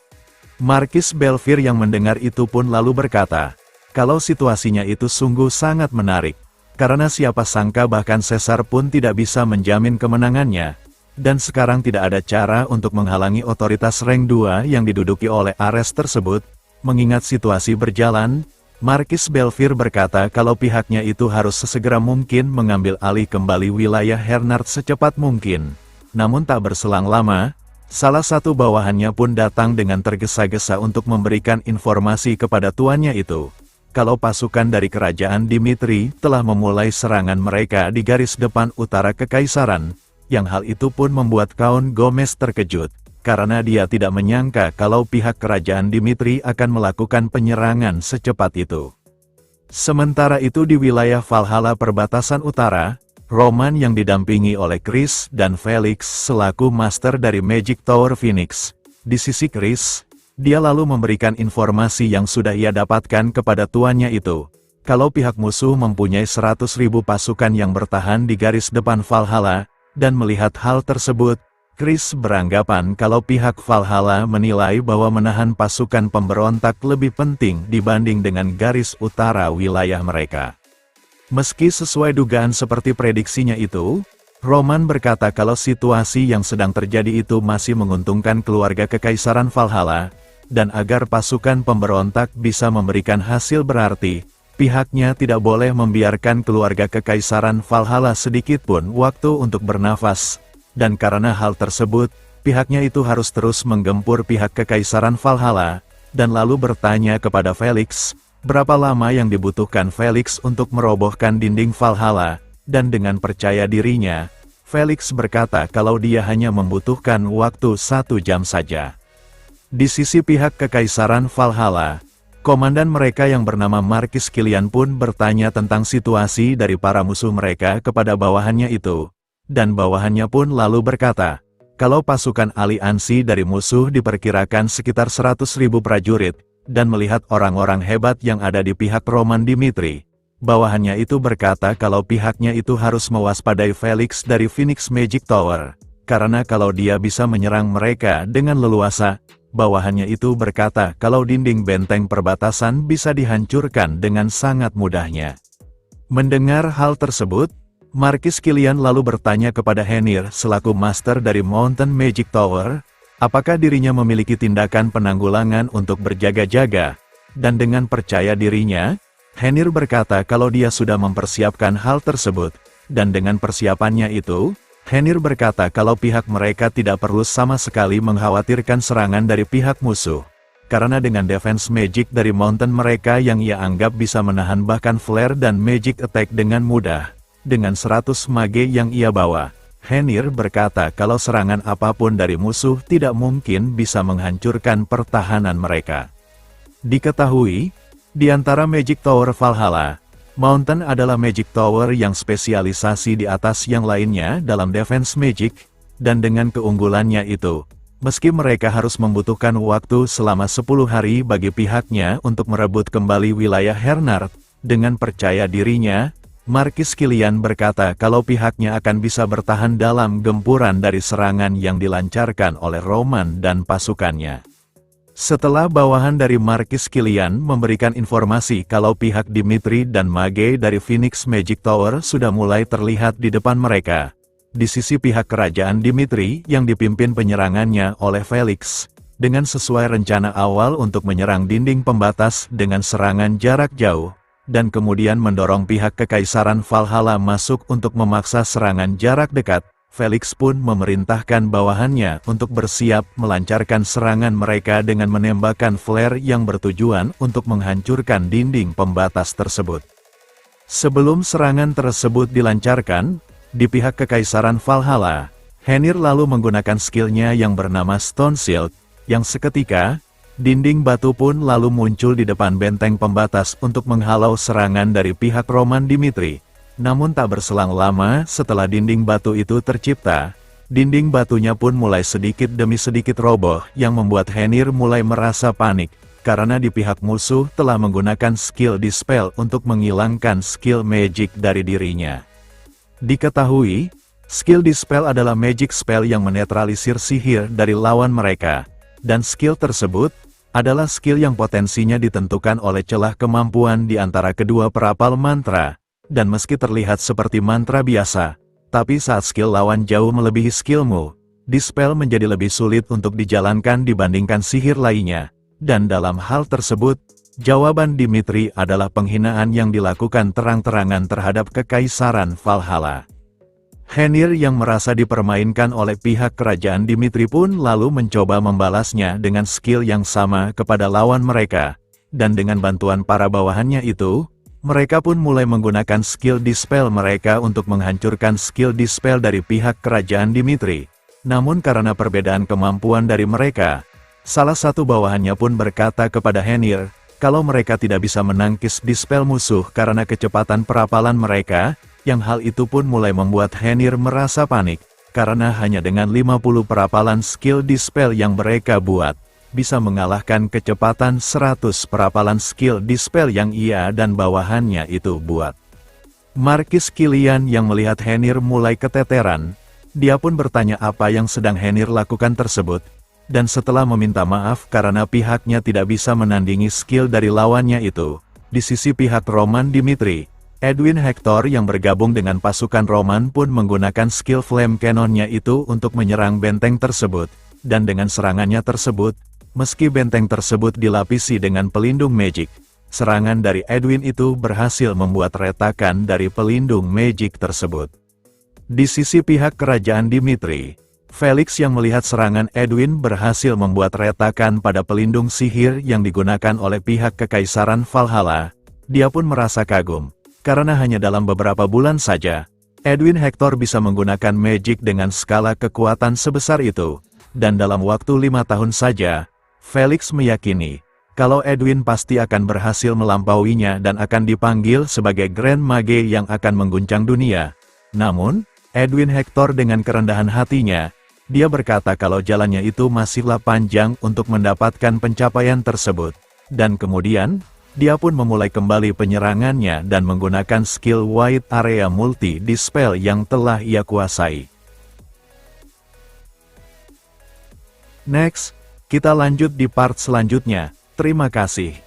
Marquis Belfier yang mendengar itu pun lalu berkata, kalau situasinya itu sungguh sangat menarik, karena siapa sangka bahkan Caesar pun tidak bisa menjamin kemenangannya, dan sekarang tidak ada cara untuk menghalangi otoritas rank 2 yang diduduki oleh Ares tersebut. Mengingat situasi berjalan, Marquis Belfier berkata kalau pihaknya itu harus sesegera mungkin mengambil alih kembali wilayah Hernard secepat mungkin. Namun tak berselang lama, salah satu bawahannya pun datang dengan tergesa-gesa untuk memberikan informasi kepada tuannya itu, kalau pasukan dari kerajaan Dimitri telah memulai serangan mereka di garis depan utara Kekaisaran, yang hal itu pun membuat Count Gomez terkejut, karena dia tidak menyangka kalau pihak kerajaan Dimitri akan melakukan penyerangan secepat itu. Sementara itu di wilayah Valhalla perbatasan utara, Roman yang didampingi oleh Chris dan Felix selaku master dari Magic Tower Phoenix. Di sisi Chris, dia lalu memberikan informasi yang sudah ia dapatkan kepada tuannya itu, kalau pihak musuh mempunyai 100.000 pasukan yang bertahan di garis depan Valhalla, dan melihat hal tersebut, Chris beranggapan kalau pihak Valhalla menilai bahwa menahan pasukan pemberontak lebih penting dibanding dengan garis utara wilayah mereka. Meski sesuai dugaan seperti prediksinya itu, Roman berkata kalau situasi yang sedang terjadi itu masih menguntungkan keluarga Kekaisaran Valhalla, dan agar pasukan pemberontak bisa memberikan hasil berarti, pihaknya tidak boleh membiarkan keluarga Kekaisaran Valhalla sedikitpun waktu untuk bernafas, dan karena hal tersebut, pihaknya itu harus terus menggempur pihak Kekaisaran Valhalla, dan lalu bertanya kepada Felix, berapa lama yang dibutuhkan Felix untuk merobohkan dinding Valhalla. Dan dengan percaya dirinya, Felix berkata kalau dia hanya membutuhkan waktu 1 jam saja. Di sisi pihak Kekaisaran Valhalla, komandan mereka yang bernama Marquis Kilian pun bertanya tentang situasi dari para musuh mereka kepada bawahannya itu. Dan bawahannya pun lalu berkata, kalau pasukan aliansi dari musuh diperkirakan sekitar 100.000 prajurit, dan melihat orang-orang hebat yang ada di pihak Roman Dimitri, bawahannya itu berkata kalau pihaknya itu harus mewaspadai Felix dari Phoenix Magic Tower, karena kalau dia bisa menyerang mereka dengan leluasa, bawahannya itu berkata kalau dinding benteng perbatasan bisa dihancurkan dengan sangat mudahnya. Mendengar hal tersebut, Marquis Kilian lalu bertanya kepada Henir selaku master dari Mountain Magic Tower, apakah dirinya memiliki tindakan penanggulangan untuk berjaga-jaga, dan dengan percaya dirinya, Henir berkata kalau dia sudah mempersiapkan hal tersebut, dan dengan persiapannya itu, Henir berkata kalau pihak mereka tidak perlu sama sekali mengkhawatirkan serangan dari pihak musuh, karena dengan defense magic dari mountain mereka yang ia anggap bisa menahan bahkan flare dan magic attack dengan mudah, dengan 100 mage yang ia bawa, Henir berkata kalau serangan apapun dari musuh tidak mungkin bisa menghancurkan pertahanan mereka. Diketahui, di antara Magic Tower Valhalla, Mountain adalah Magic Tower yang spesialisasi di atas yang lainnya dalam defense magic, dan dengan keunggulannya itu, meski mereka harus membutuhkan waktu selama 10 hari bagi pihaknya untuk merebut kembali wilayah Hernard, dengan percaya dirinya, Marquis Kilian berkata kalau pihaknya akan bisa bertahan dalam gempuran dari serangan yang dilancarkan oleh Roman dan pasukannya. Setelah bawahan dari Marquis Kilian memberikan informasi kalau pihak Dimitri dan mage dari Phoenix Magic Tower sudah mulai terlihat di depan mereka, di sisi pihak kerajaan Dimitri yang dipimpin penyerangannya oleh Felix, dengan sesuai rencana awal untuk menyerang dinding pembatas dengan serangan jarak jauh, dan kemudian mendorong pihak Kekaisaran Valhalla masuk untuk memaksa serangan jarak dekat, Felix pun memerintahkan bawahannya untuk bersiap melancarkan serangan mereka dengan menembakkan flare yang bertujuan untuk menghancurkan dinding pembatas tersebut. Sebelum serangan tersebut dilancarkan, di pihak Kekaisaran Valhalla, Henir lalu menggunakan skillnya yang bernama Stone Shield, yang seketika, dinding batu pun lalu muncul di depan benteng pembatas untuk menghalau serangan dari pihak Roman Dimitri. Namun tak berselang lama setelah dinding batu itu tercipta, dinding batunya pun mulai sedikit demi sedikit roboh yang membuat Henir mulai merasa panik, karena di pihak musuh telah menggunakan skill Dispel untuk menghilangkan skill magic dari dirinya. Diketahui, skill Dispel adalah magic spell yang menetralisir sihir dari lawan mereka, dan skill tersebut adalah skill yang potensinya ditentukan oleh celah kemampuan di antara kedua perapal mantra. Dan meski terlihat seperti mantra biasa, tapi saat skill lawan jauh melebihi skillmu, Dispel menjadi lebih sulit untuk dijalankan dibandingkan sihir lainnya. Dan dalam hal tersebut, jawaban Dimitri adalah penghinaan yang dilakukan terang-terangan terhadap Kekaisaran Valhalla. Henir yang merasa dipermainkan oleh pihak kerajaan Dimitri pun lalu mencoba membalasnya dengan skill yang sama kepada lawan mereka, dan dengan bantuan para bawahannya itu, mereka pun mulai menggunakan skill Dispel mereka untuk menghancurkan skill Dispel dari pihak kerajaan Dimitri. Namun karena perbedaan kemampuan dari mereka, salah satu bawahannya pun berkata kepada Henir, kalau mereka tidak bisa menangkis Dispel musuh karena kecepatan perapalan mereka, yang hal itu pun mulai membuat Henir merasa panik, karena hanya dengan 50 perapalan skill Dispel yang mereka buat, bisa mengalahkan kecepatan 100 perapalan skill Dispel yang ia dan bawahannya itu buat. Marquis Kilian yang melihat Henir mulai keteteran, dia pun bertanya apa yang sedang Henir lakukan tersebut, dan setelah meminta maaf karena pihaknya tidak bisa menandingi skill dari lawannya itu, di sisi pihak Roman Dimitri, Edwin Hector yang bergabung dengan pasukan Roman pun menggunakan skill Flame Cannon-nya itu untuk menyerang benteng tersebut, dan dengan serangannya tersebut, meski benteng tersebut dilapisi dengan pelindung magic, serangan dari Edwin itu berhasil membuat retakan dari pelindung magic tersebut. Di sisi pihak kerajaan Dimitri, Felix yang melihat serangan Edwin berhasil membuat retakan pada pelindung sihir yang digunakan oleh pihak Kekaisaran Valhalla, dia pun merasa kagum. Karena hanya dalam beberapa bulan saja, Edwin Hector bisa menggunakan magic dengan skala kekuatan sebesar itu, dan dalam waktu 5 tahun saja, Felix meyakini, kalau Edwin pasti akan berhasil melampauinya dan akan dipanggil sebagai Grand Mage yang akan mengguncang dunia. Namun, Edwin Hector dengan kerendahan hatinya, dia berkata kalau jalannya itu masihlah panjang untuk mendapatkan pencapaian tersebut, dan kemudian, dia pun memulai kembali penyerangannya dan menggunakan skill Wide Area Multi Dispel yang telah ia kuasai. Next, kita lanjut di part selanjutnya. Terima kasih.